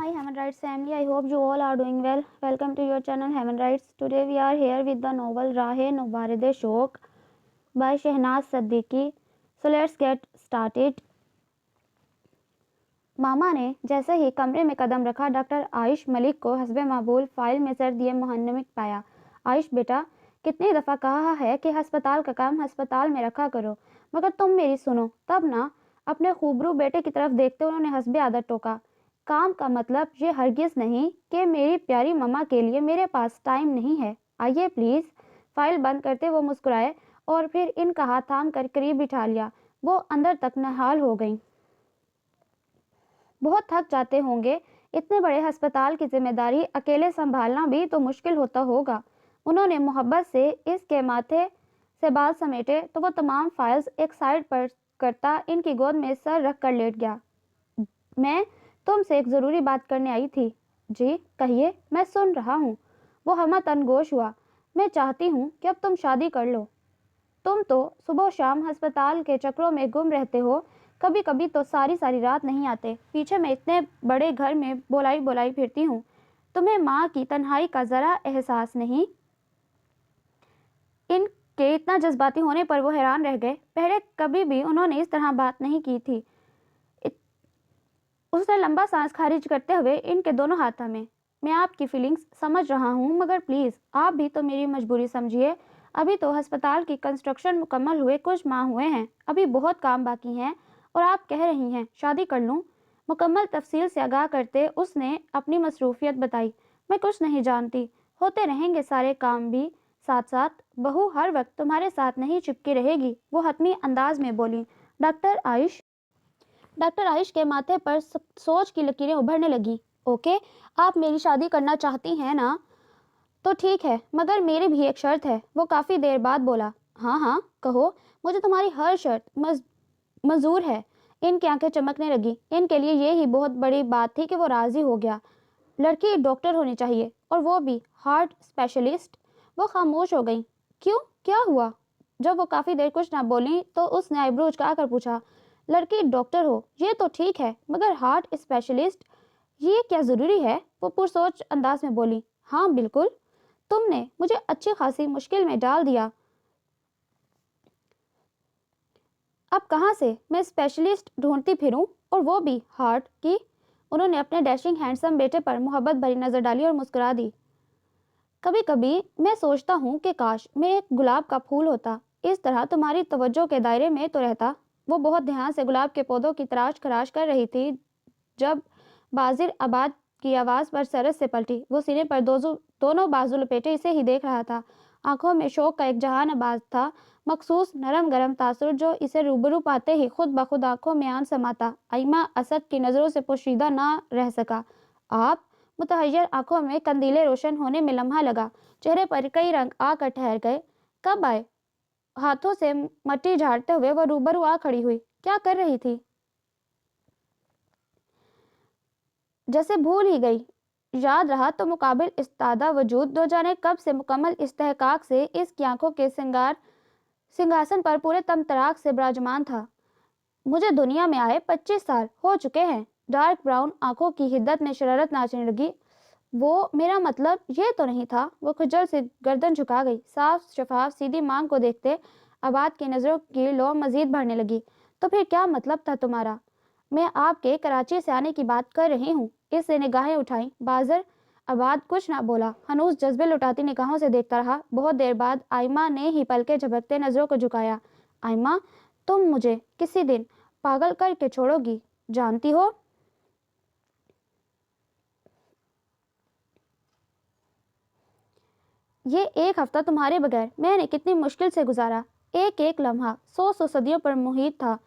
my Heaven Rights family. I hope you all are doing well. Welcome to your channel Heaven Rights. Today we are here with the novel Rahe Nubaride Shok by Shehnaz Siddiqui. So let's get started. मामा ने जैसे ही कमरे में कदम रखा doctor Ayush Malik को हस्बे मामूल file में sir दिए मुहन्नमिक पाया। आयुष बेटा, कितनी दफ़ा कहा है कि हस्पताल का काम हस्पताल में रखा करो, मगर तुम मेरी सुनो तब ना। अपने खूबरू बेटे की तरफ देखते उन्होंने हस्बे आदत टोका। काम का मतलब ये हरगिज़ नहीं कि मेरी प्यारी मम्मा के लिए मेरे पास टाइम नहीं है। आइए प्लीज़। फाइल बंद करते वो मुस्कुराए और फिर इनका हाथ थाम कर करीब बिठा लिया। वो अंदर तक नहाल हो गई। बहुत थक जाते होंगे, इतने बड़े अस्पताल की जिम्मेदारी अकेले संभालना भी तो मुश्किल होता होगा। उन्होंने मोहब्बत से इसके माथे से बाल समेटे तो वो तमाम फाइल्स एक साइड पर करता इनकी गोद में सर रख कर लेट गया। मैं तुमसे एक ज़रूरी बात करने आई थी। जी कहिए, मैं सुन रहा हूँ। वो हमतन गोश हुआ। मैं चाहती हूँ कि अब तुम शादी कर लो। तुम तो सुबह शाम अस्पताल के चक्रों में गुम रहते हो, कभी कभी तो सारी सारी रात नहीं आते। पीछे मैं इतने बड़े घर में बोलाई बोलाई फिरती हूँ, तुम्हें माँ की तन्हाई का ज़रा एहसास नहीं? इनके इतना जज्बाती होने पर वो हैरान रह गए। पहले कभी भी उन्होंने इस तरह बात नहीं की थी। उसने लंबा सांस खारिज करते हुए इनके दोनों हाथ थामे। मैं आपकी फीलिंग्स समझ रहा हूँ, मगर प्लीज़ आप भी तो मेरी मजबूरी समझिए। अभी तो अस्पताल की कंस्ट्रक्शन मुकम्मल हुए कुछ माह हुए हैं, अभी बहुत काम बाकी हैं और आप कह रही हैं शादी कर लूँ। मुकम्मल तफसील से आगाह करते उसने अपनी मसरूफियत बताई। मैं कुछ नहीं जानती, होते रहेंगे सारे काम भी साथ साथ। बहू हर वक्त तुम्हारे साथ नहीं चिपकी रहेगी, वो हतमी अंदाज में बोली। डॉक्टर आयुष के माथे पर सोच की लकीरें उभरने लगी। ओके, आप मेरी शादी करना चाहती हैं ना? तो ठीक है, मगर मेरी भी एक शर्त है। वो काफ़ी देर बाद बोला। हाँ हाँ कहो, मुझे तुम्हारी हर शर्त मंजूर है। इनकी आंखें चमकने लगी। इनके लिए ये ही बहुत बड़ी बात थी कि वो राज़ी हो गया। लड़की डॉक्टर होनी चाहिए, और वो भी हार्ट स्पेशलिस्ट। वो खामोश हो गई। क्यों, क्या हुआ? जब वो काफ़ी देर कुछ ना बोली तो उसने आईब्रो उचका कर पूछा। लड़की डॉक्टर हो ये तो ठीक है, मगर हार्ट स्पेशलिस्ट ये क्या ज़रूरी है? वो पुरसोच अंदाज में बोली। हाँ बिल्कुल, तुमने मुझे अच्छी खासी मुश्किल में डाल दिया। अब कहाँ से मैं स्पेशलिस्ट ढूंढती फिरूं, और वो भी हार्ट की? उन्होंने अपने डैशिंग हैंडसम बेटे पर मोहब्बत भरी नज़र डाली और मुस्कुरा दी। कभी कभी मैं सोचता हूँ कि काश मैं एक गुलाब का फूल होता, इस तरह तुम्हारी तवज्जो के दायरे में तो रहता। वो बहुत ध्यान से गुलाब के पौधों की तराश खराश कर रही थी जब बाजिर आबाद की आवाज़ पर सरस से पलटी। वो सीने पर दोनों बाजू लपेटे इसे ही देख रहा था। आंखों में शौक का एक जहान आबाद था, मखसूस नरम गरम तासुर जो इसे रूबरू पाते ही खुद ब खुद आंखों में आन समाता। आइमा असद की नज़रों से पोशीदा ना रह सका। आप? मुतहय्यर आंखों में कंदीले रोशन होने में लम्हा लगा। चेहरे पर कई रंग आकर ठहर गए। कब आए? हाथों से मट्टी झाड़ते हुए वह रूबरू आ खड़ी हुई। क्या कर रही थी? जैसे भूल ही गई। याद रहा तो मुकाबिल इस्तादा वजूद दो जाने कब से मुकम्मल इस्तेहकाक से इसकी आंखों के सिंहासन पर पूरे तमतराक से विराजमान था। मुझे दुनिया में आए 25 साल हो चुके हैं। डार्क ब्राउन आंखों की हिद्दत में शरारत नाचने लगी। वो मेरा मतलब ये तो नहीं था। वो खुजल से गर्दन झुका गई। साफ शफाफ सीधी मांग को देखते आबाद की नज़रों की लौ मजीद बढ़ने लगी। तो फिर क्या मतलब था तुम्हारा? मैं आपके कराची से आने की बात कर रही हूँ। इससे निगाहें उठाई। बाजर आबाद कुछ ना बोला, हनूस जज्बे लुटाती निगाहों से देखता रहा। बहुत देर बाद आयमा ने ही पलके झपकते नज़रों को झुकाया। आयमा, तुम मुझे किसी दिन पागल करके छोड़ोगी, जानती हो? ये एक हफ्ता तुम्हारे बगैर मैंने कितनी मुश्किल से गुजारा। एक एक लम्हा सौ सौ सदियों पर मुहित था।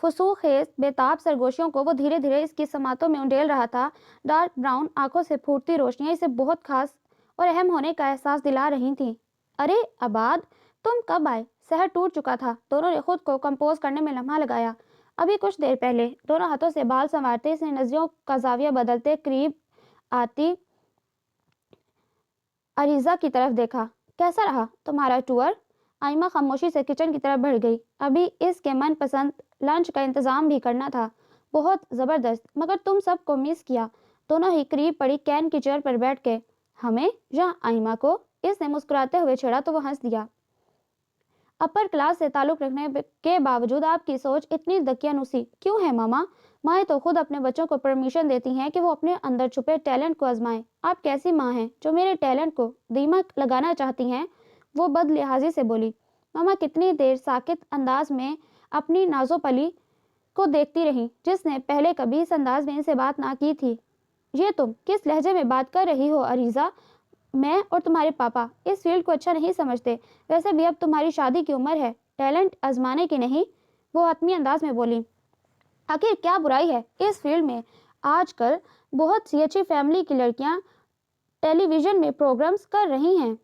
फुसूखेज बेताब सरगोशियों को वो धीरे धीरे इसकी समातों में उंडेल रहा था। डार्क ब्राउन आंखों से फूटती रोशनियां इसे बहुत खास और अहम होने का एहसास दिला रही थीं। अरे आबाद, तुम कब आए? शहर टूट चुका था। दोनों ने खुद को कंपोज करने में लम्हा लगाया। अभी कुछ देर पहले। दोनों हाथों से बाल संवारते इसने नजरों का जाविया बदलते करीब आती अरीजा की तरफ देखा। कैसा रहा तुम्हारा टूर? आइमा खामोशी से किचन की तरफ बढ़ गई। अभी इसके मनपसंद लंच का इंतज़ाम भी करना था। बहुत ज़बरदस्त, मगर तुम सबको मिस किया। दोनों ही करीब पड़ी कैन की चेयर पर बैठ गए। हमें या आइमा को? इसने मुस्कुराते हुए छेड़ा तो वो हंस दिया। अपर क्लास से ताल्लुक रखने के बावजूद आपकी सोच इतनी दकियानुसी क्यों है मामा? माएँ तो खुद अपने बच्चों को परमिशन देती हैं कि वो अपने अंदर छुपे टैलेंट को आजमाएं। आप कैसी माँ हैं जो मेरे टैलेंट को दीमक लगाना चाहती हैं? वो बदलिहाजी से बोली। मामा कितनी देर साकित अंदाज में अपनी नाजोपली को देखती रही, जिसने पहले कभी इस अंदाज में इनसे बात ना की थी। ये तुम किस लहजे में बात कर रही हो अरीजा? मैं और तुम्हारे पापा इस फील्ड को अच्छा नहीं समझते। वैसे भी अब तुम्हारी शादी की उम्र है, टैलेंट आजमाने की नहीं। वो आत्मी अंदाज में बोली। आखिर क्या बुराई है इस फील्ड में? आजकल बहुत सी अच्छी फैमिली की लड़कियां टेलीविजन में प्रोग्राम्स कर रही हैं।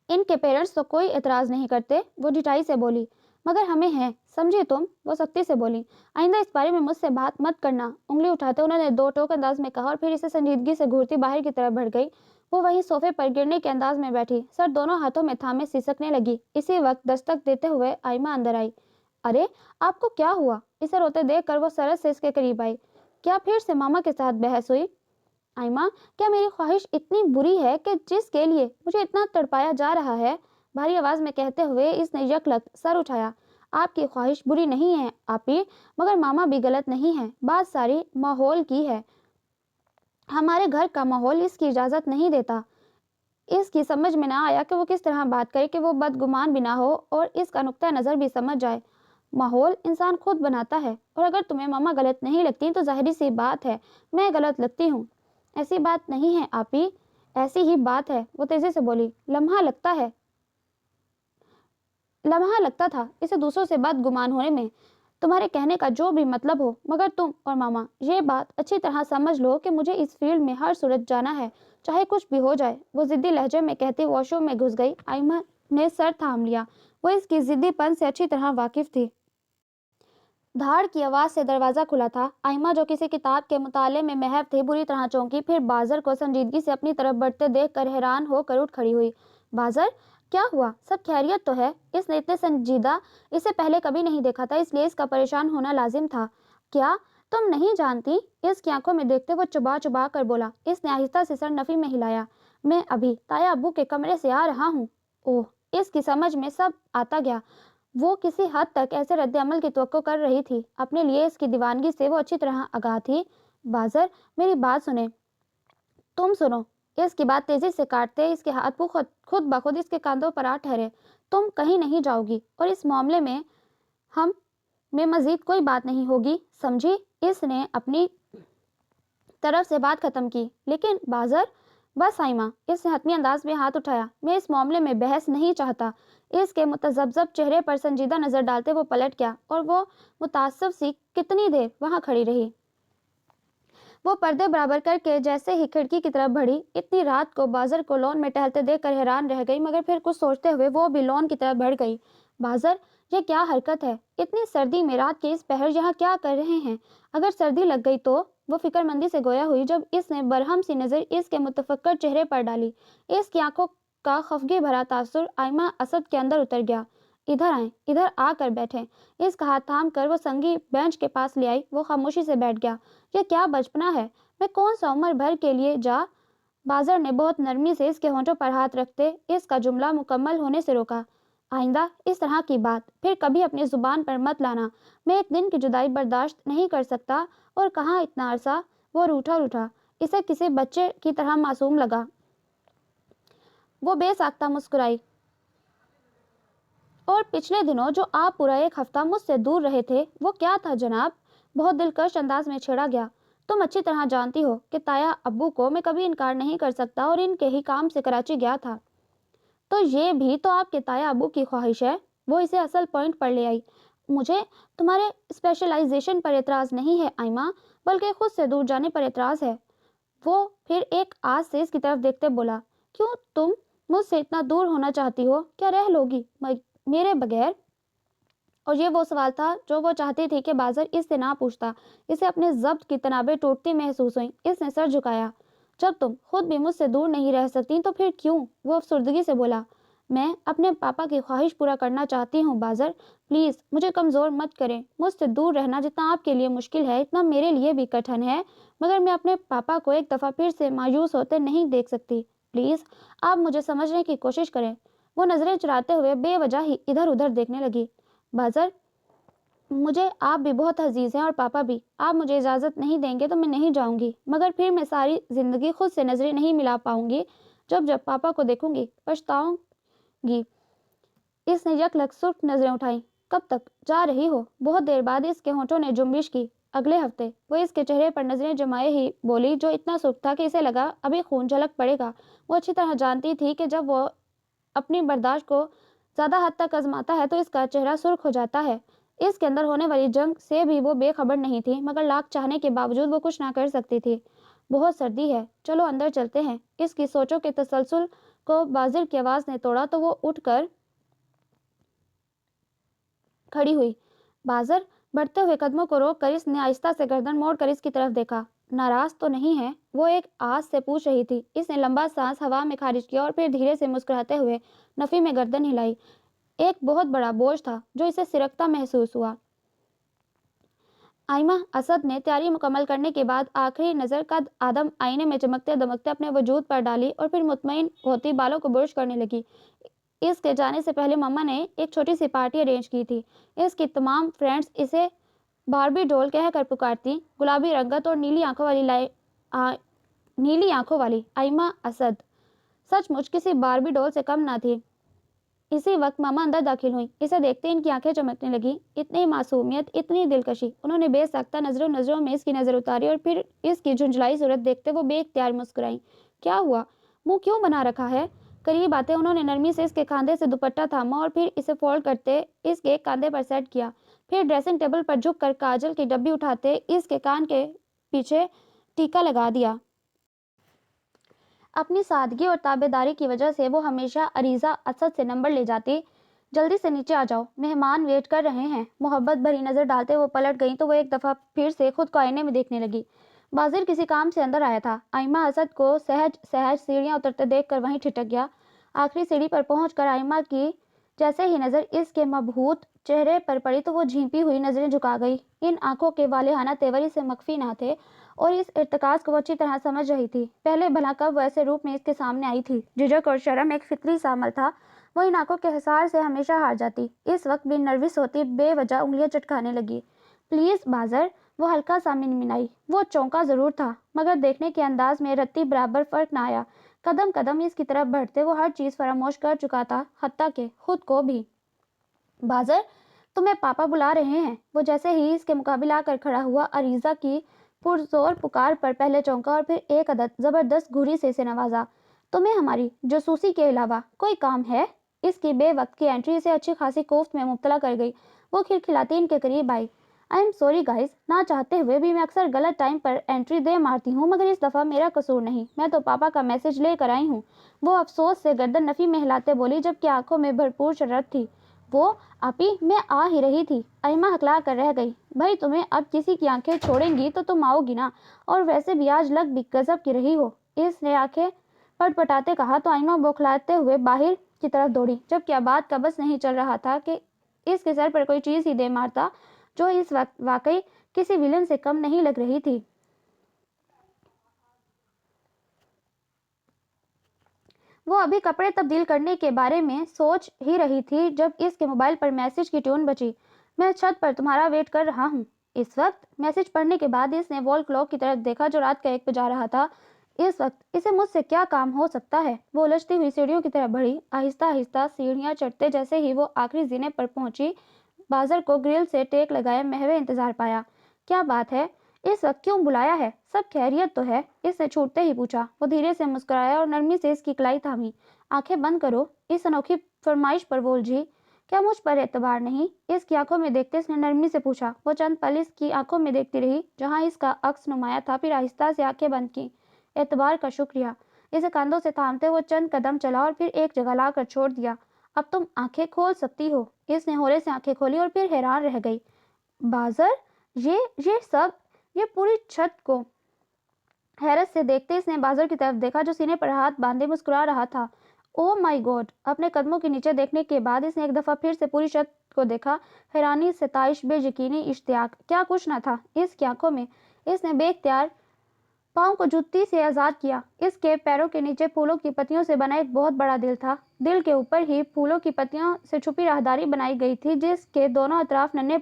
इनके पेरेंट्स तो कोई एतराज नहीं करते, वो ढिठाई से बोली। मगर हमें है, समझे तुम? वो सख्ती से बोली। आइंदा इस बारे में मुझसे बात मत करना। उंगली उठाते उन्होंने दो टोक अंदाज में कहा और फिर इसे संजीदगी से घूरती बाहर की तरफ बढ़ गई। वो वहीं सोफे पर गिरने के अंदाज में बैठी, सर दोनों हाथों में थामे सिसकने लगी। इसी वक्त दस्तक देते हुए आइमा अंदर आई। अरे आपको क्या हुआ? इसे रोते देखकर वो सरस से इसके करीब आई। क्या फिर से मामा के साथ बहस हुई? आइमा, क्या मेरी ख्वाहिश इतनी बुरी है कि जिसके लिए मुझे इतना तड़पाया जा रहा है? भारी आवाज में कहते हुए इसने यकलख्त सर उठाया। आपकी ख्वाहिश बुरी नहीं है आपी, मगर मामा भी गलत नहीं है। बात सारी माहौल की है। हमारे घर का माहौल इसकी इजाजत नहीं देता। इसकी समझ में ना आया कि वो किस तरह बात करे कि वो बदगुमान भी ना हो और इसका नुक्ता नज़र भी समझ जाए। माहौल इंसान खुद बनाता है, और अगर तुम्हें मामा गलत नहीं लगती तो जाहिर सी बात है मैं गलत लगती हूँ। ऐसी बात नहीं है आपी, ऐसी ही बात है। वो तेजी से बोली। लम्हा लगता था इसे दूसरों से बदगुमान होने में। तुम्हारे कहने का जो भी मतलब हो, मगर तुम और मामा ये बात अच्छी तरह समझ लो कि मुझे इस फील्ड में हर सूरत जाना है, चाहे कुछ भी हो जाए। वो जिद्दी लहजे में कहती वॉशरूम में घुस गई। आइमा ने सर थाम लिया। वो इसकी जिद्दीपन से अच्छी तरह वाकिफ थी। धाड़ की आवाज से दरवाजा खुला था। आइमा जो किसी किताब के मुताले में महव थी, बुरी तरह चौंकी। फिर बाजर को संजीदगी से अपनी तरफ बढ़ते देखकर हैरान होकर उठ खड़ी हुई। बाजर, क्या हुआ? सब खैरियत तो है? इसने इतने संजीदा इसे पहले कभी नहीं देखा था, इसलिए इसका परेशान होना लाजिम था। क्या तुम नहीं जानती? इसकी आंखों में देखते वो चुबा चुबा कर बोला। इसने आहिस्ता से सर नफी में हिलाया। मैं अभी ताया अब्बू के कमरे से आ रहा हूँ। ओह, इसकी समझ में सब आता गया। वो किसी हद तक ऐसे रद्द-ए-अमल की तवक्को कर रही थी। अपने लिए इसकी दीवानगी से वो अच्छी तरह आगाह थी। बाजर, मेरी बात सुने। तुम सुनो। इसकी बात तेजी से काटते इसके हाथ वो खुद ब खुद इसके कांधों पर आ ठहरे। तुम कहीं नहीं जाओगी, और इस मामले में हम में मजीद कोई बात नहीं होगी, समझी? इसने अपनी तरफ से बात खत्म की। लेकिन बाजर, बस आइमा, इसने हतमी अंदाज में हाथ उठाया। मैं इस मामले में बहस नहीं चाहता। इसके मुतज़ब्ज़ब चेहरे पर संजीदा नजर डालते वो पलट गया, और वो मुतासब सी कितनी देर वहां खड़ी रही। वो पर्दे बराबर करके जैसे ही खिड़की की तरफ बढ़ी, इतनी रात को बाजर को लॉन में टहलते देखकर हैरान रह गई, मगर फिर कुछ सोचते हुए वो भी लॉन की तरफ बढ़ गई। बाजर, ये क्या हरकत है? इतनी सर्दी में रात के इस पहर यहाँ क्या कर रहे हैं? अगर सर्दी लग गई तो? वो फिक्रमंदी से गोया हुई जब इसने बरहम सी नजर इसके मुतफक्कर चेहरे पर डाली। इसकी आंखों का खफगी भरा तासुर आइमा असद के अंदर उतर गया। इधर आए, इधर आकर बैठे। इसका हाथ थाम कर वो संगी बेंच के पास ले आई। वो खामोशी से बैठ गया। ये क्या बचपना है? मैं कौन सा उम्र भर के लिए जा? बाजर ने बहुत नरमी से इसके होंठों पर हाथ रखते इसका जुमला मुकम्मल होने से रोका। आइंदा इस तरह की बात फिर कभी अपनी जुबान पर मत लाना। मैं एक दिन की जुदाई बर्दाश्त नहीं कर सकता। और कहाँ इतना अरसा? वो रूठा इसे किसी बच्चे की तरह मासूम लगा। वो बेसाख्ता मुस्कुराई। और पिछले दिनों जो आप पूरा एक हफ्ता मुझसे दूर रहे थे, वो क्या था जनाब? बहुत दिलकश अंदाज में छेड़ा गया। तुम अच्छी तरह जानती हो कि ताया अब्बू को मैं कभी इनकार नहीं कर सकता, और इनके ही काम से कराची गया था। तो ये भी तो आपके ताया अब्बू की ख्वाहिश है। वो इसे असल पॉइंट पर ले आई। मुझे तुम्हारे स्पेशलाइजेशन पर एतराज़ नहीं है आइमा, बल्कि खुद से दूर जाने पर एतराज़ है। वो फिर एक आस से इसकी तरफ देखते बोला। क्यों तुम मुझसे इतना दूर होना चाहती हो? क्या रह लोगी मेरे बगैर? और ये वो सवाल था जो वो चाहती थी कि बाजर इससे ना पूछता। इसे अपने जब्त की तनाबें टूटती महसूस हुई। इसने सर झुकाया। जब तुम खुद भी मुझसे दूर नहीं रह सकती तो फिर क्यों? वो अफसुर्दगी से बोला। میں اپنے پاپا کی خواہش پورا کرنا چاہتی ہوں بازر، پلیز مجھے کمزور مت کریں۔ مجھ سے دور رہنا جتنا آپ کے لیے مشکل ہے اتنا میرے لیے بھی کٹھن ہے، مگر میں اپنے پاپا کو ایک دفعہ پھر سے مایوس ہوتے نہیں دیکھ سکتی۔ پلیز آپ مجھے سمجھنے کی کوشش کریں۔ وہ نظریں چراتے ہوئے بے وجہ ہی ادھر ادھر دیکھنے لگی۔ بازر، مجھے آپ بھی بہت عزیز ہیں اور پاپا بھی۔ آپ مجھے اجازت نہیں دیں گے تو میں نہیں جاؤں گی، مگر پھر میں ساری زندگی خود سے نظریں نہیں ملا پاؤں گی۔ جب پاپا کو دیکھوں گی پچھتاؤں گی۔ اس نے یک لک سرخ نظریں اٹھائیں۔ کب تک جا رہی ہو؟ بہت دیر بعد اس کے ہونٹوں نے جنبش کی۔ اگلے ہفتے۔ وہ اس کے چہرے پر نظریں جمائے ہی بولی، جو اتنا سرخ تھا کہ اسے لگا ابھی خون جھلک پڑے گا۔ وہ اچھی طرح جانتی تھی کہ جب وہ اپنی برداشت کو زیادہ حد تک آزماتا ہے تو اس کا چہرہ سرخ ہو جاتا ہے۔ اس کے اندر ہونے والی جنگ سے بھی وہ بے خبر نہیں تھی، مگر لاکھ چاہنے کے باوجود وہ کچھ نہ کر سکتی تھی۔ بہت سردی ہے، چلو اندر چلتے ہیں۔ اس کی سوچوں کے تسلسل کو بازر کی آواز نے توڑا تو وہ اٹھ کر کھڑی ہوئی۔ بازر، بڑھتے ہوئے قدموں کو روک کر اس نے آہستہ سے گردن موڑ کر اس کی طرف دیکھا۔ ناراض تو نہیں ہے؟ وہ ایک آس سے پوچھ رہی تھی۔ اس نے لمبا سانس ہوا میں خارج کیا اور پھر دھیرے سے مسکراتے ہوئے نفی میں گردن ہلائی۔ ایک بہت بڑا بوجھ تھا جو اسے سرکتا محسوس ہوا۔ آئمہ اسد نے تیاری مکمل کرنے کے بعد آخری نظر قد آدم آئینے میں چمکتے دمکتے اپنے وجود پر ڈالی اور پھر مطمئن ہوتی بالوں کو برش کرنے لگی۔ اس کے جانے سے پہلے مما نے ایک چھوٹی سی پارٹی ارینج کی تھی۔ اس کی تمام فرینڈز اسے باربی ڈول کہہ کر پکارتی۔ گلابی رنگت اور نیلی آنکھوں والی آئمہ اسد سچ مچ کسی باربی ڈول سے کم نہ تھی۔ اسی وقت ماما اندر داخل ہوئیں۔ اسے دیکھتے ان کی آنکھیں چمکنے لگی۔ اتنی معصومیت، اتنی دلکشی۔ انہوں نے بے ساختہ نظروں میں اس کی نظر اتاری اور پھر اس کی جھنجھلائی صورت دیکھتے وہ بے اختیار مسکرائیں۔ کیا ہوا؟ منہ کیوں بنا رکھا ہے؟ قریب آتے انہوں نے نرمی سے اس کے کاندھے سے دوپٹہ تھاما اور پھر اسے فولڈ کرتے اس کے ایک کاندھے پر سیٹ کیا۔ پھر ڈریسنگ ٹیبل پر جھک کر کاجل کی ڈبی اٹھاتے اس کے کان کے پیچھے ٹیکا لگا دیا۔ اپنی سادگی اور تابعداری کی وجہ سے وہ ہمیشہ عریضہ اسد سے نمبر لے جاتی۔ جلدی سے نیچے آ جاؤ، مہمان ویٹ کر رہے ہیں۔ محبت بھری نظر ڈالتے وہ پلٹ گئیں تو وہ ایک دفعہ پھر سے خود کو آئینے میں دیکھنے لگی۔ بازر کسی کام سے اندر آیا تھا۔ آئمہ اسد کو سہج سیڑھیاں اترتے دیکھ کر وہیں ٹھٹک گیا۔ آخری سیڑھی پر پہنچ کر آئمہ کی جیسے ہی نظر اس کے مبہوت چہرے پر پڑی تو وہ جھیپی ہوئی نظریں جھکا گئی۔ ان آنکھوں کے والہانہ تیور اس سے مخفی نہ تھے اور اس ارتکاز کو وہ اچھی طرح سمجھ رہی تھی۔ پہلے بھلا کب وہ ایسے روپ میں اس کے سامنے آئی تھی؟ جھجک اور شرم ایک فطری سا عمل تھا۔ وہ ان آنکھوں کے حصار سے ہمیشہ ہار جاتی۔ اس وقت بھی نروس ہوتی بے وجہ انگلیاں چٹکانے لگی۔ پلیز بازر، وہ ہلکا سا منمنائی۔ وہ چونکا ضرور تھا، مگر دیکھنے کے انداز میں رتی برابر فرق نہ آیا۔ قدم قدم اس کی طرف بڑھتے وہ ہر چیز فراموش کر چکا تھا، حتیٰ کہ خود کو بھی۔ بازر، تمہیں پاپا بلا رہے ہیں۔ وہ جیسے ہی اس کے مقابل آ کر کھڑا ہوا، عریضہ کی پرزور پکار پر پہلے چونکا اور پھر ایک عدد زبردست گھوری سے اسے نوازا۔ تمہیں ہماری جاسوسی کے علاوہ کوئی کام ہے؟ اس کی بے وقت کی انٹری اسے اچھی خاصی کوفت میں مبتلا کر گئی۔ وہ کھلکھلاتی ان کے قریب آئی۔ آئی ایم سوری گائز، نہ چاہتے ہوئے بھی میں اکثر غلط ٹائم پر انٹری دے مارتی ہوں، مگر اس دفعہ میرا قصور نہیں، میں تو پاپا کا میسج لے کر آئی ہوں۔ وہ افسوس سے گردن نفی میں ہلاتے بولی، جبکہ آنکھوں میں بھرپور شرارت تھی۔ وہ آپی، میں آ ہی رہی تھی۔ آئمہ ہکلا کر رہ گئی۔ بھائی تمہیں اب کسی کی آنکھیں چھوڑیں گی تو تم آؤ گی نا، اور ویسے بھی آج لگ بھی گزب کی رہی ہو۔ اس نے آنکھیں پٹ پٹاتے کہا تو آئمہ بوکھلاتے ہوئے باہر کی طرف دوڑی، جبکہ اب بات کا بس نہیں چل رہا تھا کہ اس کے سر پر کوئی چیز ہی دے مارتا، جو اس وقت واقعی کسی ویلن سے کم نہیں لگ رہی تھی۔ وہ ابھی کپڑے تبدیل کرنے کے بارے میں سوچ ہی رہی تھی جب اس کے موبائل پر میسج کی ٹیون بجی۔ میں چھت پر تمہارا ویٹ کر رہا ہوں۔ اس وقت میسج پڑھنے کے بعد اس نے وال کلاک کی طرف دیکھا جو رات کا 1 بجا رہا تھا۔ اس وقت اسے مجھ سے کیا کام ہو سکتا ہے؟ وہ الجھتی ہوئی سیڑھیوں کی طرف بڑھی۔ آہستہ آہستہ سیڑھیاں چڑھتے جیسے ہی وہ آخری زینے پر پہنچی، بازر کو گرل سے ٹیک لگائے محو انتظار پایا۔ کیا بات ہے؟ اس وقت کیوں بلایا ہے؟ سب خیریت تو ہے؟ اس نے چھوٹتے ہی پوچھا۔ وہ دھیرے سے مسکرایا اور نرمی سے اس کی کلائی تھامی۔ آنکھیں بند کرو، اس انوکھی فرمائش پر وہ الجھی۔ کیا مجھ پر اعتبار نہیں؟ اس کی آنکھوں میں دیکھتے اس نے نرمی سے پوچھا۔ وہ چند پل اس کی آنکھوں میں دیکھتی رہی جہاں اس کا عکس نمایاں تھا، پھر آہستہ سے آنکھیں بند کی۔ اعتبار کا شکریہ۔ اسے کاندھوں سے تھامتے وہ چند قدم چلا اور پھر ایک جگہ لا کر چھوڑ دیا۔ اب تم آنکھیں کھول سکتی ہو۔ اس نے ہولے سے آنکھیں کھولی اور پھر حیران رہ گئی۔ بازر، یہ سب، یہ پوری چھت کو حیرت سے دیکھتے اس نے بازر کی طرف دیکھا جو سینے پر ہاتھ باندھے مسکرا رہا تھا۔ ओ माई गॉड! अपने कदमों के नीचे देखने के बाद इसने एक दफ़ा फिर से पूरी छत को देखा। हैरानी, सताइश, बेयकीनी, इश्तियाक, क्या कुछ न था इसकी आंखों में। इसने बेख्तियार पाँव को जूती से आज़ाद किया। इसके पैरों के नीचे फूलों की पत्तियों से बना एक बहुत बड़ा दिल था। दिल के ऊपर ही फूलों की पत्तियों से छुपी राहदारी बनाई गई थी, जिसके दोनों अतराफ नन्हे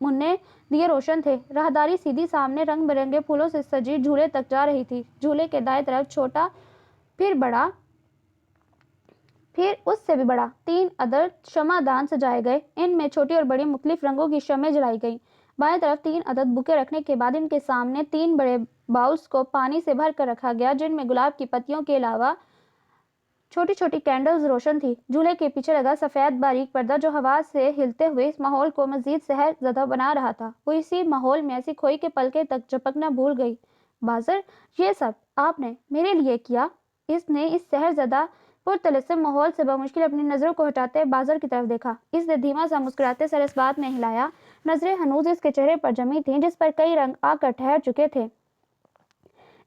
मुन्ने दिए रोशन थे। राहदारी सीधी सामने रंग बिरंगे फूलों से सजी झूले तक जा रही थी। झूले के दाएं तरफ छोटा, फिर बड़ा, फिर उससे भी बड़ा 3 अदद शमादान सजाए गए। इनमें छोटी और बड़ी मुख्तलिफ रंगों की शमें जलाई गईं। बाएं तरफ 3 अदद बुके रखने के बाद इनके सामने 3 बड़े बाउल्स को पानी से भर कर रखा गया, जिनमें गुलाब की पत्तियों के अलावा छोटी छोटी कैंडल्स रोशन थी। झूले के पीछे लगा सफ़ेद बारीक पर्दा, जो हवा से हिलते हुए इस माहौल को मजीद सहर ज़दा बना रहा था। वो इसी माहौल में ऐसी खोई के पलके तक झपकना भूल गई। बाज़र, ये सब आपने मेरे लिए किया? इसने इस सहर ज़दा पुरतलस्सुम माहौल से बमुश्किल अपनी नज़रों को हटाते बाज़र की तरफ देखा। इसने धीमा सा मुस्कुराते सर इस बात में हिलाया। नज़रें हनूज इसके चेहरे पर जमी थीं, जिस पर कई रंग आकर ठहर चुके थे।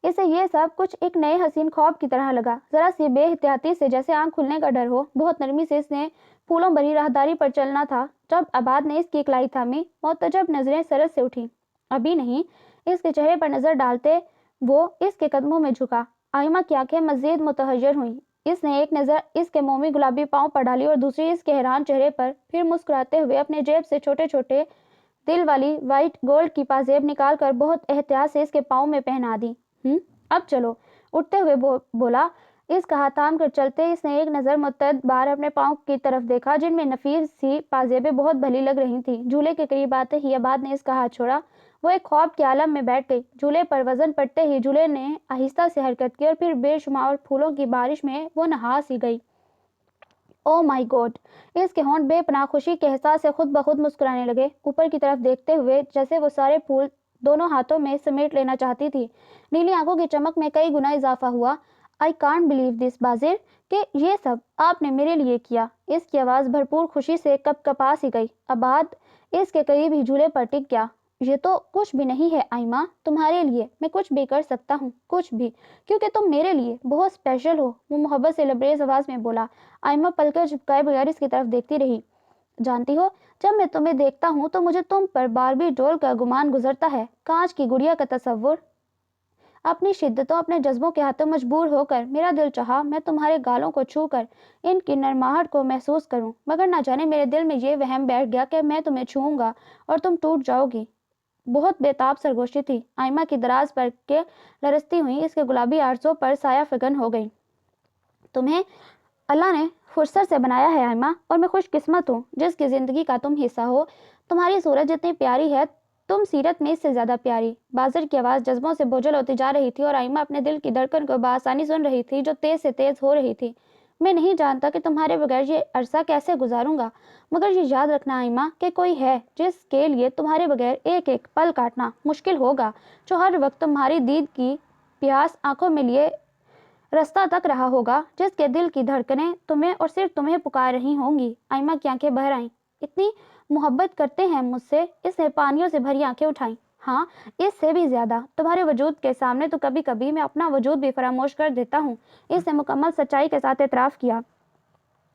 इसे ये सब कुछ एक नए हसीन ख्वाब की तरह लगा। जरा सी बेहतियाती से, जैसे आंख खुलने का डर हो। बहुत नरमी से इसने फूलों भरी राहदारी पर चलना था जब आबाद ने इसकी इकलाई थामी। मुतजब नजरें सरस से उठी। अभी नहीं। इसके चेहरे पर नजर डालते वो इसके कदमों में झुका। आइमा की आंखें मजीद मुतहज्जर हुई। इसने एक नज़र इसके मोमी गुलाबी पाँव पर डाली और दूसरी इसके हैरान चेहरे पर। फिर मुस्कुराते हुए अपने जेब से छोटे छोटे दिल वाली वाइट गोल्ड की पाजेब निकाल कर बहुत एहतियात से इसके पाँव में पहना दी। अब चलो। उठते हुए बोला। इसका हाथ थाम कर चलते इसने एक नज़र मुतअद्दिद बार अपने पाँव की तरफ देखा, जिनमें नफीस सी पाजेबें बहुत भली लग रही थीं। झूले के करीब आते ही आबाद ने इसका हाथ छोड़ा। वो एक ख्वाब के आलम में बैठ गई। झूले पर वजन पड़ते ही झूले ने आहिस्ता से हरकत की और फिर बेशुमार फूलों की बारिश में वो नहा सी गई। ओ माई गॉड! इसके होंठ बेपनाह खुशी के एहसास से खुद ब खुद मुस्कुराने लगे, ऊपर की तरफ देखते हुए, जैसे वो सारे फूल दोनों हाथों में समेट लेना चाहती थी। नीली आंखों की चमक में कई गुना इजाफा हुआ। आई कांट बिलीव दिस बाजिर, कि ये सब आपने मेरे लिए किया। इसकी आवाज़ भरपूर खुशी से कपकपा सी गई। आबाद इसके करीब ही झूले पर टिक गया। ये तो कुछ भी नहीं है आइमा, तुम्हारे लिए मैं कुछ भी कर सकता हूँ, कुछ भी, क्योंकि तुम मेरे लिए बहुत स्पेशल हो। वो मोहब्बत से लबरेज आवाज़ में बोला। आइमा पलकें झपकाए बगैर इसकी तरफ देखती रही। जानती हो, जब मैं तुम्हें देखता हूँ तो मुझे तुम पर बारबी डॉल का गुमान गुजरता है, कांच की गुड़िया का तस्वुर। अपनी शिद्दतों, अपने जज्बों के हाथों मजबूर होकर मेरा दिल चाहा मैं तुम्हारे गालों को छू कर इनकी नरमाहट को महसूस करूं, मगर ना जाने मेरे दिल में ये वहम बैठ गया कि मैं तुम्हें छूऊंगा और तुम टूट जाओगी। बहुत बेताब सरगोशी थी। आइमा की दराज पर के लरसती हुई इसके गुलाबी आरज़ों पर साया फिगन हो गई। तुम्हें अल्लाह ने फुर्सत से बनाया है आइमा, और मैं खुशकिस्मत हूँ जिसकी ज़िंदगी का तुम हिस्सा हो। तुम्हारी सूरत जितनी प्यारी है, तुम सीरत में इससे ज़्यादा प्यारी। बाज़र की आवाज़ जज्बों से बोझल होती जा रही थी और आइमा अपने दिल की धड़कन को बआसानी सुन रही थी, जो तेज़ से तेज़ हो रही थी। मैं नहीं जानता कि तुम्हारे बगैर ये अरसा कैसे गुजारूंगा, मगर ये याद रखना आइमा कि कोई है जिसके लिए तुम्हारे बगैर एक एक पल काटना मुश्किल होगा, जो हर वक्त तुम्हारी दीद की प्यास आंखों में लिए रास्ता तक रहा होगा, जिसके दिल की धड़कनें तुम्हें और सिर्फ तुम्हें पुकार रही होंगी। आइमा की आंखें भर आईं। इतनी मोहब्बत करते हैं मुझसे? इसने पानियों से भरी आंखें उठाईं। हाँ, इससे भी ज्यादा। तुम्हारे वजूद के सामने तो कभी कभी मैं अपना वजूद भी फरामोश कर देता हूँ। इसने मुकम्मल सच्चाई के साथ एतराफ़ किया।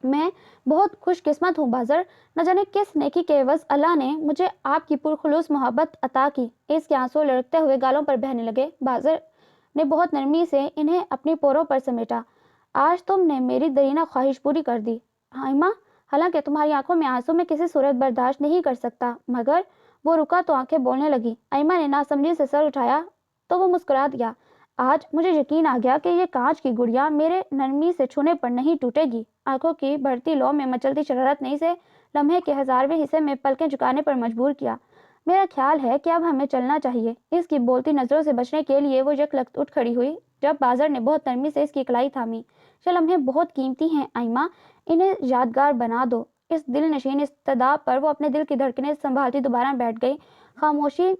मैं बहुत खुशकिस्मत हूँ बाज़र। न जाने किस नेकी के एवज़ अल्लाह ने मुझे आपकी पुरखुलूस मोहब्बत अता की। इसके आंसू लड़कते हुए गालों पर बहने लगे। बाज़र ने बहुत नरमी से इन्हें अपनी पोरों पर समेटा। आज तुमने मेरी दरीना ख्वाहिश पूरी कर दी आइमा। हालांकि तुम्हारी आंखों में आंसू में किसी सूरत बर्दाश्त नहीं कर सकता, मगर वो रुका तो आंखें बोलने लगी। आइमा ने नासमझी से सर उठाया तो वो मुस्कुरा दिया। आज मुझे यकीन आ गया कि ये कांच की गुड़िया मेरे नरमी से छूने पर नहीं टूटेगी। आंखों की बढ़ती लौ में मचलती शरारत ने इसे लम्हे के 1000वें हिस्से में पलकें झुकाने पर मजबूर किया। मेरा ख्याल है कि अब हमें चलना चाहिए। इसकी बोलती नज़रों से बचने के लिए वो यकलख्त उठ खड़ी हुई, जब बाज़र ने बहुत नरमी से इसकी कलाई थामी। ये लम्हे बहुत कीमती हैं आइमा, इन्हें यादगार बना दो। इस दिल नशीन इस्तदा पर वो अपने दिल की धड़कनें संभालती दोबारा बैठ गई। खामोशी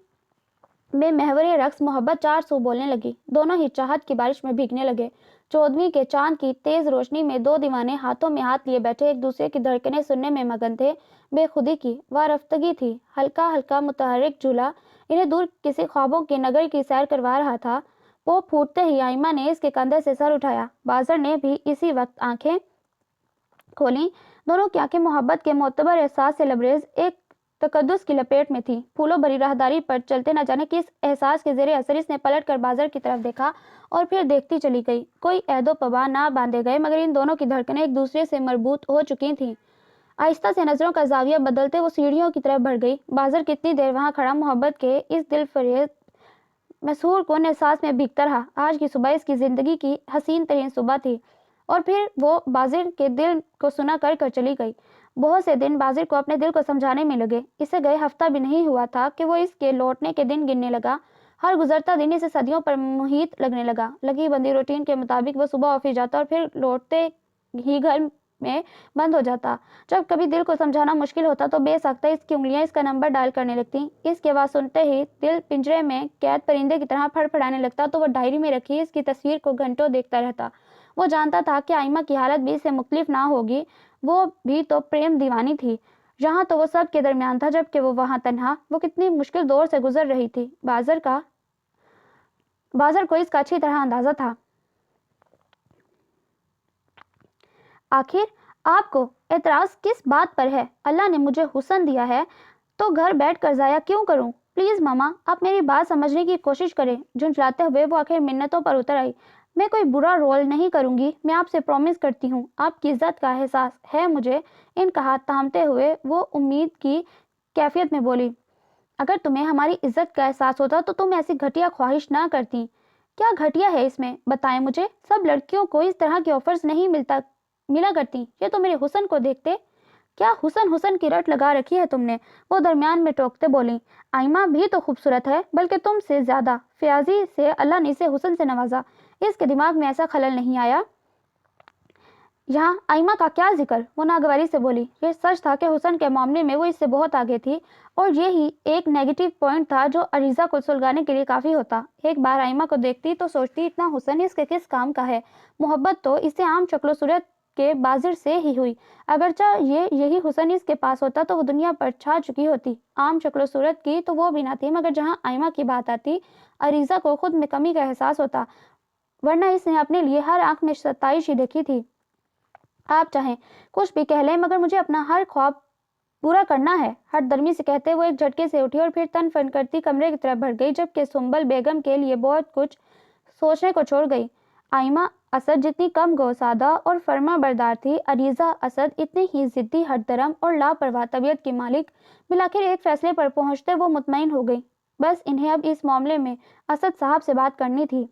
में महवरे रक्स मोहब्बत 400 बोलने लगी। दोनों ही चाहत की बारिश में भीगने लगे। 14वीं के चांद की तेज रोशनी में दो दीवाने हाथों में हाथ लिए बैठे एक दूसरे की धड़कनें सुनने में मगन थे। बेखुदी की वारफ्तगी थी। हल्का हल्का मुतहरिक झूला इन्हें दूर किसी ख्वाबों के नगर की सैर करवा रहा था। वो फूटते ही आइमा ने इसके कंधे से सर उठाया। बाज़र ने भी इसी वक्त आंखें खोली। दोनों की आंखें मोहब्बत के मोतबर एहसास से लबरेज एक तकद्दुस की लपेट में थी। फूलों भरी राहदारी पर चलते न जाने किस एहसास के ज़ेरे असर इसने पलट कर बाजार की तरफ देखा और फिर देखती चली गई। कोई अहदो पबा ना बांधे गए, मगर इन दोनों की धड़कनें एक दूसरे से मरबूत हो चुकी थीं। आहिस्ता से नजरों का जाविया बदलते वो सीढ़ियों की तरफ बढ़ गई। बाजार कितनी देर वहां खड़ा मोहब्बत के इस दिल फरेज मशहूर कौन एहसास में भीगता रहा। आज की सुबह इसकी जिंदगी की हसीन तरीन सुबह थी। और फिर वो बाजिर के दिल को सुना कर कर चली गई। बहुत से दिन बाजिर को अपने दिल को समझाने में लगे। इसे गए हफ्ता भी नहीं हुआ था कि वो इसके लौटने के दिन गिनने लगा। हर गुजरता दिन इसे सदियों पर मुहित लगने लगा। लगी बंदी रूटीन के मुताबिक वो सुबह ऑफिस जाता और फिर लौटते ही घर में बंद हो जाता। जब कभी दिल को समझाना मुश्किल होता तो बेसाख्ता इसकी उंगलियां इसका नंबर डायल करने लगती। इसकी आवाज़ सुनते ही दिल पिंजरे में कैद परिंदे की तरह फड़फड़ाने लगता तो वो डायरी में रखी इसकी तस्वीर को घंटों देखता रहता। वो जानता था कि आइमा की हालत भी इससे मुख्तलिफ ना होगी। वो भी तो प्रेम दीवानी थी। यहाँ तो वो सब के दरमियान था, जबकि वो वहाँ तन्हा। वो कितनी मुश्किल दौर से गुजर रही थी। बाजार को इसका अच्छी तरह अंदाजा था। आखिर आपको एतराज किस बात पर है? अल्लाह ने मुझे हुस्न दिया है तो घर बैठ कर ज़ाया क्यों करूं? प्लीज़ मामा, आप मेरी बात समझने की कोशिश करें। झुंझलाते हुए वो आखिर मिन्नतों पर उतर आई। मैं कोई बुरा रोल नहीं करूंगी, मैं आपसे प्रॉमिस करती हूँ। आपकी इज्जत का एहसास है मुझे। इनका हाथ थामते हुए वो उम्मीद की कैफियत में बोली, अगर तुम्हें हमारी इज्जत का एहसास होता तो तुम ऐसी घटिया ख्वाहिश ना करती। क्या घटिया है इसमें, बताएं मुझे। सब लड़कियों को इस तरह की ऑफर्स नहीं मिला करती। ये तो मेरे हुस्न को देखते। क्या हुस्न हुस्न की रट लगा रखी है तुमने? वो दरमियान में टोकते बोली, आइमा भी तो खूबसूरत है, बल्कि तुमसे ज्यादा। फयाजी से अल्लाह ने इसे हुस्न से नवाजा। इसके दिमाग में ऐसा खलल नहीं आया। यहाँ आइमा का क्या जिक्र? वो नागवारी से बोली। ये सच था कि हुस्न के मामले में वो इससे बहुत आगे थी और यही एक नेगेटिव पॉइंट था जो अरीजा को सुलगाने के लिए काफ़ी होता। एक बार आइमा को देखती तो सोचती, इतना हुस्न इसके किस काम का है? मोहब्बत तो इससे आम शक्लो सूरत के बाजिर से ही हुई। अगरचा यही हुस्न इसके पास होता तो वो दुनिया पर छा चुकी होती। आम शक्लो सूरत की तो वो भी ना थी, मगर जहाँ आइमा की बात आती अरीजा को खुद में कमी का एहसास होता, वरना इसने अपने लिए हर आंख में सताइश ही देखी थी। आप चाहें कुछ भी कह लें, मगर मुझे अपना हर ख्वाब पूरा करना है। हर दर्मी से कहते वो एक झटके से उठी और फिर तन फन करती कमरे की तरफ बढ़ गई, जबकि सुंबल बेगम के लिए बहुत कुछ सोचने को छोड़ गई। आइमा असद जितनी कम गौसादा और फर्मा बरदार थी, अरीजा असद इतनी ही जिद्दी, हरदरम और लापरवाह तबीयत की मालिक। मिलाकर एक फैसले पर पहुंचते वो मुतमईन हो गई। बस इन्हें अब इस मामले में असद साहब से बात करनी थी।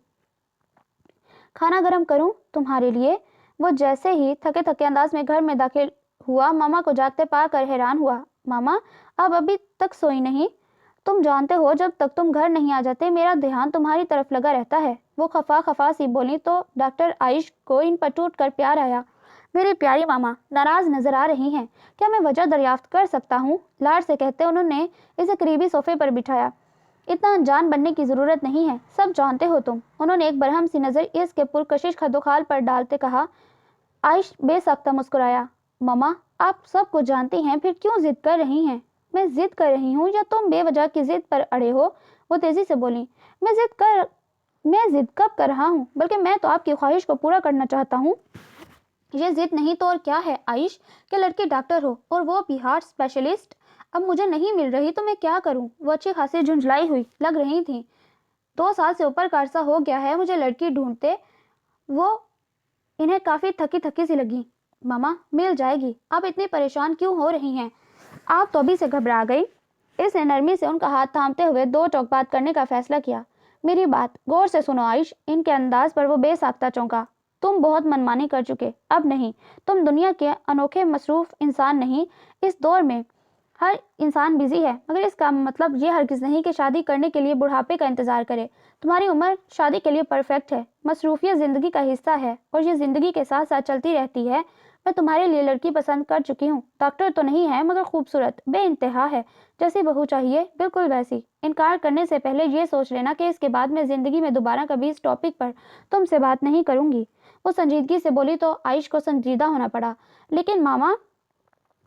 खाना गर्म करूं तुम्हारे लिए? वो जैसे ही थके थके अंदाज में घर में दाखिल हुआ, मामा को जागते पाकर हैरान हुआ। मामा, अब अभी तक सोई नहीं? तुम जानते हो जब तक तुम घर नहीं आ जाते मेरा ध्यान तुम्हारी तरफ लगा रहता है। वो खफा खफा सी बोली तो डॉक्टर आइश को इन पर टूट कर प्यार आया। मेरी प्यारी मामा नाराज नजर आ रही हैं, क्या मैं वजह दरियाफ्त कर सकता हूँ? लाड से कहते उन्होंने इसे करीबी सोफे पर बिठाया। इतना अनजान बनने की जरूरत नहीं है, सब जानते हो तुम। उन्होंने एक बरहम सी नजर इसके पुरकशिश खदोखाल पर डालते कहा। आइश बेसख्ता मुस्कुराया। ममा, आप सब कुछ जानती हैं, फिर क्यों जिद कर रही हैं? मैं जिद कर रही हूँ या तुम बेवजह की जिद पर अड़े हो? वो तेजी से बोली। मैं जिद कब कर रहा हूँ? बल्कि मैं तो आपकी ख्वाहिश को पूरा करना चाहता हूँ। ये जिद नहीं तो और क्या है आइश? कि लड़की डॉक्टर हो और वो भी हार्ट स्पेशलिस्ट। अब मुझे नहीं मिल रही तो मैं क्या करूँ? वो अच्छी खासी झुंझलाई हुई लग रही थी। 2 साल से ऊपर का अरसा हो गया है मुझे लड़की ढूंढते। वो इन्हें काफ़ी थकी थकी सी लगी। मामा, मिल जाएगी, आप इतनी परेशान क्यों हो रही हैं? आप तो अभी से घबरा गई। इसने नरमी से उनका हाथ थामते हुए 2 टोक बात करने का फैसला किया। मेरी बात गौर से सुनो आइश। इनके अंदाज पर वो बेसाख्ता चौंका। तुम बहुत मनमानी कर चुके, अब नहीं। तुम दुनिया के अनोखे मसरूफ इंसान नहीं। इस दौर में हर इंसान बिजी है, मगर इसका मतलब ये हरगिज नहीं कि शादी करने के लिए बुढ़ापे का इंतजार करे। तुम्हारी उम्र शादी के लिए परफेक्ट है। मसरूफियत जिंदगी का हिस्सा है और ये जिंदगी के साथ साथ चलती रहती है। मैं तुम्हारे लिए लड़की पसंद कर चुकी हूँ। डॉक्टर तो नहीं है, मगर खूबसूरत बेइंतहा है। जैसी बहू चाहिए बिल्कुल वैसी। इनकार करने से पहले ये सोच लेना कि इसके बाद मैं जिंदगी में दोबारा कभी इस टॉपिक पर तुमसे बात नहीं करूंगी। वो संजीदगी से बोली तो आइश को संजीदा होना पड़ा। लेकिन मामा,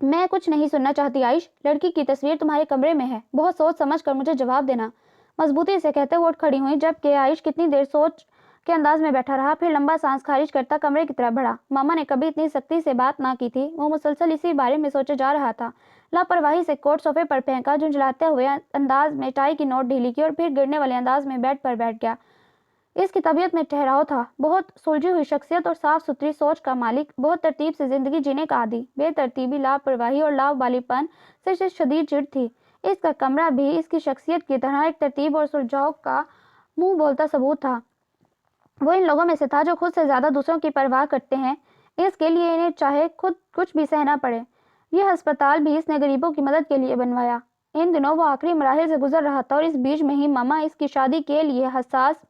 मैं कुछ नहीं सुनना चाहती आइश। लड़की की तस्वीर तुम्हारे कमरे में है, बहुत सोच समझ कर मुझे जवाब देना। मजबूती से कहते वो उठ खड़ी हुई, जबकि आइश कितनी देर सोच के अंदाज में बैठा रहा, फिर लंबा सांस खारिज करता कमरे की तरफ बढ़ा। मामा ने कभी इतनी सख्ती से बात ना की थी। वो मुसलसल इसी बारे में सोचे जा रहा था। लापरवाही से कोट सोफे पर फेंका, झुंझलाते हुए अंदाज में टाई की नोट ढीली की और फिर गिरने वाले अंदाज में बेड पर बैठ गया। इसकी तबीयत में ठहराव था। बहुत सुलझी हुई शख्सियत और साफ सुथरी सोच का मालिक, बहुत तरतीब से जिंदगी जीने का आदी। बेतरतीबी, लापरवाही और लावालिपन से शदीद चिढ़ थी। इसका कमरा भी इसकी शख्सियत की तरह एक तरतीब और सुलझाव का मुंह बोलता सबूत था। वो इन लोगों में से था जो खुद से ज्यादा दूसरों की परवाह करते हैं, इसके लिए इन्हें चाहे खुद कुछ भी सहना पड़े। यह अस्पताल भी इसने गरीबों की मदद के लिए बनवाया। इन दिनों वो आखिरी मराहिल से गुजर रहा था और इस बीच में ही मामा इसकी शादी के लिए हसास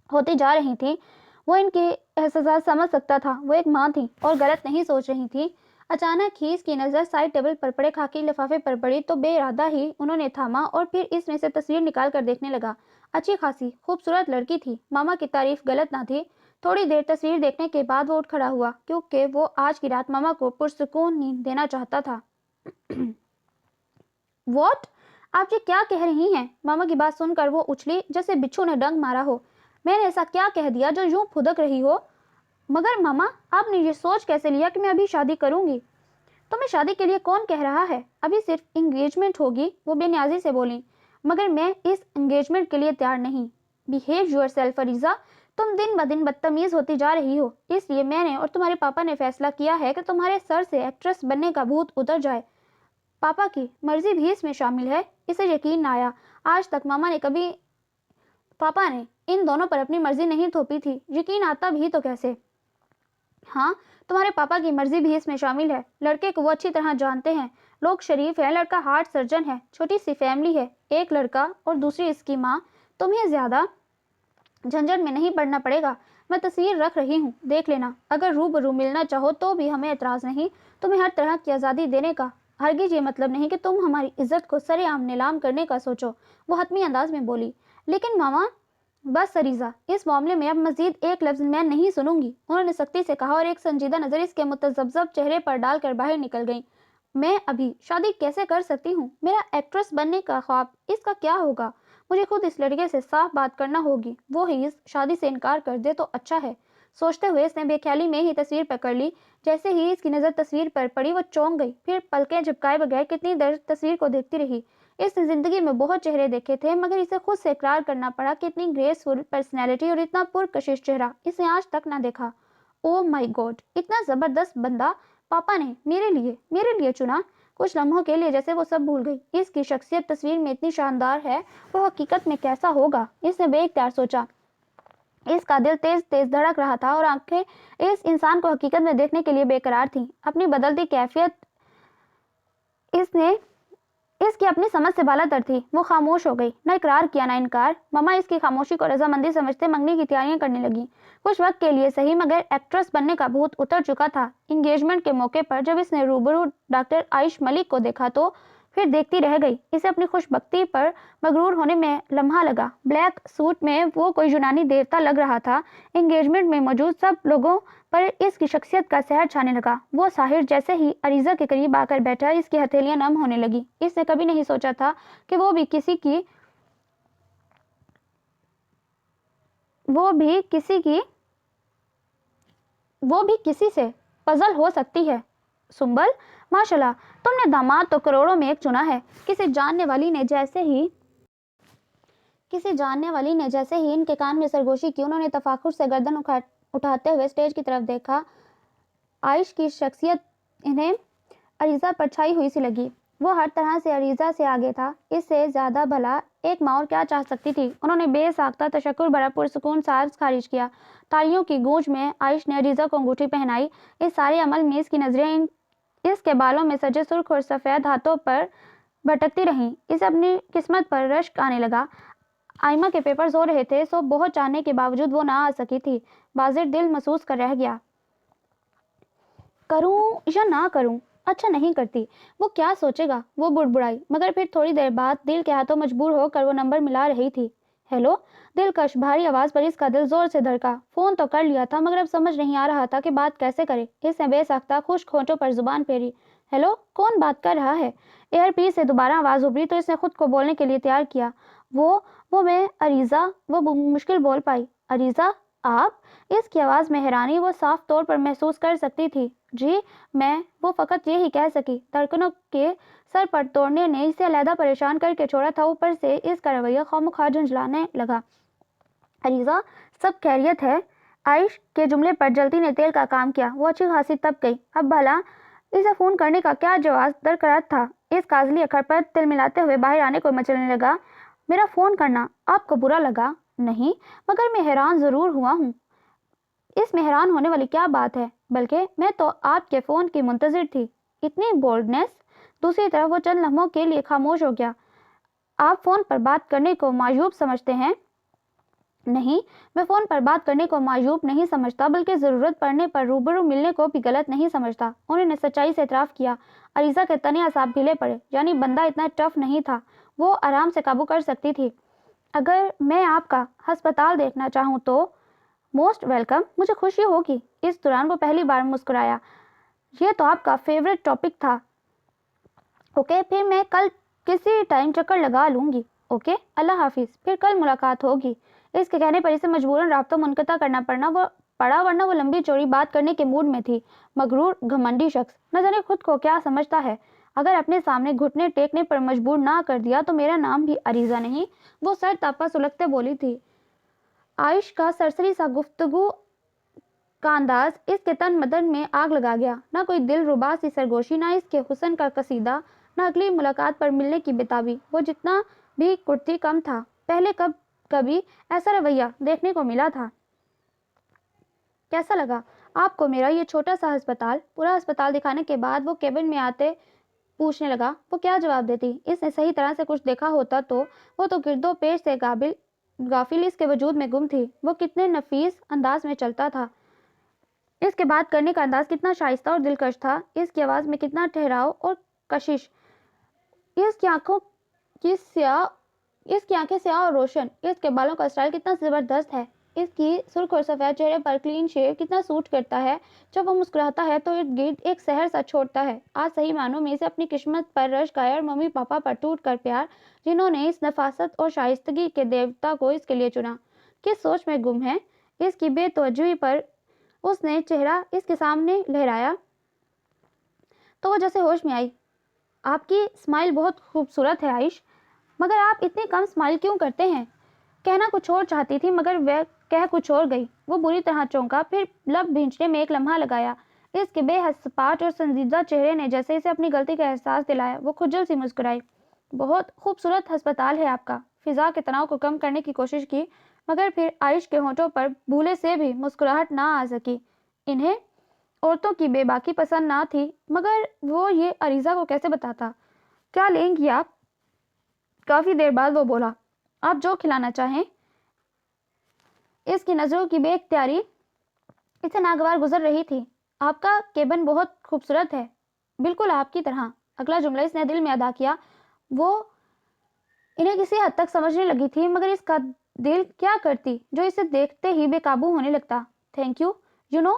होती जा रही थी। वो इनके एहसास समझ सकता था। वो एक माँ थी और गलत नहीं सोच रही थी। अचानक ही इसकी नज़र साइड टेबल पर पड़े खाकी लिफाफे पर पड़ी तो बेइरादा ही उन्होंने थामा और फिर इसमें से तस्वीर निकाल कर देखने लगा। अच्छी खासी खूबसूरत लड़की थी। मामा की तारीफ गलत ना थी। थोड़ी देर तस्वीर देखने के बाद वो उठ खड़ा हुआ, क्योंकि वो आज की रात मामा को पुरसुकून नींद देना चाहता था। वॉट? आप ये क्या कह रही हैं? मामा की बात सुनकर वो उछली जैसे बिच्छू ने डंक मारा हो। मैंने ऐसा क्या कह दिया जो यूं फुदक रही हो? मगर मामा, आपने ये सोच कैसे लिया कि मैं अभी शादी करूंगी? तुम्हें शादी के लिए कौन कह रहा है? अभी सिर्फ इंगेजमेंट होगी, वो बेनियाजी से बोली। मगर मैं इस इंगेजमेंट के लिए तैयार नहीं। बिहेव योरसेल्फ अरीजा, तुम दिन ब दिन बदतमीज होती जा रही हो। इसलिए मैंने और तुम्हारे पापा ने फैसला किया है कि तुम्हारे सर से एक्ट्रेस बनने का भूत उतर जाए। पापा की मर्जी भी इसमें शामिल है। इसे यकीन ना आया। आज तक पापा ने इन दोनों पर अपनी मर्जी नहीं थोपी थी। यकीन आता भी तो कैसे? हाँ, तुम्हारे पापा की मर्जी भी इसमें शामिल है। लड़के को वो अच्छी तरह जानते हैं। लोग शरीफ है, लड़का हार्ट सर्जन है, छोटी सी फैमिली है, एक लड़का और दूसरी इसकी माँ। तुम्हें ज्यादा झंझट में नहीं पड़ना पड़ेगा। मैं तस्वीर रख रही हूँ, देख लेना। अगर रूबरू मिलना चाहो तो भी हमें एतराज नहीं। तुम्हें हर तरह की आज़ादी देने का। हरगिज ये मतलब नहीं कि तुम हमारी इज्जत को सरेआम नीलाम करने का सोचो, वो हतमी अंदाज में बोली। लेकिन मामा, बस सरीजा, इस मामले में अब मजीद एक लफ्ज मैं नहीं सुनूंगी, उन्होंने सख्ती से कहा और एक संजीदा नजर इसके मुतज़ब्ज़ब चेहरे पर डालकर बाहर निकल गई। मैं अभी शादी कैसे कर सकती हूँ? मेरा एक्ट्रेस बनने का ख्वाब, इसका क्या होगा? मुझे खुद इस लड़के से साफ बात करना होगी। वो ही इस शादी से इनकार कर दे तो अच्छा है। सोचते हुए इसने बेख्याली में ही तस्वीर पकड़ ली। जैसे ही इसकी नज़र तस्वीर पर पड़ी वो चौंक गई, फिर पलकें झपकाए बगैर कितनी देर तस्वीर को देखती रही। इसने जिंदगी में बहुत चेहरे देखे थे, मगर इसे खुद से इकरार करना पड़ा कि इतनी ग्रेसफुल पर्सनैलिटी और इतना पुरकशिश चेहरा इसे आज तक ना देखा। ओ माय गॉड, इतना ज़बरदस्त बंदा पापा ने मेरे लिए चुना। कुछ लम्हों के लिए जैसे वो सब भूल गई। इसकी शख्सियत तस्वीर में इतनी शानदार है, वो हकीकत में कैसा होगा? इसने बेइख्तियार सोचा। इसका दिल तेज तेज धड़क रहा था और आंखें इस इंसान को हकीकत में देखने के लिए बेकरार थीं। अपनी बदलती कैफियत इसकी अपनी समझ से बालातर थी। वो खामोश हो गई, न इकरार किया न इनकार। ममा इसकी खामोशी को रजामंदी समझते मंगनी की तैयारियां करने लगी। कुछ वक्त के लिए सही, मगर एक्ट्रेस बनने का भूत उतर चुका था। इंगेजमेंट के मौके पर जब इसने रूबरू डॉक्टर आइश मलिक को देखा तो फिर देखती रह गई। इसे अपनी खुशबख्ती पर मगरूर होने में लम्हा लगा। ब्लैक सूट में वो कोई यूनानी देवता लग रहा था। इंगेजमेंट में मौजूद सब लोगों पर इसकी शख्सियत का सहर छाने लगा। वो साहिर जैसे ही अरीजा के करीब आकर बैठा, इसकी हथेलियां नम होने लगी। इसने कभी नहीं सोचा था कि वो भी किसी से पजल हो सकती है। सुंबल, माशाल्लाह, तुमने दामाद तो करोड़ों में एक चुना है। किसी जानने वाली ने जैसे ही इनके कान में सरगोशी की, उन्होंने तफाखुर से गर्दन उठाते हुए स्टेज की तरफ देखा। आइश की शख्सियत इन्हें अरीजा पर छाई हुई सी लगी। वो हर तरह से अरीजा से आगे था। इससे ज्यादा भला एक माँ और क्या चाह सकती थी? उन्होंने बेसाख्ता तशक्कुर भरा पुरसुकून सांस खारिज किया। तालियों की गूंज में आइश ने अरीजा को अंगूठी पहनाई। इस सारे अमल में इसकी नजरें इसके बालों में सजे सुर्ख और सफ़ेद हाथों पर भटकती रहीं। इसे अपनी किस्मत पर रश्क आने लगा। आइमा के पेपर्स हो रहे थे, सो बहुत चाहने के बावजूद वो ना आ सकी थी। बाजिर दिल महसूस कर रह गया, करूं या ना करूं? अच्छा नहीं करती, वो क्या सोचेगा? वो बुड़बुड़ाई, मगर फिर थोड़ी देर बाद दिल के हाथों मजबूर होकर वो नंबर मिला रही थी। हेलो? दिलकश भारी आवाज़ पर इसका दिल जोर से धड़का। फ़ोन तो कर लिया था, मगर अब समझ नहीं आ रहा था कि बात कैसे करे। इसने बेसाख्ता खुश्क होंठों पर जुबान फेरी। हेलो, कौन बात कर रहा है? एयरपीस से दोबारा आवाज़ उभरी तो इसने खुद को बोलने के लिए तैयार किया। वो मैं अरीजा, वो मुश्किल बोल पाई। अरीजा, آپ؟ اس کی آواز میں حیرانی وہ صاف طور پر محسوس کر سکتی تھی۔ جی میں، وہ فقط یہی کہہ سکی۔ دھڑکنوں کے سر پر توڑنے نے اسے علیحدہ پریشان کر کے چھوڑا تھا، اوپر سے اس کا رویہ خواہ جھنجھلانے لگا۔ عریضہ، سب خیریت ہے؟ عائش کے جملے پر جلتی نے تیل کا کام کیا۔ وہ اچھی خاصی تپ گئی۔ اب بھلا اسے فون کرنے کا کیا جواز درکار تھا؟ اس کاغذی اکھڑ پر تل ملاتے ہوئے باہر آنے کو مچلنے لگا۔ میرا فون کرنا آپ کو برا لگا؟ نہیں، مگر میں حیران ضرور ہوا ہوں۔ اس میں حیران ہونے والی کیا بات ہے؟ بلکہ میں تو آپ کے فون کی منتظر تھی۔ اتنی بولڈنس! دوسری طرف وہ چند لمحوں کے لیے خاموش ہو گیا۔ آپ فون پر بات کرنے کو معیوب سمجھتے ہیں؟ نہیں، میں فون پر بات کرنے کو معیوب نہیں سمجھتا، بلکہ ضرورت پڑنے پر روبرو ملنے کو بھی غلط نہیں سمجھتا۔ انہوں نے سچائی سے اعتراف کیا۔ عریضہ کے تنے اعصاب ڈھیلے پڑے۔ یعنی بندہ اتنا ٹف نہیں تھا۔ وہ آرام سے قابو کر سکتی تھی۔ اگر میں آپ کا ہسپتال دیکھنا چاہوں تو موسٹ ویلکم، مجھے خوشی ہوگی۔ اس دوران وہ پہلی بار مسکرایا۔ یہ تو آپ کا فیوریٹ ٹاپک تھا۔ اوکے، پھر میں کل کسی ٹائم چکر لگا لوں گی۔ اوکے، اللہ حافظ، پھر کل ملاقات ہوگی۔ اس کے کہنے پر اسے مجبوراً رابطہ منقطع کرنا پڑا ورنہ وہ لمبی چوڑی بات کرنے کے موڈ میں تھی۔ مغرور گھمنڈی شخص، نہ جانے خود کو کیا سمجھتا ہے۔ اگر اپنے سامنے گھٹنے ٹیکنے پر مجبور نہ کر دیا تو میرا نام بھی عریضہ نہیں۔ وہ سر تاپا سلگتے بولی تھی۔ عائش کا سرسری سا گفتگو کا انداز اس کے تن بدن میں آگ لگا گیا۔ نہ کوئی دل ربا سی سرگوشی، نہ اس کے حسن کا قصیدہ، نہ اگلی ملاقات پر ملنے کی بےتابی۔ وہ جتنا بھی کرتی کم تھا۔ پہلے کبھی ایسا رویہ دیکھنے کو ملا تھا۔ کیسا لگا آپ کو میرا یہ چھوٹا سا ہسپتال؟ پورا ہسپتال دکھانے کے بعد وہ کیبن میں آتے پوچھنے لگا۔ وہ کیا جواب دیتی؟ اس نے صحیح طرح سے کچھ دیکھا ہوتا تو وہ تو گرد و پیش سے غافل اس کے وجود میں گم تھی۔ وہ کتنے نفیس انداز میں چلتا تھا۔ اس کے بات کرنے کا انداز کتنا شائستہ اور دلکش تھا۔ اس کی آواز میں کتنا ٹھہراؤ اور کشش۔ اس کی آنکھیں سیاہ اور روشن۔ اس کے بالوں کا اسٹائل کتنا زبردست ہے۔ اس کی سرخ اور سفید چہرے پر کلین شیو کتنا سوٹ کرتا ہے۔ جب وہ مسکراتا ہے تو ارد گرد ایک سحر سا چھوڑتا ہے۔ آج صحیح معنوں میں اسے اپنی قسمت پر رشک آیا اور ممی پاپا پر ٹوٹ کر پیار، جنہوں نے اس نفاست اور شائستگی کے دیوتا کو اس کے لیے چنا، کس سوچ میں گم ہے۔ اس کی بے توجہی پر اس نے چہرہ اس کے سامنے لہرایا تو وہ جیسے ہوش میں آئی۔ آپ کی اسمائل بہت خوبصورت ہے عائش، مگر آپ اتنی کم اسمائل کیوں کرتے ہیں؟ کہنا کچھ اور چاہتی تھی مگر وہ کہہ کچھ اور گئی۔ وہ بری طرح چونکا، پھر لب بھینچنے میں ایک لمحہ لگایا۔ اس کے بے حد سپاٹ اور سنجیدہ چہرے نے جیسے اسے اپنی غلطی کا احساس دلایا۔ وہ کھجل سی مسکرائی۔ بہت خوبصورت ہسپتال ہے آپ کا۔ فضا کے تناؤ کو کم کرنے کی کوشش کی، مگر پھر عائش کے ہونٹوں پر بھولے سے بھی مسکراہٹ نہ آ سکی۔ انہیں عورتوں کی بے باکی پسند نہ تھی، مگر وہ یہ عریضہ کو کیسے بتاتا؟ کیا لیں گی آپ؟ کافی دیر بعد وہ بولا، آپ جو کھلانا چاہیں۔ اس کی نظروں کی بے اختیاری اسے ناگوار گزر رہی تھی۔ آپ کا کیبن بہت خوبصورت ہے، بالکل آپ کی طرح۔ اگلا جملہ اس نے دل میں ادا کیا۔ وہ انہیں کسی حد تک سمجھنے لگی تھی، مگر اس کا دل کیا کرتی جو اسے دیکھتے ہی بے قابو ہونے لگتا۔ تھینک یو،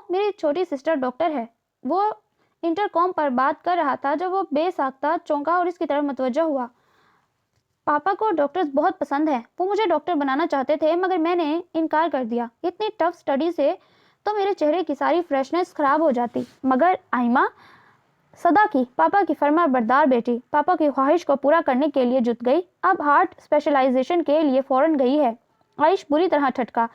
میری چھوٹی سسٹر ڈاکٹر ہے۔ وہ انٹر کام پر بات کر رہا تھا جب وہ بے ساختہ چونکا اور اس کی طرف متوجہ ہوا۔ پاپا کو ڈاکٹرز بہت پسند ہیں۔ وہ مجھے ڈاکٹر بنانا چاہتے تھے، مگر میں نے انکار کر دیا۔ اتنی ٹف سٹڈی سے تو میرے چہرے کی ساری فریشنس خراب ہو جاتی۔ مگر آئمہ صدا کی پاپا کی فرما بردار بیٹی پاپا کی خواہش کو پورا کرنے کے لیے جت گئی۔ اب ہارٹ اسپیشلائزیشن کے لیے فوراً گئی ہے۔ عائش بری طرح ٹھٹکا۔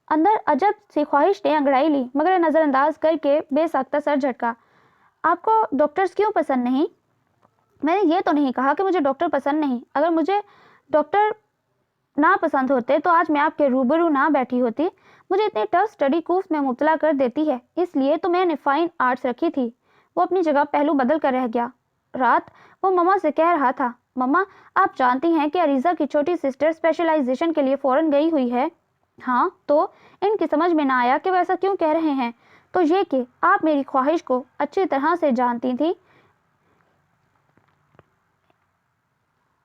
اندر عجب سی خواہش نے انگڑائی لی، مگر نظر انداز کر کے بے ساختہ سر جھٹکا۔ آپ کو ڈاکٹرز کیوں پسند نہیں؟ میں نے یہ تو نہیں کہا کہ مجھے ڈاکٹر پسند نہیں۔ اگر مجھے ڈاکٹر نہ پسند ہوتے تو آج میں آپ کے روبرو نہ بیٹھی ہوتی۔ مجھے اتنی ٹف سٹڈی کوفت میں مبتلا کر دیتی ہے، اس لیے تو میں نے فائن آرٹس رکھی تھی۔ وہ اپنی جگہ پہلو بدل کر رہ گیا۔ رات وہ مما سے کہہ رہا تھا، مما آپ جانتی ہیں کہ عریضہ کی چھوٹی سسٹر اسپیشلائزیشن کے لیے فوراً گئی ہوئی ہے؟ ہاں، تو ان کی سمجھ میں نہ آیا کہ وہ ایسا کیوں کہہ رہے ہیں۔ تو یہ کہ آپ میری خواہش کو اچھی طرح سے جانتی تھی۔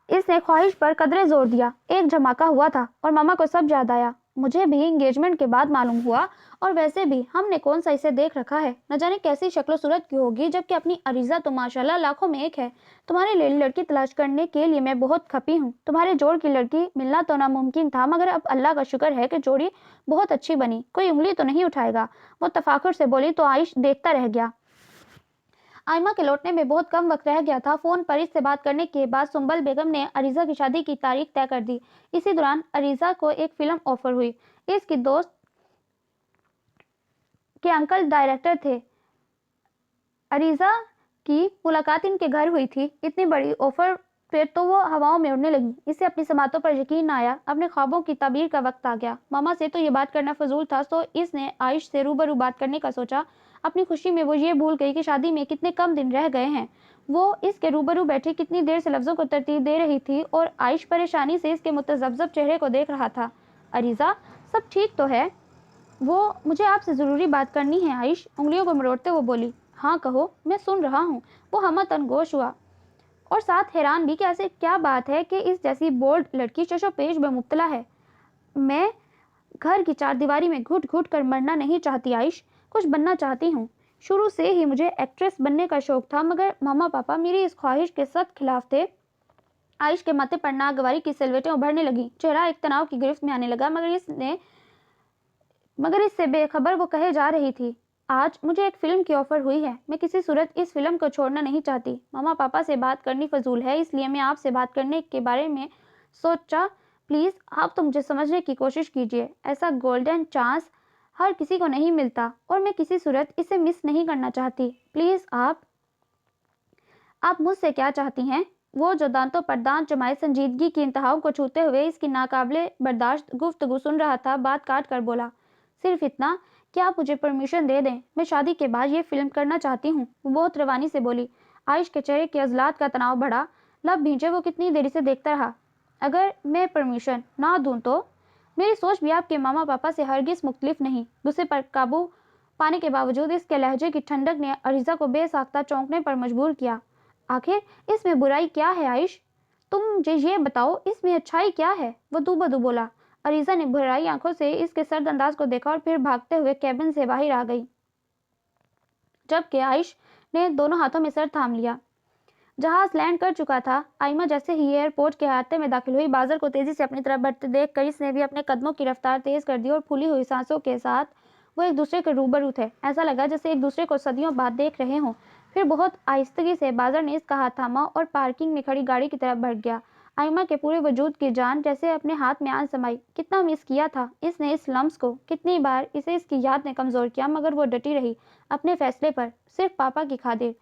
اس نے خواہش پر قدرے زور دیا۔ ایک جھماکہ ہوا تھا اور مما کو سب یاد آیا۔ मुझे भी एंगेजमेंट के बाद मालूम हुआ, और वैसे भी हमने कौन सा इसे देख रखा है, न जाने कैसी शक्ल सूरत की होगी, जबकि अपनी अरीजा तो माशाल्लाह लाखों में एक है। तुम्हारे लिए लड़की तलाश करने के लिए मैं बहुत खपी हूँ। तुम्हारे जोड़ की लड़की मिलना तो नामुमकिन था, मगर अब अल्लाह का शुक्र है कि जोड़ी बहुत अच्छी बनी, कोई उंगली तो नहीं उठाएगा। वो तफाखुर से बोली तो आयुष देखता रह गया। आयमा के लौटने में बहुत कम वक्त रह गया था। फोन पर इससे बात करने के बाद सुंबल बेगम ने अरीजा की शादी की तारीख तय कर दी। इसी दौरान अरीजा को एक फिल्म ऑफर हुई। इसकी दोस्त के अंकल डायरेक्टर थे। अरीजा की मुलाकात इनके घर हुई थी। इतनी बड़ी ऑफर फिर तो वो हवाओं में उड़ने लगी। इसे अपनी समातों पर यकीन आया। अपने ख्वाबों की ताबीर का वक्त आ गया। मामा से तो ये बात करना फजूल था, तो इसने आयुष से रूबरू बात करने का सोचा। अपनी खुशी में वो ये भूल गई कि शादी में कितने कम दिन रह गए हैं। वो इसके रूबरू बैठी कितनी देर से लफ्जों को तरतीब दे रही थी, और आयुष परेशानी से इसके मुतज़ब्ज़ब चेहरे को देख रहा था। अरीजा, सब ठीक तो है? वो, मुझे आपसे ज़रूरी बात करनी है आयुष, उंगलियों को मरोड़ते वो बोली। हाँ कहो, मैं सुन रहा हूँ। वो हमतनगोश हुआ, और साथ हैरान भी कि ऐसे क्या बात है कि इस जैसी बोल्ड लड़की चशोपेश में मुब्तला है। मैं घर की चारदीवारी में घुट घुट कर मरना नहीं चाहती आयुष, कुछ बनना चाहती हूँ। शुरू से ही मुझे एक्ट्रेस बनने का शौक था, मगर मामा पापा मेरी इस ख्वाहिश के सख्त खिलाफ थे। आयुष के माथे पर नागवारी की सिलवटें उभरने लगी। चेहरा एक तनाव की गिरफ्त में आने लगा, मगर इससे बेखबर वो कहे जा रही थी। आज मुझे एक फिल्म की ऑफर हुई है। मैं किसी सूरत इस फिल्म को छोड़ना नहीं चाहती। मामा पापा से बात करनी फजूल है, इसलिए मैं आपसे बात करने के बारे में सोचा। प्लीज़ आप तो मुझे समझने की कोशिश कीजिए। ऐसा गोल्डन चांस हर किसी को नहीं मिलता, और मैं किसी सूरत इसे मिस नहीं करना चाहती। प्लीज़ आप मुझसे क्या चाहती हैं? वो जो दांतों पर दांत जमाए संजीदगी की इंतहाओं को छूते हुए इसकी नाकाबिले बर्दाश्त गुफ्तगू सुन रहा था, बात काट कर बोला, सिर्फ इतना कि आप मुझे परमिशन दे दें। मैं शादी के बाद ये फिल्म करना चाहती हूँ। वो बहुत रवानी से बोली। आयुष के चेहरे के अजलात का तनाव बढ़ा। लब भींचे वो कितनी देरी से देखता रहा। अगर मैं परमिशन ना दूं तो? मेरी सोच भी आपके मामा पापा से हरगिज मुख्तलिफ नहीं। गुस्से पर काबू पाने के बावजूद इसके लहजे की ठंडक ने अरीजा को बेसाख्ता चौंकने पर मजबूर किया। आखिर इसमें बुराई क्या है आयुष? तुम मुझे ये बताओ, इसमें अच्छाई क्या है? वो दूबदू बोला। अरीजा ने भुराई आंखों से इसके सर्द अंदाज को देखा और फिर भागते हुए कैबिन से बाहर आ गई, जबकि आयुष ने दोनों हाथों में सर थाम लिया। जहाज लैंड कर चुका था। आइमा जैसे ही एयरपोर्ट के अहाते में दाखिल हुई, बाजार को तेजी से अपनी तरफ बढ़ते देख कर इसने भी अपने कदमों की रफ्तार तेज कर दी, और फूली हुई सांसों के साथ वो एक दूसरे के रूबरू थे। ऐसा लगा जैसे एक दूसरे को सदियों बाद देख रहे हों। फिर बहुत आहिस्तगी से बाजार ने इसका हाथ थामा और पार्किंग में खड़ी गाड़ी की तरफ बढ़ गया। आइमा के पूरे वजूद की जान जैसे अपने हाथ में आन समाई। कितना मिस किया था इसने इस लम्स को, कितनी बार इसे इसकी याद ने कमजोर किया, मगर वो डटी रही अपने फैसले पर, सिर्फ पापा की खातिर।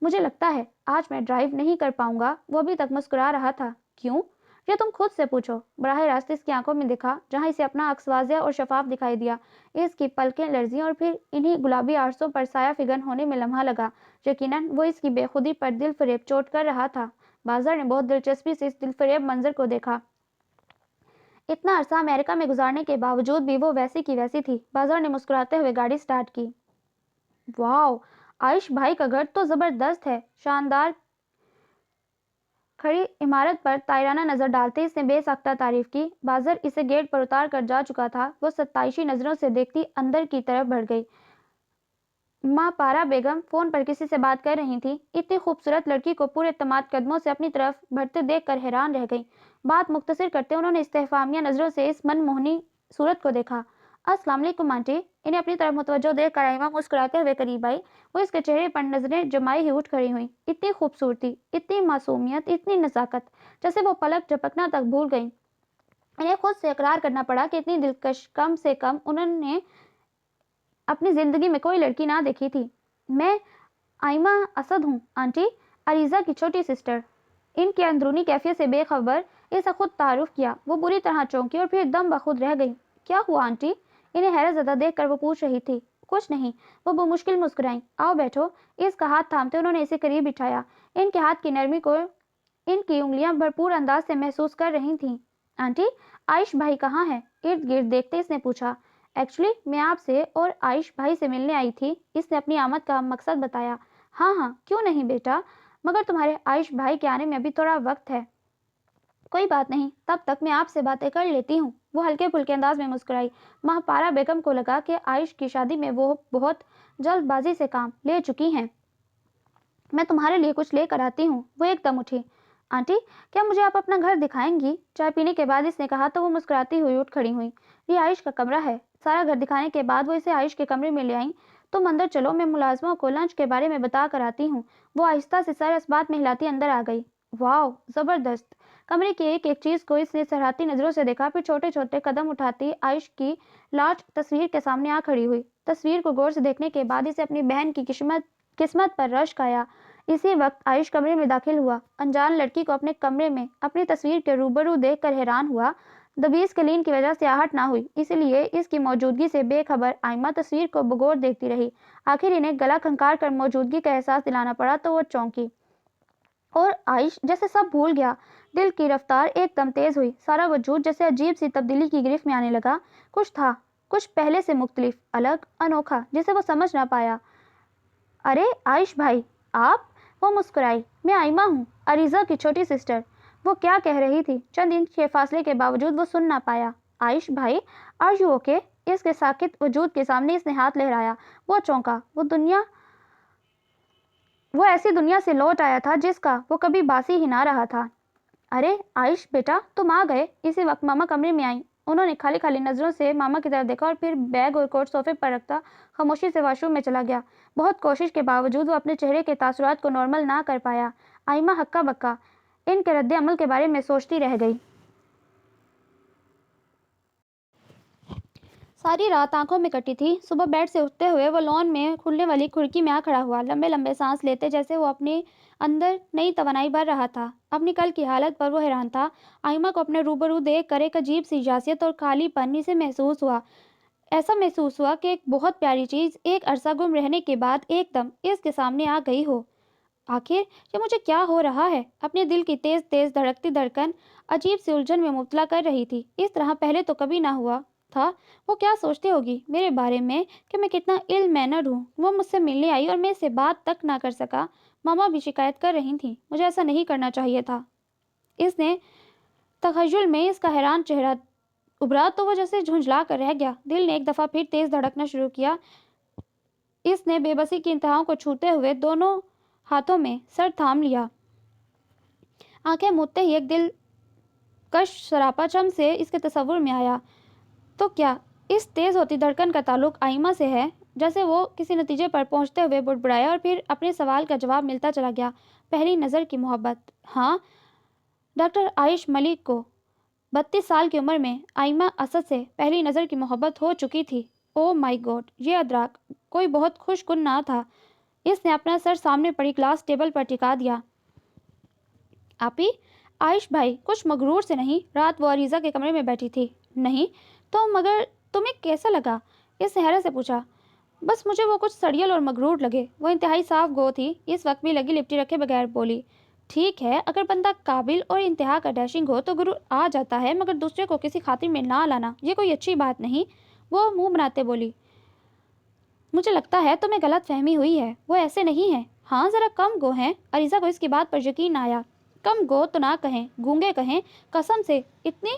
मुझे लगता है आज मैं ड्राइव नहीं कर पाऊंगा। वो अभी तक मुस्कुरा रहा था। क्यों? ये तुम खुद से पूछो। बराह रास्त इसकी आंखों में दिखा, जहां इसे अपना अक्स वाज़ेह और शफाफ दिखाई दिया। इसकी पलकें लर्जी, और फिर इन्हीं गुलाबी आरसों पर साया फिगन होने में लम्हा लगा। यकीनन वो इसकी बेखुदी पर दिल फरेब चोट कर रहा था। बाजार ने बहुत दिलचस्पी से इस दिल फरेब मंजर को देखा। इतना अरसा अमेरिका में गुजारने के बावजूद भी वो वैसी की वैसी थी। बाजार ने मुस्कुराते हुए गाड़ी स्टार्ट की। वाह, आयुष भाई का घर तो जबरदस्त है। शानदार खड़ी इमारत पर तायराना नजर डालते इसने बेसाख्ता तारीफ की। बाजार इसे गेट पर उतार कर जा चुका था। वो सत्ताईशी नजरों से देखती अंदर की तरफ बढ़ गई। माँ पारा बेगम फोन पर किसी से बात कर रही थी। इतनी खूबसूरत लड़की को पूरे तमाद कदमों से अपनी तरफ बढ़ते देखकर हैरान रह गई। बात मुख्तसर करते उन्होंने इस्तेफामिया नजरों से इस मनमोहनी सूरत को देखा। अस्सलाम वालेकुम आंटी। इन्हें अपनी तरफ मुतवज्जो देखकर आइमा मुस्कुराते हुए करीब आई। वो इसके चेहरे पर नजरें जमाई ही उठ खड़ी हुई। इतनी खूबसूरती, इतनी मासूमियत, इतनी नजाकत, जैसे वो पलक झपकना तक भूल गई। इन्हें खुद से इकरार करना पड़ा कि इतनी दिलकश कम से कम उन्होंने अपनी जिंदगी में कोई लड़की ना देखी थी। मैं आइमा असद हूँ आंटी, अरीजा की छोटी सिस्टर। इनकी अंदरूनी कैफियत से बेखबर इसे खुद तारुफ किया। वो बुरी तरह चौंकी और फिर दम बखुद रह गई। क्या हुआ आंटी? इन्हें हैरत ज़्यादा देख कर वो पूछ रही थी। कुछ नहीं, वो मुश्किल मुस्कुराई। आओ बैठो। इसका हाथ थामते उन्होंने इसे करीब बिठाया। इनके हाथ की नरमी को इनकी उंगलियां भरपूर अंदाज से महसूस कर रही थीं। आंटी, आयुष भाई कहाँ है? इर्द गिर्द देखते इसने पूछा। एक्चुअली मैं आपसे और आयुष भाई से मिलने आई थी। इसने अपनी आमद का मकसद बताया। हाँ हाँ, क्यों नहीं बेटा, मगर तुम्हारे आयुष भाई के आने में अभी थोड़ा वक्त है। कोई बात नहीं, तब तक मैं आपसे बातें कर लेती हूँ। वो हल्के फुल्के अंदाज में मुस्कुराई। महापारा बेगम को लगा कि आयुष की शादी में वो बहुत जल्दबाजी से काम ले चुकी हैं। मैं तुम्हारे लिए कुछ लेकर आती हूँ। वो एकदम उठी। आंटी, क्या मुझे आप अपना घर दिखाएंगी? चाय पीने के बाद इसने कहा तो वो मुस्कुराती हुई उठ खड़ी हुई। ये आयुष का कमरा है। सारा घर दिखाने के बाद वो इसे आयुष के कमरे में ले आई। तुम अंदर चलो, मैं मुलाजमों को लंच के बारे में बता कर आती हूँ। वो आहिस्ता से सर इस बात में हिलाती अंदर आ गई। वाह, जबरदस्त! कमरे की एक एक चीज को इसने सरहाती नजरों से देखा, फिर छोटे छोटे कदम उठाती आयुष की लार्ज तस्वीर के सामने आ खड़ी हुई। तस्वीर को गौर से देखने के बाद इसे अपनी बहन की किस्मत पर रश्क आया। इसी वक्त आयुष कमरे में दाखिल हुआ। अनजान लड़की को अपने कमरे में अपनी तस्वीर के रूबरू देखकर हैरान हुआ। दबीज कलीन की वजह से आहट ना हुई, इसलिए इसकी मौजूदगी से बेखबर आइमा तस्वीर को बगौर देखती रही। आखिर इन्हें गला खंकार कर मौजूदगी का एहसास दिलाना पड़ा तो वो चौंकी और आयुष जैसे सब भूल गया। दिल की रफ्तार एकदम तेज हुई। सारा वजूद जैसे अजीब सी तब्दीली की गिरफ्त में आने लगा। कुछ था, कुछ पहले से मुख्तलिफ, अलग, अनोखा, जिसे वो समझ ना पाया। अरे आयुष भाई, आप? वो मुस्कुराई। मैं आइमा हूँ, अरीजा की छोटी सिस्टर। वो क्या कह रही थी, चंद इंच के फासले के बावजूद वो सुन ना पाया। आयुष भाई, आर यू ओके? इसके साकित वजूद के सामने इसने हाथ लहराया। वो चौंका। वो ऐसी दुनिया से लौट आया था जिसका वो कभी बासी ही ना रहा था। अरे आयुष बेटा, तुम आ गए। इसी वक्त मामा कमरे में आई। उन्होंने खाली खाली नजरों से मामा की तरफ देखा और फिर बैग और कोट सोफे पर रखता खामोशी से वॉशरूम में चला गया। बहुत कोशिश के बावजूद वो अपने चेहरे के तासुरात को नॉर्मल ना कर पाया। आइमा हक्का बक्का इनके रद्द अमल के बारे में सोचती रह गई। सारी रात आंखों में कटी थी। सुबह बेड से उठते हुए वो लॉन में खुलने वाली खिड़की में आ खड़ा हुआ, लंबे लंबे सांस लेते जैसे वो अपने अंदर नई तवानाई भर रहा था। अपनी कल की हालत पर वो हैरान था। आइमा को अपने रूबरू देख कर एक अजीब सी यासियत और खालीपन इसे महसूस हुआ। ऐसा महसूस हुआ कि एक बहुत प्यारी चीज एक अरसा गुम रहने के बाद एकदम इसके सामने आ गई हो। आखिर ये मुझे क्या हो रहा है? अपने दिल की तेज तेज धड़कती धड़कन अजीब सी उलझन में मुब्तला कर रही थी। इस तरह पहले तो कभी ना हुआ था। वो क्या सोचती होगी मेरे बारे में कि मैं कितना इल मैनर्ड हूँ। वो मुझसे मिलने आई और मैं इससे बात तक ना कर सका। मामा भी शिकायत कर रही थी। मुझे ऐसा नहीं करना चाहिए था। इसने तखय्युल में इसका हैरान चेहरा उभरा तो वो जैसे झुंझला कर रह गया। दिल ने एक दफा फिर तेज धड़कना शुरू किया। इसने बेबसी की इंतहाओं को छूते हुए दोनों हाथों में सर थाम लिया। आंखें मूंदते ही एक दिलकश सरापाचम से इसके तस्वुर में आया। तो क्या इस तेज होती धड़कन का ताल्लुक आइमा से है? जैसे वो किसी नतीजे पर पहुंचते हुए बुड़बुड़ाया और फिर अपने सवाल का जवाब मिलता चला गया। पहली नज़र की मोहब्बत। हाँ, डॉक्टर आयुष मलिक को 32 साल की उम्र में आइमा असद से पहली नज़र की मोहब्बत हो चुकी थी। ओ माय गॉड, ये अदराक कोई बहुत खुशकुन ना था। इसने अपना सर सामने पड़ी ग्लास टेबल पर टिका दिया। आपी? आयुष भाई कुछ मगरूर से नहीं। रात वो अरीजा के कमरे में बैठी थी। नहीं तो मगर तुम्हें कैसा लगा? इसने हैरत से पूछा। बस मुझे वो कुछ सड़ियल और मगरूर लगे। वो इंतहाई साफ गो थी। इस वक्त भी लगी लिपटी रखे बगैर बोली। ठीक है, अगर बंदा काबिल और इंतहा का डैशिंग हो तो गुरु आ जाता है, मगर दूसरे को किसी खातिर में ना लाना ये कोई अच्छी बात नहीं। वो मुंह बनाते बोली। मुझे लगता है तुम्हें गलत फहमी हुई है। वो ऐसे नहीं है। हाँ, ज़रा कम गो हैं। अरीजा को इसकी बात पर यकीन आया। कम गो तो ना कहें, गूंगे कहें। कसम से इतनी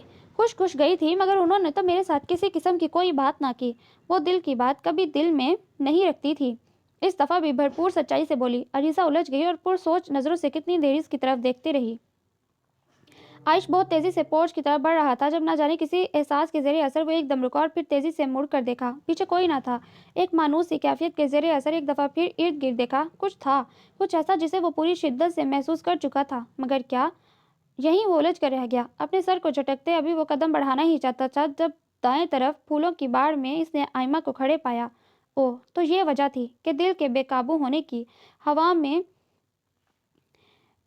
खुश गई थी, मगर उन्होंने तो मेरे साथ किसी किस्म की कोई बात ना की। वो दिल की बात कभी दिल में नहीं रखती थी। इस दफ़ा भी भरपूर सच्चाई से बोली। अरीजा उलझ गई और पुरसोच नज़रों से कितनी देर इसकी तरफ देखती रही। आयुष बहुत तेजी से पोर्च की तरफ बढ़ रहा था जब ना जाने किसी एहसास के ज़रिए असर वो एकदम रुका और फिर तेजी से मुड़ कर देखा। पीछे कोई ना था। एक मानूस सी कैफियत के ज़रिए असर एक दफ़ा फिर इर्द गिर्द देखा। कुछ था, कुछ ऐसा जिसे वो पूरी शिद्दत से महसूस कर चुका था, मगर क्या? यहीं वो उलझ कर रह गया। अपने सर को झटकते अभी वो कदम बढ़ाना ही चाहता था जब दाएं तरफ फूलों की बाढ़ में इसने आइमा को खड़े पाया। ओह, तो ये वजह थी कि दिल के बेकाबू होने की हवा में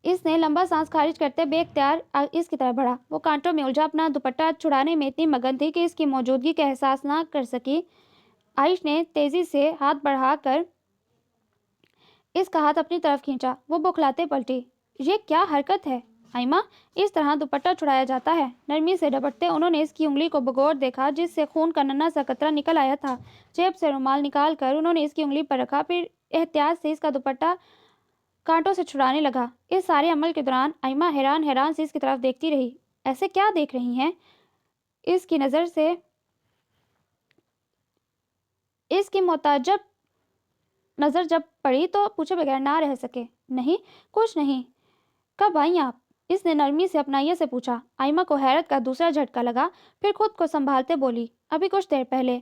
इसने लंबा सांस खारिज करते बेख्तियार इसकी तरफ बढ़ा। वो कांटों में उलझा अपना दुपट्टा छुड़ाने में इतनी मगन थी कि इसकी मौजूदगी का एहसास ना कर सकी। आयुष ने तेजी से हाथ बढ़ाकर इसका हाथ अपनी तरफ खींचा। वो बौखलाते पलटी। ये क्या हरकत है आइमा? इस तरह दुपट्टा छुड़ाया जाता है? नरमी से डपटते उन्होंने इसकी उंगली को बगौर देखा जिससे खून का नन्हा सा कतरा निकल आया था। जेब से रुमाल निकाल कर उन्होंने इसकी उंगली पर रखा, फिर एहतियात से इसका दुपट्टा कांटों से छुड़ाने लगा। इस सारे अमल के दौरान आइमा हैरान हैरान से इसकी तरफ देखती रही। ایسے کیا دیکھ رہی ہیں؟ اس کی متعجب نظر جب پڑی تو پوچھے بغیر نہ رہ سکے۔ نہیں، کچھ نہیں۔ کب آئیں آپ؟ اس نے نرمی سے اپنائیت سے پوچھا۔ آئمہ کو حیرت کا دوسرا جھٹکا لگا، پھر خود کو سنبھالتے بولی، ابھی کچھ دیر پہلے۔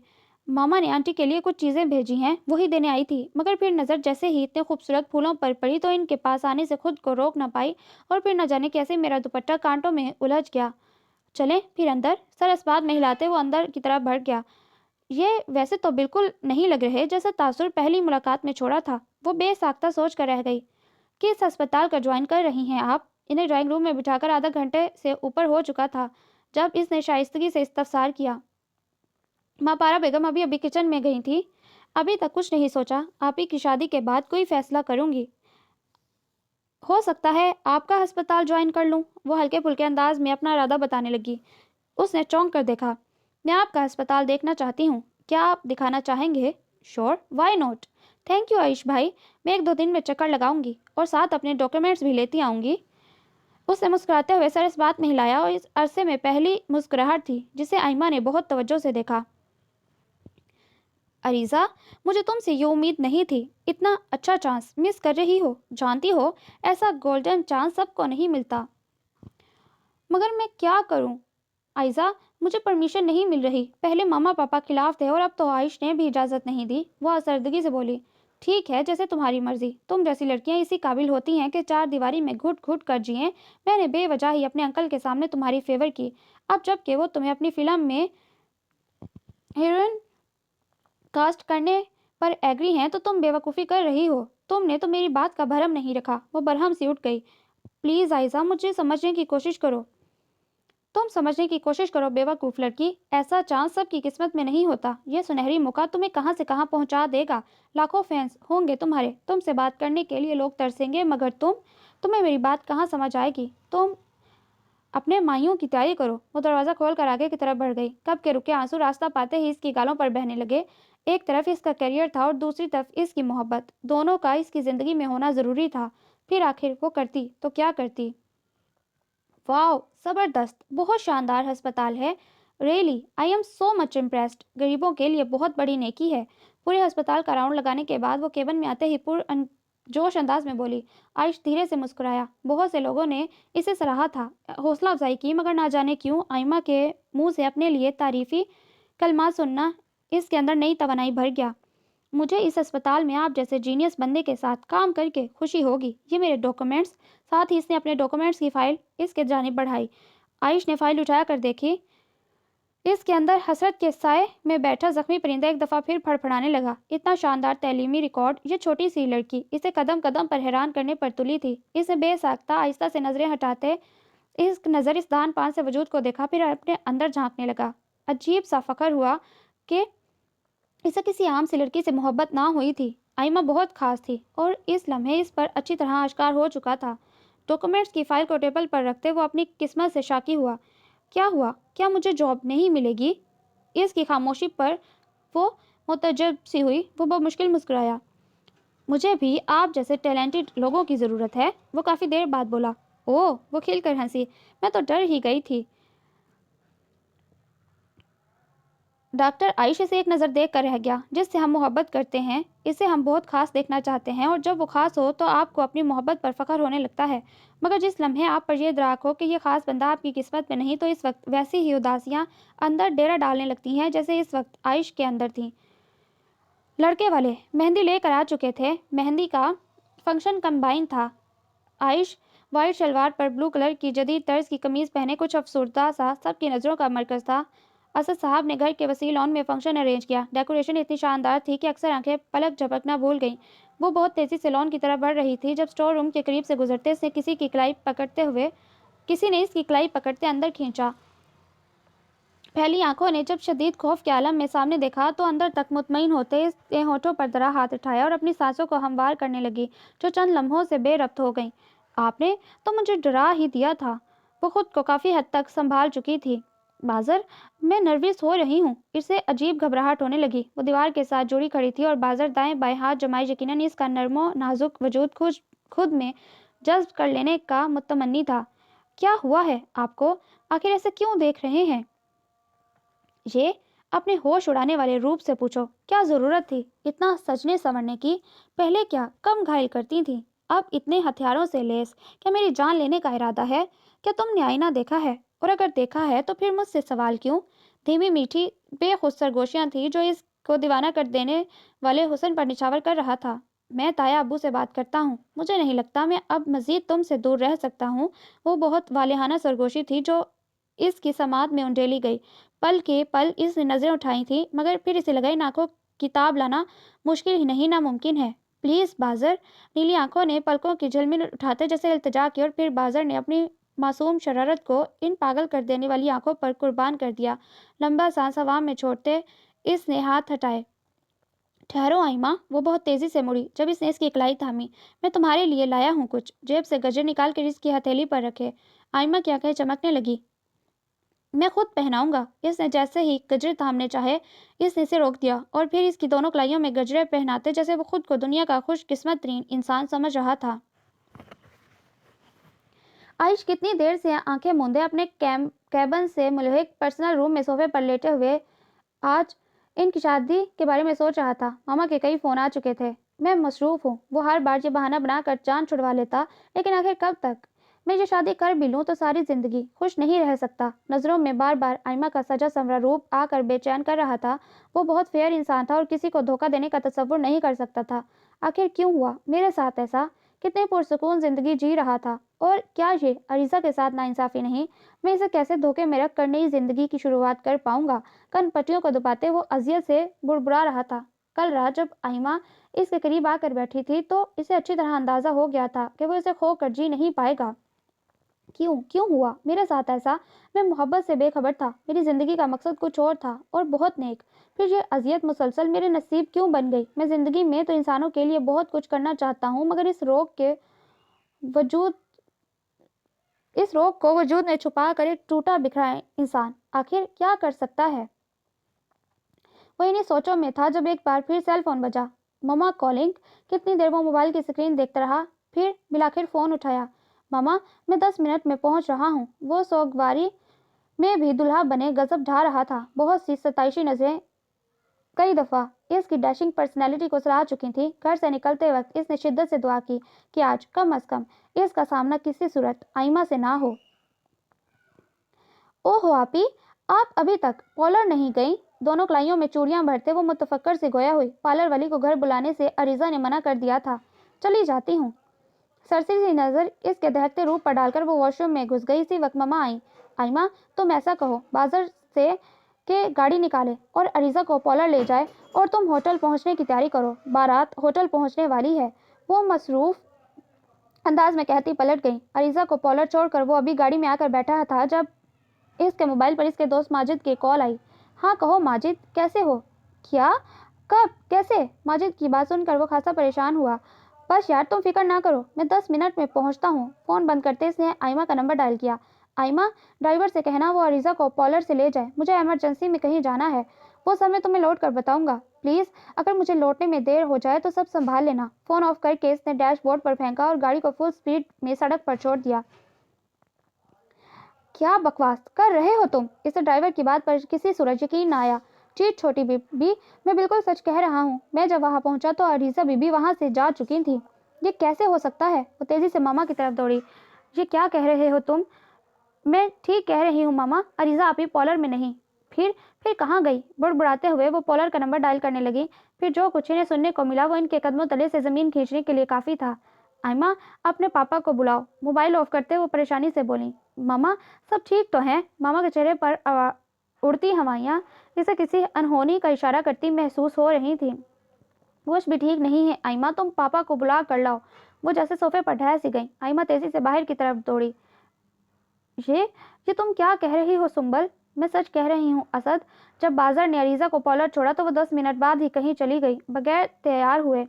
ماما نے آنٹی کے لیے کچھ چیزیں بھیجی ہیں، وہی دینے آئی تھی، مگر پھر نظر جیسے ہی اتنے خوبصورت پھولوں پر پڑی تو ان کے پاس آنے سے خود کو روک نہ پائی، اور پھر نہ جانے کیسے میرا دوپٹہ کانٹوں میں الجھ گیا۔ چلیں پھر اندر، سر اس بات میں ہلاتے وہ اندر کی طرف بڑھ گیا۔ یہ ویسے تو بالکل نہیں لگ رہے جیسا تاثر پہلی ملاقات میں چھوڑا تھا۔ وہ بے ساختہ سوچ کر رہ گئی۔ کس ہسپتال کا جوائن کر رہی ہیں آپ؟ انہیں ڈرائنگ روم میں بٹھا کر آدھا گھنٹے سے اوپر ہو چکا تھا جب اس نے شائستگی سے استفسار کیا۔ ماں پارا بیگم ابھی کچن میں گئی تھی۔ ابھی تک کچھ نہیں سوچا، آپ ہی کی شادی کے بعد کوئی فیصلہ کروں گی۔ ہو سکتا ہے آپ کا ہسپتال جوائن کر لوں، وہ ہلکے پھلکے انداز میں اپنا ارادہ بتانے لگی۔ اس نے چونک کر دیکھا۔ میں آپ کا ہسپتال دیکھنا چاہتی ہوں، کیا آپ دکھانا چاہیں گے؟ شور، وائی نوٹ۔ تھینک یو عائش بھائی، میں 1-2 دن میں چکر لگاؤں گی اور ساتھ اپنے ڈاکیومنٹس بھی لیتی آؤں گی۔ اس نے مسکراتے ہوئے سر اس بات میں ہلایا، اور اس عرصے میں پہلی مسکراہٹ تھی جسے آئمہ نے بہت توجہ سے دیکھا۔ عریضہ، مجھے تم سے یہ امید نہیں تھی، اتنا اچھا چانس مس کر رہی ہو، جانتی ہو ایسا گولڈن چانس سب کو نہیں ملتا۔ مگر میں کیا کروں عائزہ، مجھے پرمیشن نہیں مل رہی، پہلے ماما پاپا خلاف تھے اور اب تو عائش نے بھی اجازت نہیں دی، وہ اسردگی سے بولی۔ ٹھیک ہے، جیسے تمہاری مرضی، تم جیسی لڑکیاں اسی قابل ہوتی ہیں کہ 4 دیواری میں گھٹ گھٹ کر جئیں۔ میں نے بے وجہ ہی اپنے انکل کے سامنے تمہاری فیور کی، اب جب کہ وہ تمہیں اپنی فلم میں ہیروئن کاسٹ کرنے پر ایگری ہیں تو تم بے وقوفی کر رہی ہو۔ تم نے تو میری بات کا بھرم نہیں رکھا۔ وہ برہم سی اٹھ گئی۔ پلیز عائزہ، مجھے سمجھنے کی کوشش کرو۔ تم سمجھنے کی کوشش کرو بے وقوف لڑکی، ایسا چانس سب کی قسمت میں نہیں ہوتا۔ یہ سنہری موقع تمہیں کہاں سے کہاں پہنچا دے گا، لاکھوں فینس ہوں گے تمہارے، تم سے بات کرنے کے لیے لوگ ترسیں گے، مگر تمہیں میری بات کہاں سمجھ آئے گی۔ تم اپنے مائیوں کی تیاری کرو۔ وہ دروازہ کھول کر آگے کی طرف بڑھ گئی۔ کب کے رکے آنسو راستہ پاتے ہی اس کی گالوں پر بہنے لگے۔ ایک طرف اس کا کیریئر تھا اور دوسری طرف اس کی محبت، دونوں کا اس کی زندگی میں ہونا ضروری تھا۔ پھر آخر وہ کرتی تو کیا کرتی؟ واو، زبردست، بہت شاندار ہسپتال ہے، really I am so much impressed. غریبوں کے لیے بہت بڑی نیکی ہے۔ پورے ہسپتال کا راؤنڈ لگانے کے بعد وہ کیبن میں آتے ہی جوش انداز میں بولی۔ عائش دھیرے سے مسکرایا۔ بہت سے لوگوں نے اسے سراہا تھا، حوصلہ افزائی کی، مگر نہ جانے کیوں آئمہ کے منہ سے اپنے لیے تعریفی کلمات سننا اس کے اندر نئی توانائی بھر گیا۔ مجھے اس ہسپتال میں آپ جیسے جینیس بندے کے ساتھ کام کر کے خوشی ہوگی۔ یہ میرے ڈاکیومنٹس، ساتھ ہی اس نے اپنے ڈاکیومنٹس کی فائل اس کے جانب بڑھائی۔ عائش نے فائل اٹھا کر دیکھی۔ اس کے اندر حسرت کے سائے میں بیٹھا زخمی پرندہ ایک دفعہ پھر پھڑپھڑانے لگا۔ اتنا شاندار تعلیمی ریکارڈ، یہ چھوٹی سی لڑکی اسے قدم قدم پر حیران کرنے پر تلی تھی۔ اسے بے ساختہ آہستہ سے نظریں ہٹاتے اس نظر اس دان پان سے وجود کو دیکھا، پھر اپنے اندر جھانکنے لگا۔ عجیب سا فخر ہوا کہ اسے کسی عام سی لڑکی سے محبت نہ ہوئی تھی۔ آئمہ بہت خاص تھی اور اس لمحے اس پر اچھی طرح آشکار ہو چکا تھا۔ ڈاکیومنٹس کی فائل کو ٹیبل پر رکھتے وہ اپنی قسمت سے شاکی ہوا۔ کیا ہوا؟ کیا مجھے جاب نہیں ملے گی؟ اس کی خاموشی پر وہ متعجب سی ہوئی۔ وہ بمشکل مسکرایا۔ مجھے بھی آپ جیسے ٹیلنٹڈ لوگوں کی ضرورت ہے، وہ کافی دیر بعد بولا۔ اوہ، وہ کھل کر ہنسی۔ میں تو ڈر ہی گئی تھی۔ ڈاکٹر عائش اسے ایک نظر دیکھ کر رہ گیا۔ جس سے ہم محبت کرتے ہیں اسے ہم بہت خاص دیکھنا چاہتے ہیں، اور جب وہ خاص ہو تو آپ کو اپنی محبت پر فخر ہونے لگتا ہے، مگر جس لمحے آپ پر یہ ادراک ہو کہ یہ خاص بندہ آپ کی قسمت میں نہیں، تو اس وقت ویسی ہی اداسیاں اندر ڈیرا ڈالنے لگتی ہیں جیسے اس وقت عائش کے اندر تھیں۔ لڑکے والے مہندی لے کر آ چکے تھے۔ مہندی کا فنکشن کمبائن تھا۔ عائش وائٹ شلوار پر بلو کلر کی جدید طرز کی قمیض پہنے کچھ افسردہ سا سب کی نظروں کا مرکز تھا۔ اسد صاحب نے گھر کے وسیع لان میں فنکشن ارینج کیا۔ ڈیکوریشن اتنی شاندار تھی کہ اکثر آنکھیں پلک جھپکنا بھول گئیں۔ وہ بہت تیزی سے لان کی طرف بڑھ رہی تھی جب اسٹور روم کے قریب سے گزرتے اس نے کسی نے اس کی کلائی پکڑتے اندر کھینچا۔ پھیلی آنکھوں نے جب شدید خوف کے عالم میں سامنے دیکھا تو اندر تک مطمئن ہوتے اس نے ہونٹوں پر ذرا ہاتھ اٹھایا اور اپنی سانسوں کو ہموار کرنے لگی جو چند لمحوں سے بے ربط ہو گئیں۔ آپ نے تو مجھے ڈرا ہی دیا تھا۔ وہ خود کو کافی حد تک سنبھال چکی تھی۔ بازر، میں نروس ہو رہی ہوں۔ اسے عجیب گھبراہٹ ہونے لگی۔ وہ دیوار کے ساتھ جڑی کھڑی تھی اور بازر دائیں بائیں ہاتھ جمائے یقیناً اس کا نرم و نازک وجود خود میں جذب کر لینے کا متمنی تھا۔ کیا ہوا ہے آپ کو؟ आखिर ऐसे क्यों देख रहे हैं? ये अपने होश उड़ाने वाले रूप से पूछो। क्या जरूरत थी इतना सजने संवरने की? पहले क्या कम घायल करती थी, अब इतने हथियारों से लेस। क्या मेरी जान लेने का इरादा है? क्या तुमने आईना देखा है? और अगर देखा है तो फिर मुझसे सवाल क्यों? धीमी मीठी बेखुद सरगोशियां थी जो इसको दीवाना कर देने वाले हुस्न पर निछावर कर रहा था। मैं ताया अब्बू से बात करता हूँ, मुझे नहीं लगता मैं अब मजीद तुमसे दूर रह सकता हूँ। वो बहुत वालिहाना सरगोशी थी जो इसकी समात में उंडेली गई। पल के पल इसने नजरें उठाई थी, मगर फिर इसे लगा इन आंखों किताब लाना मुश्किल ही नहीं नामुमकिन है। प्लीज बाजर। नीली आंखों ने पलकों की झिलमिल उठाते जैसे इल्तिजा की, और फिर बाजर ने अपनी मासूम शरारत को इन पागल कर देने वाली आंखों पर कुर्बान कर दिया। लंबा सांस हवा में छोड़ते इसने हाथ हटाए। ठहरो आइमा। वो बहुत तेजी से मुड़ी जब इसने इसकी इकलाई थामी। मैं तुम्हारे लिए लाया हूँ कुछ। जेब से गजर निकाल कर इसकी हथेली पर रखे। आइमा क्या कहे चमकने लगी। मैं खुद पहनाऊंगा। इसने जैसे ही गजरे थामने चाहे, इसने इसे रोक दिया, और फिर इसकी दोनों कलाइयों में गजरे पहनाते जैसे वो खुद को दुनिया का खुशकिस्मत तरीन इंसान समझ रहा था। आयुष कितनी देर से आंखें मूंदे अपने कैबन से मुल्हिक पर्सनल रूम में सोफे पर लेटे हुए आज इनकी शादी के बारे में सोच रहा था। मामा के कई फोन आ चुके थे। मैं मसरूफ हूँ। वो हर बार ये बहाना बनाकर जान छुड़वा लेता, लेकिन आखिर कब तक? मैं ये शादी कर भी लूँ तो सारी जिंदगी खुश नहीं रह सकता। नजरों में बार बार आइमा का सजा संवरा रूप आकर बेचैन कर रहा था। वो बहुत फेयर इंसान था और किसी को धोखा देने का तसव्वुर नहीं कर सकता था। आखिर क्यों हुआ मेरे साथ ऐसा? कितने पुरसुकून जिंदगी जी रहा था, और क्या ये अरीजा के साथ नाइंसाफी नहीं? मैं इसे कैसे धोखे में रख कर नई जिंदगी की शुरुआत कर पाऊंगा? कन पट्टियों को दबाते वो अजियत से बुड़बुड़ा रहा था। कल रात जब आइमा इसके करीब आकर बैठी थी तो इसे अच्छी तरह अंदाजा हो गया था कि वो इसे खो कर जी नहीं पाएगा। क्यों क्यों हुआ मेरे साथ ऐसा? मैं मोहब्बत से बेखबर था। मेरी जिंदगी का मकसद कुछ और था, और बहुत नेक। फिर ये अजियत मुसलसल मेरे नसीब क्यों बन गई? मैं जिंदगी में तो इंसानों के लिए बहुत कुछ करना चाहता हूँ, मगर वजूद इस रोग को वजूद में छुपा कर एक टूटा बिखरा इंसान आखिर क्या कर सकता है? वो इन्हीं सोचों में था जब एक बार फिर सेल फोन बजा। Mama calling. कितनी देर वो मोबाइल की स्क्रीन देखता रहा, फिर बिलाखिर फोन उठाया। मामा, मैं 10 मिनट में पहुंच रहा हूँ। वो सोगवारी में भी दुल्हा बने गजब ढा रहा था। बहुत सी सताइशी नजरें कई दफा इसकी डैशिंग पर्सनैलिटी को सराह चुकी थी। घर से निकलते वक्त इसने शिद्दत से दुआ की कि आज कम अज कम इसका सामना किसी सूरत आइमा से ना हो। ओहो आपी, आप अभी तक पार्लर नहीं गई? दोनों कलाइयों में चूड़ियां भरते वो मुतफक्कर से गोया हुई। पार्लर वाली को घर बुलाने से अरीजा ने मना कर दिया था। चली जाती हूँ। सरसी सी नजर इसके दहकते रूप पर डालकर वो वॉशरूम में घुस गई। इसी वक्त ममा आई। आइमा, तुम ऐसा कहो बाजार से के गाड़ी निकाले और अरीजा को पार्लर ले जाए, और तुम होटल पहुंचने की तैयारी करो। बारात होटल पहुंचने वाली है। वो मसरूफ अंदाज में कहती पलट गई। अरीजा को पार्लर छोड़कर वो अभी गाड़ी में आकर बैठा था जब इसके मोबाइल पर इसके दोस्त माजिद की कॉल आई। हाँ कहो माजिद, कैसे हो? क्या? कब? कैसे? माजिद की बात सुनकर वो खासा परेशान हुआ। बस यार तुम फिक्र ना करो, मैं 10 मिनट में पहुंचता हूँ। फोन बंद करते इसने आइमा का नंबर डायल किया। आइमा, ड्राइवर से कहना वो अरीजा को पार्लर से ले जाए, मुझे इमरजेंसी में कहीं जाना है। वो समय तुम्हें लौट कर बताऊंगा। प्लीज, अगर मुझे लौटने में देर हो जाए तो सब संभाल लेना। फोन ऑफ करके इसने डैशबोर्ड पर फेंका और गाड़ी को फुल स्पीड में सड़क पर छोड़ दिया। क्या बकवास कर रहे हो तुम? इसे ड्राइवर की बात पर किसी सूरज यकीन न आया। चीट छोटी बीबी, मैं बिल्कुल सच कह रहा हूँ। मैं जब वहां पहुंचा तो अरीजा बीबी वहां से जा चुकी थी। ये कैसे हो सकता है? वो तेजी से मामा की तरफ दौड़ी। ये क्या कह रहे हो तुम? मैं ठीक कह रही हूँ मामा, अरीजा अभी पार्लर में नहीं। फिर कहाँ गई? बुड़बुड़ाते हुए वो पार्लर का नंबर डायल करने लगी। फिर जो कुछ इन्हें सुनने को मिला वो इनके कदमों तले से जमीन खींचने के लिए काफी था। आइमा, अपने पापा को बुलाओ। मोबाइल ऑफ करते वो परेशानी से बोली। मामा, सब ठीक तो है? मामा के चेहरे पर उड़ती हवाइयाँ जैसे किसी अनहोनी का इशारा करती महसूस हो रही थी। कुछ भी ठीक नहीं है आइमा, तुम पापा को बुला कर लाओ। वो जैसे सोफे पर ढह सी गई। आइमा तेजी से बाहर की तरफ दौड़ी। ये तुम क्या कह रही हो सुंबल? मैं सच कह रही हूँ असद। जब बाजार ने अरीजा को पार्लर छोड़ा तो वो 10 मिनट बाद ही कहीं चली गई बगैर तैयार हुए।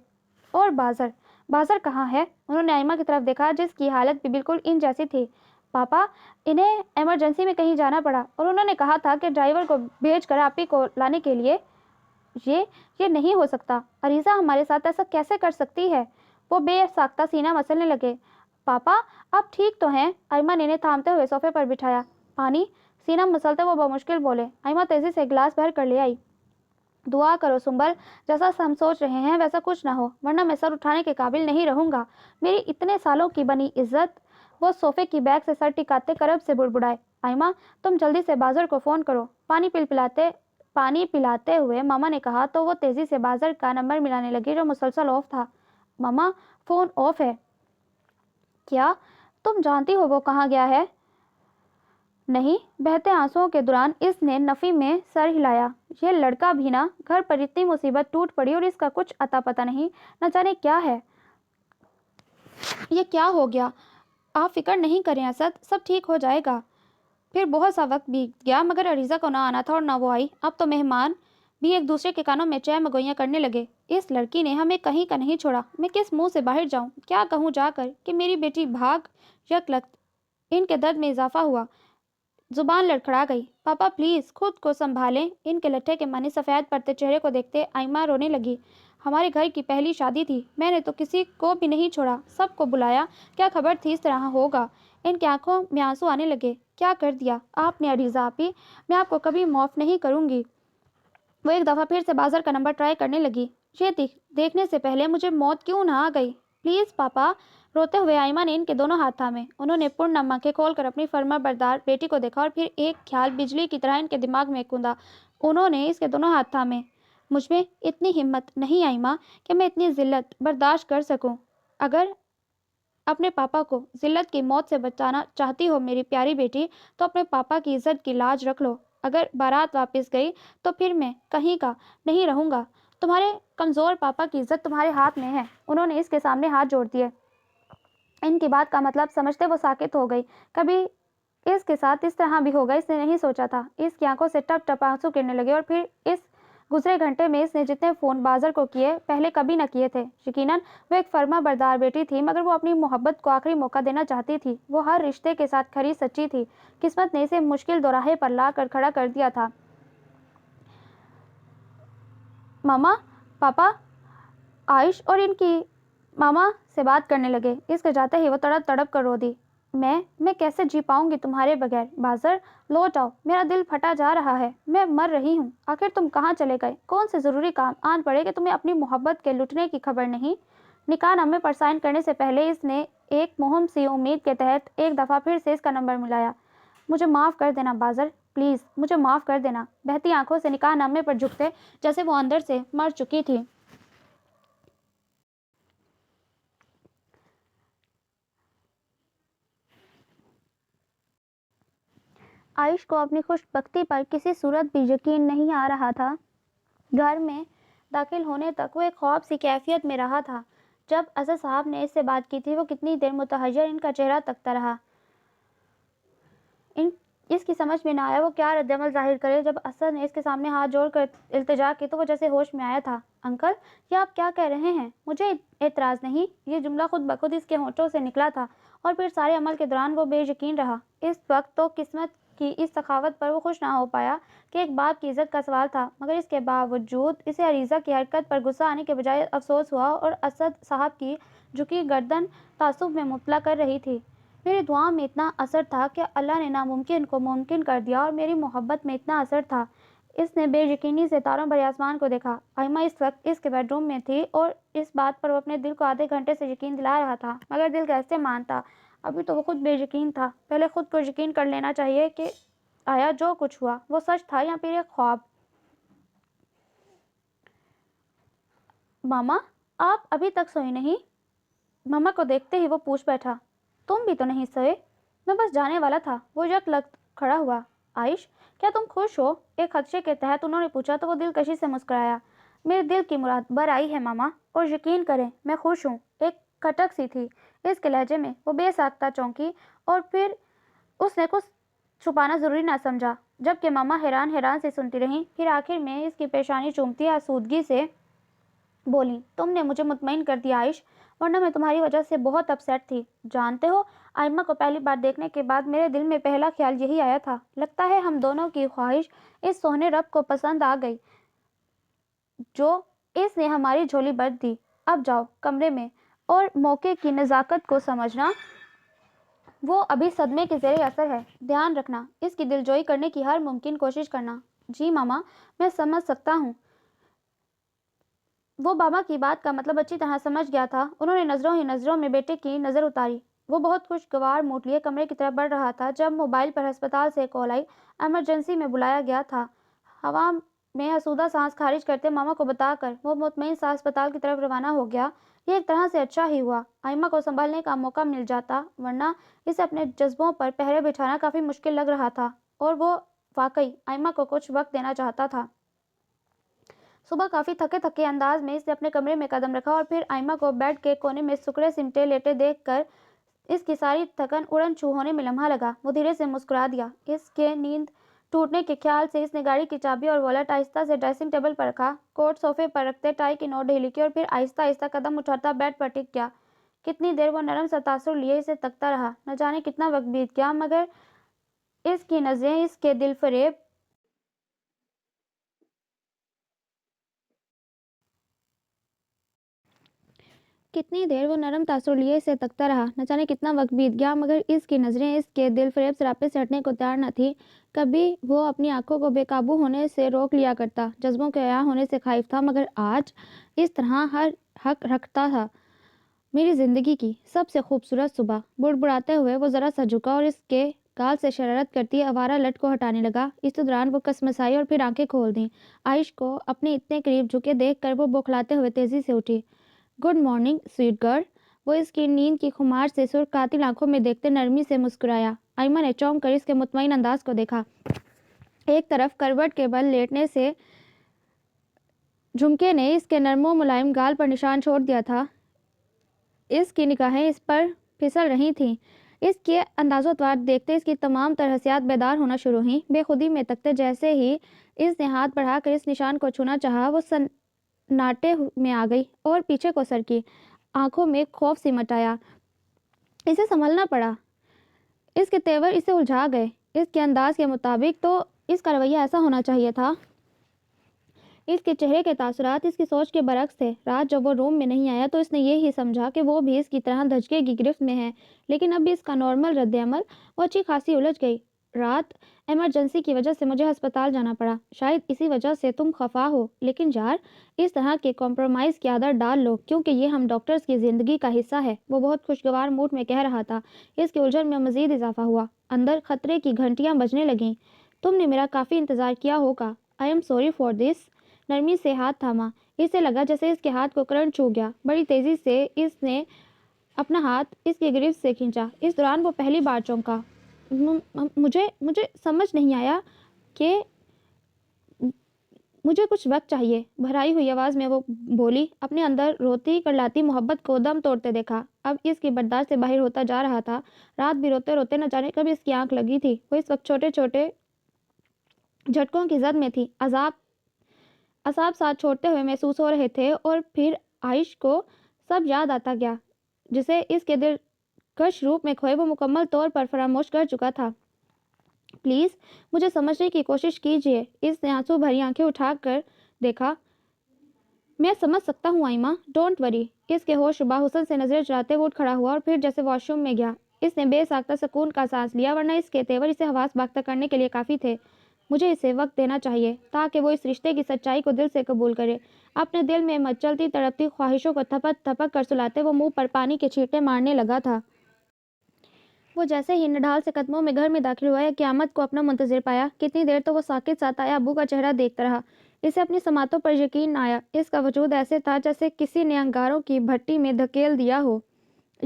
और बाजार बाजार कहाँ है? उन्होंने आइमा की तरफ देखा जिसकी हालत भी बिल्कुल इन जैसी थी। पापा, इन्हें इमरजेंसी में कहीं जाना पड़ा और उन्होंने कहा था कि ड्राइवर को भेज कर आपी को लाने के लिए। ये नहीं हो सकता। अरीजा हमारे साथ ऐसा कैसे कर सकती है? वो बेसाख्ता सीना मसलने लगे। पापा, आप ठीक तो हैं? आइमा ने इन्हें थामते हुए सोफे पर बिठाया। पानी? सीना मसलते वो बमुश्किल बोले। आइमा तेजी से गिलास भर कर ले आई। दुआ करो सुंबल, जैसा हम सोच रहे हैं वैसा कुछ ना हो, वरना मैं सर उठाने के काबिल नहीं रहूंगा। मेरी इतने सालों की बनी इज्जत। वो सोफे की बैग से सर टिकाते करब से बुड़बुड़ाए। आइमा, तुम जल्दी से बाजर को फ़ोन करो। पानी पिलाते हुए मामा ने कहा तो वो तेजी से बाजर का नंबर मिलाने लगी जो मुसलसल ऑफ था। मामा, फ़ोन ऑफ है। क्या? तुम जानती हो वो कहाँ गया है? नहीं। बहते आंसुओं के दौरान इसने नफ़ी में सर हिलाया। ये लड़का भी ना, घर पर इतनी मुसीबत टूट पड़ी और इसका कुछ अता पता नहीं, न जाने क्या है। ये क्या हो गया? आप फिक्र नहीं करें असद, सब ठीक हो जाएगा। फिर बहुत सा वक्त बीत गया मगर अरीज़ा को ना आना था और ना वो आई। अब तो मेहमान भी एक दूसरे के कानों में चह मगोइयाँ करने लगे। इस लड़की ने हमें कहीं का नहीं छोड़ा। मैं किस मुंह से बाहर जाऊं? क्या कहूँ जाकर कि मेरी बेटी भाग यकलख्त? इनके दर्द में इजाफा हुआ। जुबान लड़खड़ा गई। पापा प्लीज़ खुद को संभालें। इनके लट्ठे के माने सफ़ेद पड़ते चेहरे को देखते आइमा रोने लगी। हमारे घर की पहली शादी थी, मैंने तो किसी को भी नहीं छोड़ा, सबको बुलाया। क्या खबर थी इस तरह होगा? इनकी आंखों में आंसू आने लगे। क्या कर दिया आपने अरीज़ा आपी? मैं आपको कभी माफ़ नहीं करूँगी। वो एक दफ़ा फिर से बाजार का नंबर ट्राई करने लगी। ये देखने से पहले मुझे मौत क्यों ना आ गई? प्लीज़ पापा। रोते हुए आइमा ने इनके दोनों हाथ थामे। उन्होंने पूर्ण आंखें खोलकर अपनी फर्माबरदार बेटी को देखा और फिर एक ख्याल बिजली की तरह इनके दिमाग में कूदा। उन्होंने इसके दोनों हाथ थामे। मुझ में इतनी हिम्मत नहीं आइमा कि मैं इतनी जिल्लत बर्दाश्त कर सकूं। अगर अपने पापा को जिल्लत की मौत से बचाना चाहती हो मेरी प्यारी बेटी, तो अपने पापा की इज्जत की लाज रख लो। अगर बारात वापस गई तो फिर मैं कहीं का नहीं रहूँगा। तुम्हारे कमज़ोर पापा की इज्जत तुम्हारे हाथ में है। उन्होंने इसके सामने हाथ जोड़ दिए। इनकी बात का मतलब समझते वो साकित हो गई। कभी इसके साथ इस तरह भी होगा इसने नहीं सोचा था। इसकी आंखों से टप टप आंसू गिरने लगे और फिर इस गुजरे घंटे में इसने जितने फ़ोन बाजार को किए पहले कभी न किए थे। यकीनन वो एक फर्मा बरदार बेटी थी मगर वो अपनी मोहब्बत को आखिरी मौका देना चाहती थी। वो हर रिश्ते के साथ खरी सच्ची थी। किस्मत ने इसे मुश्किल दोराहे पर ला कर खड़ा कर दिया था। मामा, पापा, आयुष और इनकी मामा से बात करने लगे। इसके जाते ही वो तड़प तड़प कर रो दी। मैं कैसे जी पाऊंगी तुम्हारे बगैर? बाज़र, लौट आओ, मेरा दिल फटा जा रहा है, मैं मर रही हूँ। आखिर तुम कहाँ चले गए? कौन से ज़रूरी काम आन पड़े कि तुम्हें अपनी मोहब्बत के लुटने की खबर नहीं? निकाहनामे पर साइन करने से पहले इसने एक मुहिम सी उम्मीद के तहत एक दफ़ा फिर से इसका नंबर मिलाया। मुझे माफ़ कर देना बाज़र, प्लीज़ मुझे माफ़ कर देना। बहती आंखों से निकाहनामे पर झुकते जैसे वो अंदर से मर चुकी थी। आयुष को अपनी खुशबख्ती पर किसी सूरत भी यकीन नहीं आ रहा था। घर में दाखिल होने तक वो एक ख्वाब सी कैफियत में रहा था। जब असद साहब ने इससे बात की थी वो कितनी देर मुतहज्जर इनका चेहरा तकता रहा। इन इसकी समझ में ना आया वो क्या रद्दमल जाहिर करे। जब असद ने इसके सामने हाथ जोड़कर इल्तिजा की तो वो जैसे होश में आया था। अंकल, ये आप क्या कह रहे हैं? मुझे एतराज़ नहीं। ये जुमला खुद ब खुद इसके होंठों से निकला था और फिर सारे अमल के दौरान वो बेयकीन रहा। इस वक्त तो किस्मत की इस सखावत पर वो खुश ना हो पाया कि एक बाप की इज्जत का सवाल था, मगर इसके बावजूद इसे अरीज़ा की हरकत पर गुस्सा आने के बजाय अफसोस हुआ और असद साहब की झुकी गर्दन तासुब में मुब्तला कर रही थी। मेरी दुआओं में इतना असर था कि अल्लाह ने नामुमकिन को मुमकिन कर दिया और मेरी मोहब्बत में इतना असर था। इसने बेयकीनी से तारों भरे आसमान को देखा। आइमा इस वक्त इसके बेडरूम में थी और इस बात पर वो अपने दिल को आधे घंटे से यकीन दिला रहा था, मगर दिल कैसे मानता? अभी तो वो खुद बेयकीन था। पहले खुद को यकीन कर लेना चाहिए कि आया जो कुछ हुआ वो सच था या फिर एक ख्वाब। मामा, आप अभी तक सोए नहीं? मामा को देखते ही वो पूछ बैठा। तुम भी तो नहीं सोए? मैं बस जाने वाला था। वो यकलख्त खड़ा हुआ। आयुष, क्या तुम खुश हो? एक खदशे के तहत उन्होंने पूछा तो वो दिलकशी से मुस्कुराया। मेरे दिल की मुराद बर आई है मामा, और यकीन करें मैं खुश हूँ। एक खटक सी थी इसके लहजे में। वो बेसाख्ता चौंकी और फिर उसने कुछ छुपाना ज़रूरी ना समझा, जबकि मामा हैरान हैरान से सुनती रहीं। फिर आखिर में इसकी पेशानी चूमती आसूदगी से बोली, तुमने मुझे मुतमईन कर दिया आयुष, वरना मैं तुम्हारी वजह से बहुत अपसेट थी। जानते हो, आइमा को पहली बार देखने के बाद मेरे दिल में पहला ख्याल यही आया था, लगता है हम दोनों की ख्वाहिश इस सोहने रब को पसंद आ गई जो इसने हमारी झोली भर दी। अब जाओ कमरे में और मौके की नज़ाकत को समझना। وہ ابھی صدمے کے زیر اثر ہے، دھیان رکھنا، اس کی دلجوئی کرنے کی ہر ممکن کوشش کرنا۔ جی ماما، میں سمجھ سکتا ہوں۔ وہ بابا کی بات کا مطلب اچھی طرح سمجھ گیا تھا۔ انہوں نے نظروں ہی نظروں میں بیٹے کی نظر اتاری۔ وہ بہت خوشگوار موڈ لیے کمرے کی طرف بڑھ رہا تھا جب موبائل پر ہسپتال سے کال آئی۔ ایمرجنسی میں بلایا گیا تھا۔ ہوا میں آسودہ سانس خارج کرتے ماما کو بتا کر وہ مطمئن سا ہسپتال کی طرف روانہ ہو گیا۔ یہ ایک طرح سے اچھا ہی ہوا، آئمہ کو سنبھلنے کا موقع مل جاتا، ورنہ اسے اپنے جذبوں پر پہرے بٹھانا کافی مشکل لگ رہا تھا، اور وہ واقعی آئمہ کو کچھ وقت دینا چاہتا تھا۔ صبح کافی تھکے تھکے انداز میں اس نے اپنے کمرے میں قدم رکھا اور پھر آئمہ کو بیڈ کے کونے میں سکڑے سمٹے لیٹے دیکھ کر اس کی ساری تھکن اڑن چھو ہونے میں لمحہ لگا۔ وہ دھیرے سے مسکرا دیا۔ اس کے نیند ٹوٹنے کے خیال سے اس نے گاڑی کی چابی اور والیٹ آہستہ سے ڈریسنگ ٹیبل پر رکھا، کوٹ صوفے پر رکھتے ٹائی کی نوٹ ڈھیلی کی اور پھر آہستہ آہستہ قدم اٹھاتا بیڈ پر ٹک گیا۔ کتنی دیر وہ نرم سا تاثر لیے اسے تکتا رہا، نہ جانے کتنا وقت بیت گیا، مگر اس کی نظریں اس کے دل فریب کتنی دیر وہ نرم تاثر لیے اسے تکتا رہا، نہ جانے کتنا وقت بیت گیا، مگر اس کی نظریں اس کے دل فریب سراپے سے ہٹنے کو تیار نہ تھیں۔ کبھی وہ اپنی آنکھوں کو بے قابو ہونے سے روک لیا کرتا، جذبوں کے عیاں ہونے سے خائف تھا، مگر آج اس طرح ہر حق رکھتا تھا۔ میری زندگی کی سب سے خوبصورت صبح، بڑبڑاتے ہوئے وہ ذرا سا جھکا اور اس کے گال سے شرارت کرتی آوارہ لٹ کو ہٹانے لگا۔ اس دوران وہ کسمسائی اور پھر آنکھیں کھول دیں۔ عائش کو اپنے اتنے قریب جھکے دیکھ کر وہ بوکھلاتے ہوئے تیزی سے اٹھی۔ گڈ مارننگ سویٹ گرل، وہ اس کی نیند کی خمار سے سرخ قاتل آنکھوں میں دیکھتے نرمی سے مسکرایا۔ آئمہ نے چونک کر اس کے مطمئن انداز کو دیکھا۔ ایک طرف کروٹ کے بل لیٹنے سے جھمکے نے اس کے نرم و ملائم گال پر نشان چھوڑ دیا تھا۔ اس کی نگاہیں اس پر پھسل رہی تھیں۔ اس کے انداز و اطوار دیکھتے اس کی تمام تر حسیات بیدار ہونا شروع ہوئیں۔ بے خودی میں تکتے جیسے ہی اس نے ہاتھ بڑھا کر اس نشان کو چھونا چاہا، وہ سناٹے میں آ گئی اور پیچھے کو سرکی، آنکھوں میں خوف سمٹ آیا۔ اسے سنبھلنا پڑا۔ اس کے تیور اسے الجھا گئے۔ اس کے انداز کے مطابق تو اس کا رویہ ایسا ہونا چاہیے تھا۔ اس کے چہرے کے تاثرات اس کی سوچ کے برعکس تھے۔ رات جب وہ روم میں نہیں آیا تو اس نے یہ ہی سمجھا کہ وہ بھی اس کی طرح دھچکے کی گرفت میں ہے، لیکن اب اس کا نارمل رد عمل وہ اچھی خاصی الجھ گئی۔ رات ایمرجنسی کی وجہ سے مجھے ہسپتال جانا پڑا، شاید اسی وجہ سے تم خفا ہو، لیکن یار اس طرح کے کمپرومائز کی عادت ڈال لو، کیونکہ یہ ہم ڈاکٹرز کی زندگی کا حصہ ہے۔ وہ بہت خوشگوار موڈ میں کہہ رہا تھا۔ اس کی الجھن میں مزید اضافہ ہوا۔ اندر خطرے کی گھنٹیاں بجنے لگیں۔ تم نے میرا کافی انتظار کیا ہوگا۔ I am sorry for this. نرمی سے ہاتھ تھاما۔ اسے لگا جیسے اس کے ہاتھ کو کرنٹ چھو گیا۔ بڑی تیزی سے اس نے اپنا ہاتھ اس کی گرفت سے کھینچا۔ اس دوران وہ پہلی بار چونکا۔ مجھے سمجھ نہیں آیا کہ مجھے کچھ وقت چاہیے، بھرائی ہوئی آواز میں وہ بولی، اپنے اندر روتی کرلاتی محبت کو دم توڑتے دیکھا۔ اب اس کی برداشت سے باہر ہوتا جا رہا تھا۔ رات بھی روتے روتے نہ جانے کب اس کی آنکھ لگی تھی۔ وہ اس وقت چھوٹے چھوٹے جھٹکوں کی زد میں تھی۔ اعصاب ساتھ چھوڑتے ہوئے محسوس ہو رہے تھے، اور پھر عائش کو سب یاد آتا گیا جسے اس کے دلکش روپ میں کھوئے وہ مکمل طور پر فراموش کر چکا تھا۔ پلیز مجھے سمجھنے کی کوشش کیجیے۔ اس نے آنسو بھری آنکھیں اٹھا کر دیکھا۔ میں سمجھ سکتا ہوں آئمہ، ڈونٹ وری۔ اس کے ہوش ربا حسن سے نظریں چراتے وہ اٹھ کھڑا ہوا اور پھر جیسے واش روم میں گیا۔ اس نے بے ساختہ سکون کا سانس لیا، ورنہ اس کے تیور اسے حواس باختہ کرنے کے لیے کافی تھے۔ مجھے اسے وقت دینا چاہیے تاکہ وہ اس رشتے کی سچائی کو دل سے قبول کرے۔ اپنے دل میں مچلتی تڑپتی خواہشوں کو تھپک تھپک کر سلاتے وہ منہ پر پانی کے چھینٹے مارنے لگا تھا۔ وہ جیسے ہی نڈھال سے قدموں میں گھر میں داخل ہوا یا قیامت کو اپنا منتظر پایا، کتنی دیر تو وہ ساکت سا تایا ابو کا چہرہ دیکھتا رہا۔ اسے اپنی سماعتوں پر یقین نہ آیا۔ اس کا وجود ایسے تھا جیسے کسی نے انگاروں کی بھٹی میں دھکیل دیا ہو۔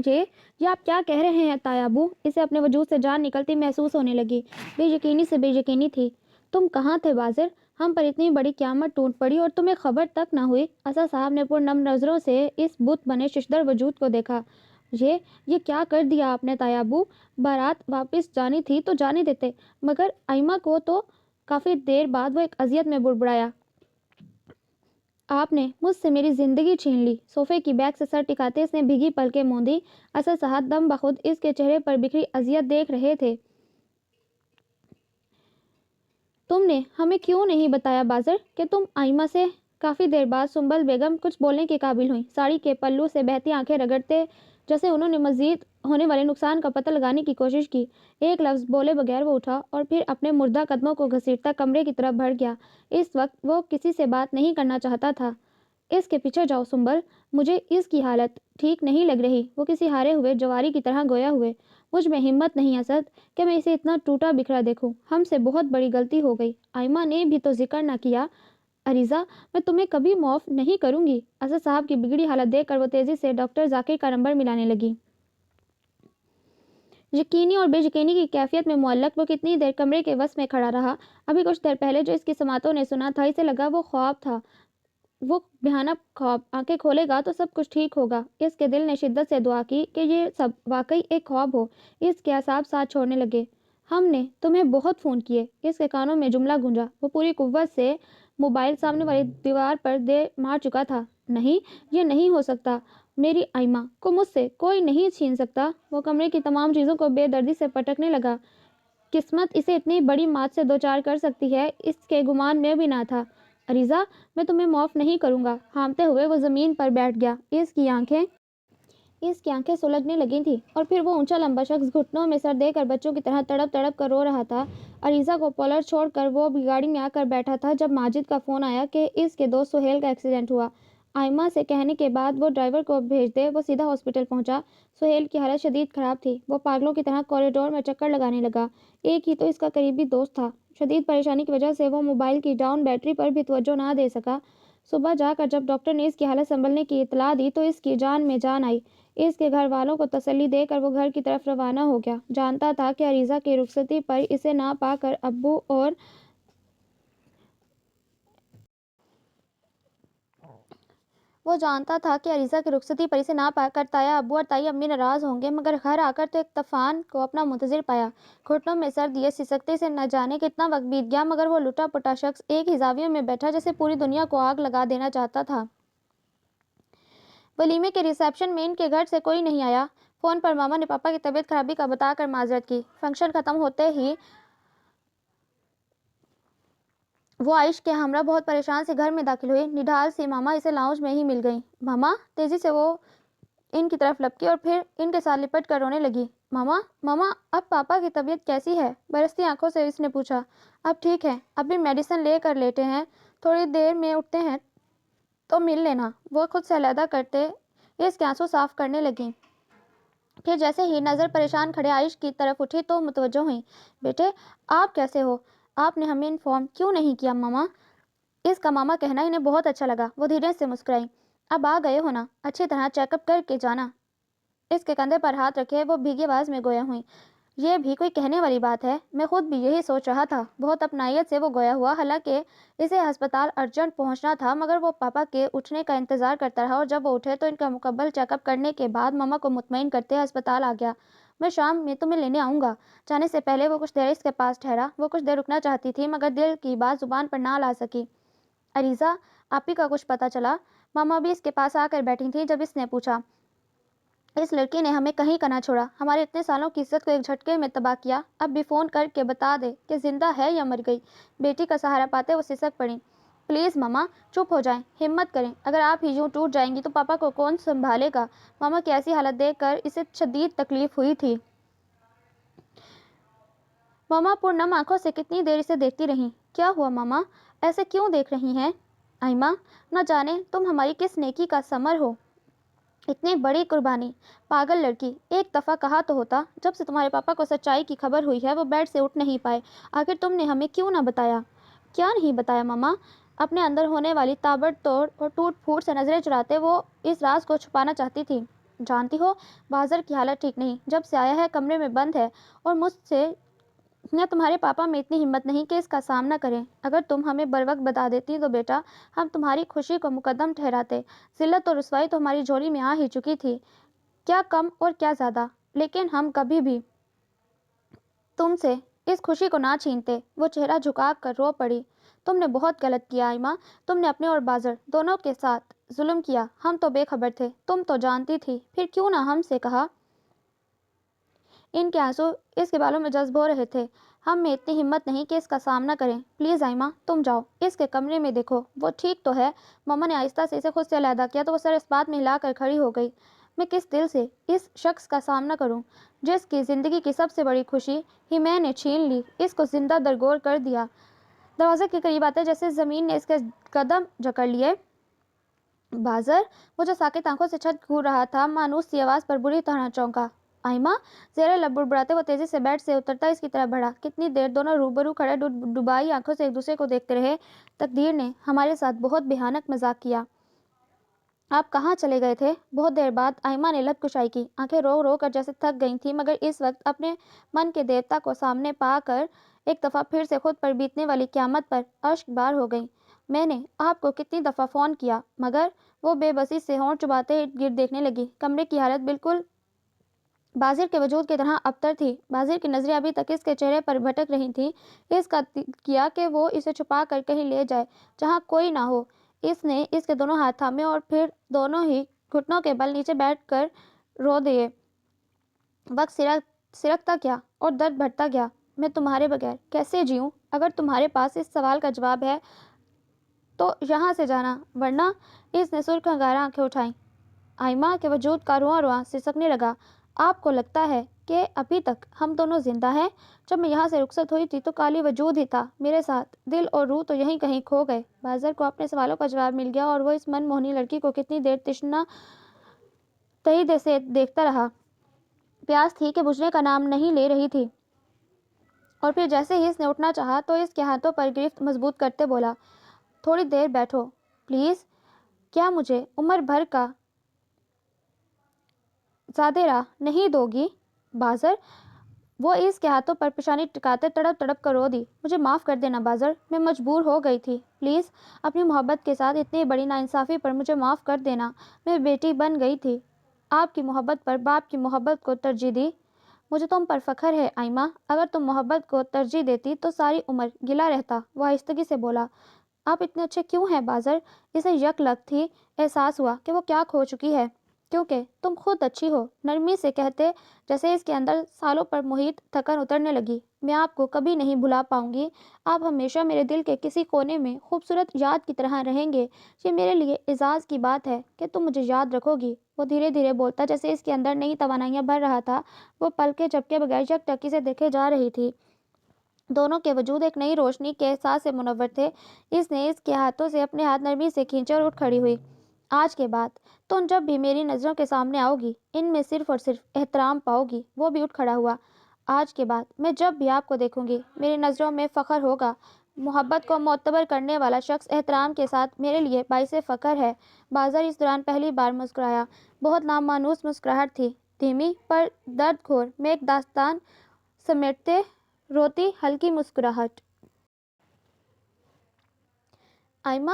یہ آپ کیا کہہ رہے ہیں تایا ابو؟ اسے اپنے وجود سے جان نکلتی محسوس ہونے لگی۔ بے یقینی سے بے یقینی تھی۔ تم کہاں تھے بازر؟ ہم پر اتنی بڑی قیامت ٹوٹ پڑی اور تمہیں خبر تک نہ ہوئی۔ اسد صاحب نے پرنم نظروں سے اس بت بنے ششدر وجود کو دیکھا۔ یہ کیا کر دیا آپ نے تایا ابو؟ بارات واپس جانی تھی تو جانے دیتے۔ مگر آئمہ کو تو کافی دیر بعد وہ ایک اذیت میں بڑبڑایا۔ آپ نے مجھ سے میری زندگی چھین لی۔ صوفے کی بیک سے سر ٹکاتے اس نے بھیگی پلکیں موندی۔ اسد صاحب دم بخود اس کے چہرے پر بکھری اذیت دیکھ رہے تھے۔ تم نے ہمیں کیوں نہیں بتایا بازر کہ تم آئمہ سے काफ़ी देर बाद सुंबल बेगम कुछ बोलने के काबिल हुई। साड़ी के पल्लू से बहती आंखें रगड़ते जैसे उन्होंने मजीद होने वाले नुकसान का पता लगाने की कोशिश की। एक लफ्ज़ बोले बगैर वो उठा और फिर अपने मुर्दा कदमों को घसीटता कमरे की तरफ बढ़ गया। इस वक्त वो किसी से बात नहीं करना चाहता था। इसके पीछे जाओ सुंबल, मुझे इसकी हालत ठीक नहीं लग रही। वो किसी हारे हुए जवारी की तरह गोया हुए। मुझ में हिम्मत नहीं असद कि मैं इसे इतना टूटा बिखरा देखूं। हमसे बहुत बड़ी गलती हो गई। आयमा ने भी तो जिक्र ना किया। अरीज़ा, मैं तुम्हें कभी माफ़ नहीं करूंगी। असद साहब की बिगड़ी हालत देखकर वो तेज़ी से डॉक्टर जाकिर का नंबर मिलाने लगी। यकीनी और बेयकीनी की कैफियत में मुअल्लक वो कितनी देर कमरे के वस में खड़ा रहा। अभी कुछ देर पहले जो इसकी समातों ने सुना था, इसे लगा वो ख्वाब था, वो भयानक ख्वाब। आंखें खोलेगा तो सब कुछ ठीक होगा। इसके दिल ने शिद्दत से दुआ की कि ये सब वाकई एक ख्वाब हो। इसके असाब साथ छोड़ने लगे। हमने तुम्हें बहुत फ़ोन किए। इसके कानों में जुमला गूंजा। वो पूरी कुव्वत से मोबाइल सामने वाली दीवार पर दे मार चुका था। नहीं, ये नहीं हो सकता। मेरी आइमा को मुझसे कोई नहीं छीन सकता। वो कमरे की तमाम चीज़ों को बेदर्दी से पटकने लगा। किस्मत इसे इतनी बड़ी मात से दो चार कर सकती है, इसके गुमान में भी ना था। अरीज़ा, मैं तुम्हें माफ़ नहीं करूँगा। हामते हुए वो ज़मीन पर बैठ गया। इसकी आंखें सुलगने लगी थी और फिर वो ऊंचा लंबा शख्स घुटनों में सर देकर बच्चों की तरह तड़प तड़प कर रो रहा था। अरीज़ा को पॉलर छोड़कर वो भी गाड़ी में आकर बैठा था जब माजिद का फ़ोन आया कि इसके दोस्त सुहेल का एक्सीडेंट हुआ। आयमा से कहने के बाद वो ड्राइवर को भेज दे, वो सीधा हॉस्पिटल पहुंचा। सुहेल की हालत शदीद ख़राब थी। वो पागलों की तरह कॉरिडोर में चक्कर लगाने लगा। एक ही तो इसका करीबी दोस्त था। शदीद परेशानी की वजह से वो मोबाइल की डाउन बैटरी पर भी तवज्जो ना दे सका। सुबह जाकर जब डॉक्टर ने इसकी हालत संभलने की इतला दी तो इसकी जान में जान आई। इसके घर वालों को तसल्ली देकर वो घर की तरफ रवाना हो गया। जानता था कि अरीज़ा की रुखसती पर इसे ना पाकर अब्बू और वो जानता था कि अरीज़ा की रुखसती पर इसे ना पाकर ताया अब्बू और ताई अम्मी नाराज़ होंगे, मगर घर आकर तो एक तूफान को अपना मुंतज़िर पाया। घुटनों में सर दिए सिसकते से न जाने कितना वक्त बीत गया, मगर वो लुटा पुटा शख्स एक ही ज़ाविये में बैठा जैसे पूरी दुनिया को आग लगा देना चाहता था। वलीमे के रिसेप्शन में इनके घर से कोई नहीं आया। फ़ोन पर मामा ने पापा की तबीयत खराबी का बताकर माजरत की। फंक्शन ख़त्म होते ही वो आइश के हमरा बहुत परेशान से घर में दाखिल हुई। निढाल सी मामा इसे लाउंज में ही मिल गई। मामा, तेज़ी से वो इनकी तरफ लपकी और फिर इनके साथ लिपट कर रोने लगी। मामा, मामा, अब पापा की तबीयत कैसी है? बरसती आंखों से इसने पूछा। अब ठीक है, अभी मेडिसिन ले कर लेटे हैं, थोड़ी देर में उठते हैं तो मिल लेना। वो खुद से अलहदा करते इसके आंसू साफ करने लगी। फिर जैसे ही नज़र परेशान खड़े आइश की तरफ उठी तो मुतवज्जो हुई। बेटे, आप कैसे हो? आपने हमें इन्फॉर्म क्यों नहीं किया मामा? इसका मामा कहना इन्हें बहुत अच्छा लगा। वो धीरे से मुस्कुराई। अब आ गए हो ना, अच्छी तरह चेकअप करके जाना। इसके कंधे पर हाथ रखे वो भीगी आवाज़ में गोया हुई। ये भी कोई कहने वाली बात है? मैं खुद भी यही सोच रहा था। बहुत अपनाइयत से वो गोया हुआ। हालांकि इसे अस्पताल अर्जेंट पहुंचना था, मगर वो पापा के उठने का इंतज़ार करता रहा और जब वो उठे तो इनका मुकम्मल चेकअप करने के बाद मामा को मुतमईन करते अस्पताल आ गया। मैं शाम में तुम्हें लेने आऊँगा। जाने से पहले वो कुछ देर इसके पास ठहरा। वो कुछ देर रुकना चाहती थी, मगर दिल की बात ज़ुबान पर ना ला सकी। अरीज़ा, आप ही का कुछ पता चला? मामा भी इसके पास आकर बैठी थी जब इसने पूछा। इस लड़की ने हमें कहीं का ना छोड़ा, हमारे इतने सालों की इज्जत को एक झटके में तबाह किया। अब भी फ़ोन करके बता दे कि जिंदा है या मर गई। बेटी का सहारा पाते वो सिसक पड़ी। प्लीज़ मामा, चुप हो जाएं, हिम्मत करें। अगर आप ही यूँ टूट जाएंगी तो पापा को कौन संभालेगा? मामा की ऐसी हालत देखकर इसे शदीद तकलीफ हुई थी। मामा पूर्णम आंखों से कितनी देर इसे देखती रहीं। क्या हुआ मामा, ऐसे क्यों देख रही हैं? आइमा, न जाने तुम हमारी किस नेकी का समर हो। इतनी बड़ी कुर्बानी। पागल लड़की, एक दफ़ा कहा तो होता। जब से तुम्हारे पापा को सच्चाई की खबर हुई है वो बेड से उठ नहीं पाए। आखिर तुमने हमें क्यों ना बताया? क्या नहीं बताया मामा? अपने अंदर होने वाली ताबड़तोड़ और टूट फूट से नज़रें चुराते वो इस राज को छुपाना चाहती थी। जानती हो, बाज़र की हालत ठीक नहीं। जब से आया है कमरे में बंद है और मुझसे या तुम्हारे पापा में इतनी हिम्मत नहीं कि इसका सामना करें। अगर तुम हमें बर वक्त बता देती तो बेटा, हम तुम्हारी खुशी को मुकद्दम ठहराते। जिल्लत और रुसवाई तो हमारी झोली में आ ही चुकी थी, क्या कम और क्या ज़्यादा। लेकिन हम कभी भी तुमसे इस खुशी को ना छीनते। वो चेहरा झुका कर रो पड़ी। तुमने बहुत गलत किया आइमा। तुमने अपने और बाज़र दोनों के साथ जुल्म किया। हम तो बेखबर थे, तुम तो जानती थी। फिर क्यों ना हमसे कहा? इनके आंसू इसके बालों में जज्ब हो रहे थे। ہم میں اتنی ہمت نہیں کہ اس کا سامنا کریں۔ پلیز آئمہ تم جاؤ، اس کے کمرے میں دیکھو وہ ٹھیک تو ہے۔ ماما نے آہستہ سے اسے خود سے علیحدہ کیا تو وہ سر اس بات میں ہلا کر کھڑی ہو گئی۔ میں کس دل سے اس شخص کا سامنا کروں جس کی زندگی کی سب سے بڑی خوشی ہی میں نے چھین لی، اس کو زندہ درگور کر دیا۔ دروازے کے قریب آتے جیسے زمین نے اس کے قدم جکڑ لیے۔ بازر، وہ جو ساکت آنکھوں سے چھت گھور رہا تھا، مانوس سی آواز پر بری طرح چونکا۔ آئمہ، زیر لب بڑبڑاتے وہ تیزی سے بیڈ سے اترتا اس کی طرف بڑھا۔ کتنی دیر دونوں روبرو کھڑے ڈبائی آنکھوں سے ایک دوسرے کو دیکھتے رہے۔ تقدیر نے ہمارے ساتھ بہت بھیانک مذاق کیا۔ آپ کہاں چلے گئے تھے؟ بہت دیر بعد آئمہ نے لب کشائی کی، آنکھیں رو رو کر جیسے تھک گئی تھیں، مگر اس وقت اپنے من کے دیوتا کو سامنے پا کر ایک دفعہ پھر سے خود پر بیتنے والی قیامت پر اشک بار ہو گئیں۔ میں نے آپ کو کتنی دفعہ فون کیا، مگر وہ بے بسی سے ہونٹ چباتے ارد گرد دیکھنے لگی۔ کمرے کی حالت بالکل بازر کے وجود کی طرح ابتر تھی۔ بازر کی نظریں ابھی تک اس کے چہرے پر بھٹک رہی تھیں، اس کا کیا کہ وہ اسے چھپا کر کہیں لے جائے جہاں کوئی نہ ہو۔ اس نے اس کے دونوں ہاتھ تھامے اور پھر دونوں ہی گھٹنوں کے بل نیچے بیٹھ کر رو دیے۔ وقت سرکتا گیا اور درد بڑھتا گیا۔ میں تمہارے بغیر کیسے جیوں؟ اگر تمہارے پاس اس سوال کا جواب ہے تو یہاں سے جانا، ورنہ۔ اس نے سرخ انگارہ آنکھیں اٹھائیں۔ آئمہ کے وجود کا رواں رواں سسکنے لگا۔ آپ کو لگتا ہے کہ ابھی تک ہم دونوں زندہ ہیں؟ جب میں یہاں سے رخصت ہوئی تھی تو کالی وجود ہی تھا میرے ساتھ، دل اور روح تو یہیں کہیں کھو گئے۔ بازر کو اپنے سوالوں کا جواب مل گیا اور وہ اس من موہنی لڑکی کو کتنی دیر تشنہ تہی سے دیکھتا رہا۔ پیاس تھی کہ بجھنے کا نام نہیں لے رہی تھی، اور پھر جیسے ہی اس نے اٹھنا چاہا تو اس کے ہاتھوں پر گرفت مضبوط کرتے بولا، تھوڑی دیر بیٹھو پلیز۔ کیا مجھے عمر بھر کا زیادہ راہ نہیں دو گی؟ بازر، وہ اس کے ہاتھوں پر پیشانی ٹکاتے تڑپ تڑپ کر رو دی۔ مجھے معاف کر دینا بازر، میں مجبور ہو گئی تھی، پلیز اپنی محبت کے ساتھ اتنی بڑی ناانصافی پر مجھے معاف کر دینا۔ میں بیٹی بن گئی تھی، آپ کی محبت پر باپ کی محبت کو ترجیح دی۔ مجھے تم پر فخر ہے آئمہ، اگر تم محبت کو ترجیح دیتی تو ساری عمر گلا رہتا۔ وہ آہستگی سے بولا، آپ اتنے اچھے کیوں ہیں بازر؟ اسے یک لگت ہی احساس ہوا کہ وہ کیا کھو چکی ہے، کیونکہ تم خود اچھی ہو، نرمی سے کہتے جیسے اس کے اندر سالوں پر محیط تھکن اترنے لگی۔ میں آپ کو کبھی نہیں بھلا پاؤں گی، آپ ہمیشہ میرے دل کے کسی کونے میں خوبصورت یاد کی طرح رہیں گے۔ یہ میرے لیے اعزاز کی بات ہے کہ تم مجھے یاد رکھو گی۔ وہ دھیرے دھیرے بولتا جیسے اس کے اندر نئی توانائیاں بھر رہا تھا۔ وہ پلکیں جھپکے بغیر یک ٹکی سے دیکھے جا رہی تھی۔ دونوں کے وجود ایک نئی روشنی کے احساس سے منور تھے۔ اس نے اس کے ہاتھوں سے اپنے ہاتھ نرمی سے کھینچے اور اٹھ کھڑی ہوئی۔ آج کے بعد تم جب بھی میری نظروں کے سامنے آؤ گی، ان میں صرف اور صرف احترام پاؤ گی۔ وہ بھی اٹھ کھڑا ہوا۔ آج کے بعد میں جب بھی آپ کو دیکھوں گی، میری نظروں میں فخر ہوگا۔ محبت کو معتبر کرنے والا شخص احترام کے ساتھ میرے لیے باعث فخر ہے۔ بازر اس دوران پہلی بار مسکرایا۔ بہت نامانوس مسکراہٹ تھی، دھیمی پر درد گھور میں ایک داستان سمیٹتے روتی ہلکی مسکراہٹ۔ آئمہ،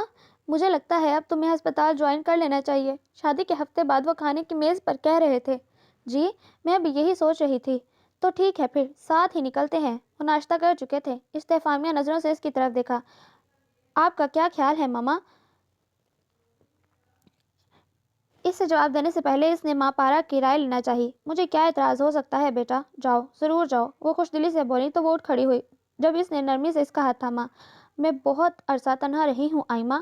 مجھے لگتا ہے اب تمہیں ہسپتال جوائن کر لینا چاہیے۔ شادی کے ہفتے بعد وہ کھانے کی میز پر کہہ رہے تھے۔ جی، میں بھی یہی سوچ رہی تھی۔ تو ٹھیک ہے پھر ساتھ ہی نکلتے ہیں۔ وہ ناشتہ کر چکے تھے۔ استفہامیہ نظروں سے اس کی طرف دیکھا۔ آپ کا کیا خیال ہے ماما؟ اس سے جواب دینے سے پہلے اس نے ماں پارا کی رائے لینا چاہی۔ مجھے کیا اعتراض ہو سکتا ہے بیٹا، جاؤ ضرور جاؤ۔ وہ خوش دلی سے بولی تو وہ اٹھ کھڑی ہوئی جب اس نے نرمی سے اس کا ہاتھ تھاما۔ میں بہت عرصہ تنہا رہی ہوں آئمہ،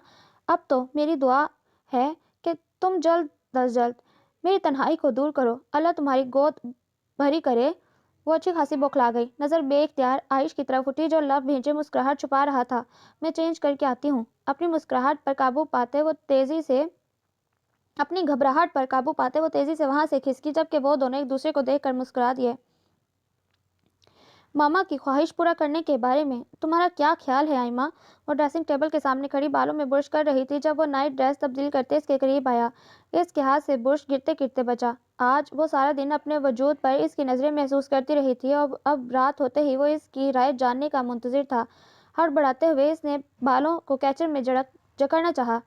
اب تو میری دعا ہے کہ تم جلد از جلد میری تنہائی کو دور کرو، اللہ تمہاری گود بھری کرے۔ وہ اچھی خاصی بوکھلا گئی، نظر بے اختیار عائش کی طرف اٹھی جو لب بھینچے مسکراہٹ چھپا رہا تھا۔ میں چینج کر کے آتی ہوں۔ اپنی گھبراہٹ پر قابو پاتے وہ تیزی سے وہاں سے کھسکی، جبکہ وہ دونوں ایک دوسرے کو دیکھ کر مسکرا دیے۔ ماما کی خواہش پورا کرنے کے بارے میں تمہارا کیا خیال ہے آئمہ؟ وہ ڈریسنگ ٹیبل کے سامنے کھڑی بالوں میں برش کر رہی تھی جب وہ نائٹ ڈریس تبدیل کرتے اس کے قریب آیا۔ اس کے ہاتھ سے برش گرتے گرتے بچا۔ آج وہ سارا دن اپنے وجود پر اس کی نظریں محسوس کرتی رہی تھی اور اب رات ہوتے ہی وہ اس کی رائے جاننے کا منتظر تھا۔ ہڑبڑاتے ہوئے اس نے بالوں کو کیچر میں جکڑنا چاہا۔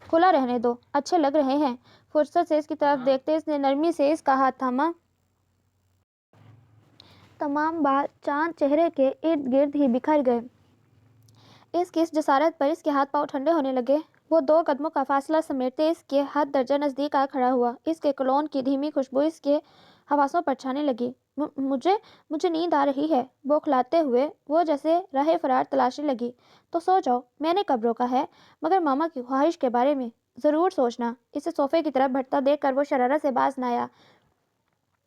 کھلا رہنے دو، اچھے لگ رہے ہیں۔ فرصت سے اس کی طرف دیکھتے اس نے نرمی سے اس کا ہاتھ تھاما۔ تمام بال چاند چہرے کے ارد گرد ہی بکھر گئے۔ اس کی اس جسارت پر اس کے ہاتھ پاؤں ٹھنڈے ہونے لگے۔ وہ 2 قدموں کا فاصلہ سمیٹتے اس کے حد درجہ نزدیک آ کھڑا ہوا۔ اس کے کولون کی دھیمی خوشبو اس کے حواسوں پر چھانے لگی۔ مجھے نیند آ رہی ہے، بوکھلاتے ہوئے وہ جیسے راہ فرار تلاشنے لگی۔ تو سو جاؤ، میں نے کب روکا ہے؟ مگر ماما کی خواہش کے بارے میں ضرور سوچنا۔ اسے صوفے کی طرف بڑھتا دیکھ کر وہ شرارت سے باز نہ آیا۔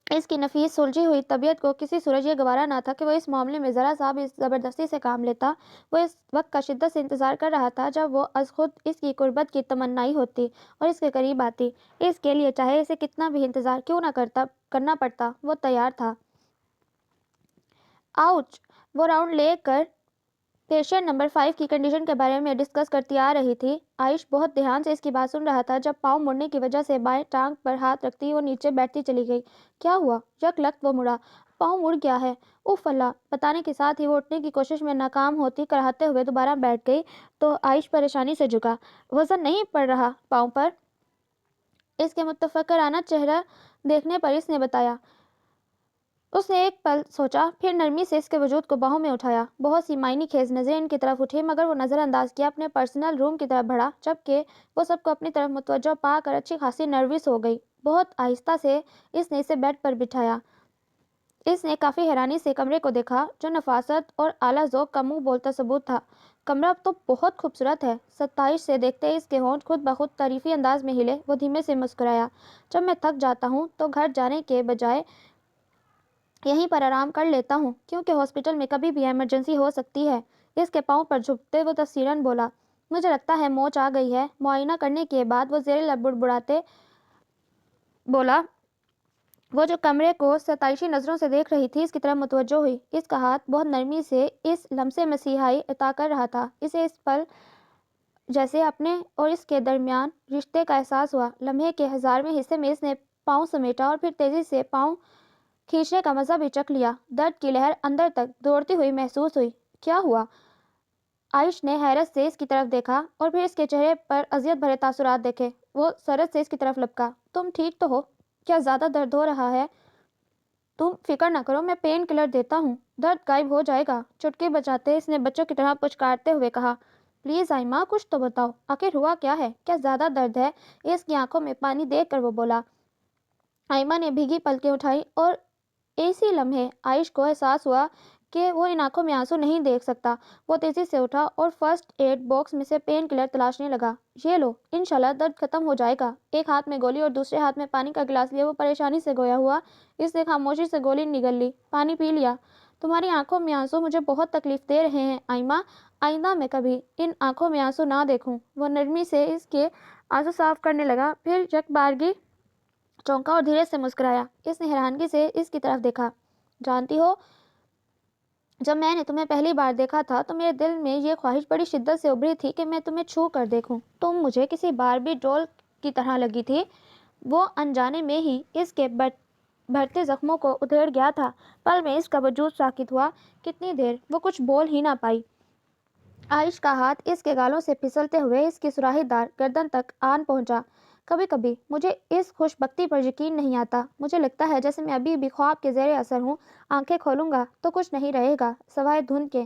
اس کی نفیس سلجھی ہوئی طبیعت کو کسی صورت یہ گوارا نہ تھا کہ وہ اس معاملے میں ذرا سا بھی زبردستی سے کام لیتا۔ وہ اس وقت کا شدت سے انتظار کر رہا تھا جب وہ از خود اس کی قربت کی تمنائی ہوتی اور اس کے قریب آتی۔ اس کے لیے چاہے اسے کتنا بھی انتظار کیوں نہ کرنا پڑتا، وہ تیار تھا۔ آؤچ! وہ راؤنڈ لے کر پیشنٹ نمبر 5 کی کنڈیشن کے بارے میں ڈسکس کرتی آ رہی تھی۔ عائش بہت دھیان سے اس کی بات سن رہا تھا۔ جب پاؤں مڑنے کی وجہ سے بائیں ٹانگ پر ہاتھ رکھتی وہ نیچے بیٹھتی چلی گئی۔ کیا ہوا؟ یک لخت وہ مڑا۔ پاؤں مڑ گیا ہے۔ اف اللہ! بتانے کے ساتھ ہی وہ اٹھنے کی کوشش میں ناکام ہوتی کراہتے ہوئے دوبارہ بیٹھ گئی تو عائش پریشانی سے جھکا۔ وزن نہیں پڑ رہا پاؤں پر؟ اس کے متفکرانہ چہرہ دیکھنے پر اس نے بتایا۔ اس نے ایک پل سوچا، پھر نرمی سے اس کے وجود کو باہوں میں اٹھایا۔ بہت سی معنی خیز نظریں ان کی طرف اٹھی مگر وہ نظر انداز کیا اپنے پرسنل روم کی طرف بڑھا، جبکہ وہ سب کو اپنی طرف متوجہ پا کر اچھی خاصی نروس ہو گئی۔ بہت آہستہ سے اس نے اسے بیڈ پر بٹھایا۔ اس نے کافی حیرانی سے کمرے کو دیکھا جو نفاست اور اعلیٰ ذوق کا منہ بولتا ثبوت تھا۔ کمرہ تو بہت خوبصورت ہے۔ ستائش سے دیکھتے اس کے ہونٹ خود بخود تعریفی انداز میں ہلے۔ وہ دھیمے سے مسکرایا۔ جب میں تھک جاتا ہوں تو گھر جانے کے بجائے یہیں پر آرام کر لیتا ہوں کیونکہ ہاسپٹل میں کبھی بھی ایمرجنسی ہو سکتی ہے۔ اس کے پاؤں پر جھکتے وہ تفصیلاً بولا۔ مجھے لگتا ہے موچ آ گئی ہے۔ معائنہ کرنے کے بعد وہ زیر لب بڑبڑاتے بولا۔ وہ جو کمرے کو ستائشی نظروں سے دیکھ رہی تھی اس کی طرف متوجہ ہوئی۔ اس کا ہاتھ بہت نرمی سے اس لمسے مسیحائی عطا کر رہا تھا۔ اسے اس پل جیسے اپنے اور اس کے درمیان رشتے کا احساس ہوا۔ لمحے کے 1000ویں حصے میں اس نے پاؤں سمیٹا اور پھر تیزی سے پاؤں کھینچنے کا مزہ بھی چکھ لیا۔ درد کی لہر اندر تک دوڑتی ہوئی محسوس ہوئی۔ کیا ہوا؟ عائش نے حیرت سے اس کی طرف دیکھا اور پھر اس کے چہرے پر اذیت بھرے تاثرات دیکھے۔ وہ سرعت سے اس کی طرف لپکا۔ تم ٹھیک تو ہو؟ کیا زیادہ درد ہو رہا ہے؟ تم فکر نہ کرو، میں پین کلر دیتا ہوں، درد غائب ہو جائے گا۔ چٹکی بجاتے اس نے بچوں کی طرح پچکارتے ہوئے کہا۔ پلیز آئمہ، کچھ تو بتاؤ، آخر ہوا کیا ہے؟ کیا زیادہ درد ہے؟ اس کی آنکھوں میں پانی دیکھ کر وہ بولا۔ آئمہ نے بھیگی پلکیں اٹھائی اور اسی لمحے عائش کو احساس ہوا کہ وہ ان آنکھوں میں آنسو نہیں دیکھ سکتا۔ وہ تیزی سے اٹھا اور فرسٹ ایڈ باکس میں سے پین کلر تلاشنے لگا۔ یہ لو، انشاءاللہ درد ختم ہو جائے گا۔ ایک ہاتھ میں گولی اور دوسرے ہاتھ میں پانی کا گلاس لیے وہ پریشانی سے گویا ہوا۔ اس نے خاموشی سے گولی نگل لی، پانی پی لیا۔ تمہاری آنکھوں میں آنسو مجھے بہت تکلیف دے رہے ہیں آئمہ، آئندہ میں کبھی ان آنکھوں میں آنسو نہ دیکھوں۔ وہ نرمی سے اس کے آنسو صاف کرنے لگا، پھر یک بارگی چونکا اور دھیرے سے مسکرایا۔ اس نے حیرانگی سے اس کی طرف دیکھا۔ جانتی ہو، جب میں نے تمہیں پہلی بار دیکھا تھا تو میرے دل میں یہ خواہش بڑی شدت سے ابھری تھی کہ میں تمہیں چھو کر دیکھوں۔ تم مجھے کسی باربی ڈول کی طرح لگی تھی۔ وہ انجانے میں ہی اس کے بڑھتے زخموں کو ادھیڑ گیا تھا۔ پل میں اس کا وجود ساکت ہوا۔ کتنی دیر؟ وہ کچھ بول ہی نہ پائی۔ عائش کا ہاتھ اس کے گالوں سے پھسلتے ہوئے اس کی سراہی دار گردن تک آن پہنچا۔ کبھی کبھی مجھے اس خوش بختی پر یقین نہیں آتا۔ مجھے لگتا ہے جیسے میں ابھی بھی خواب کے زیر اثر ہوں۔ آنکھیں کھولوں گا تو کچھ نہیں رہے گا سوائے دھند کے۔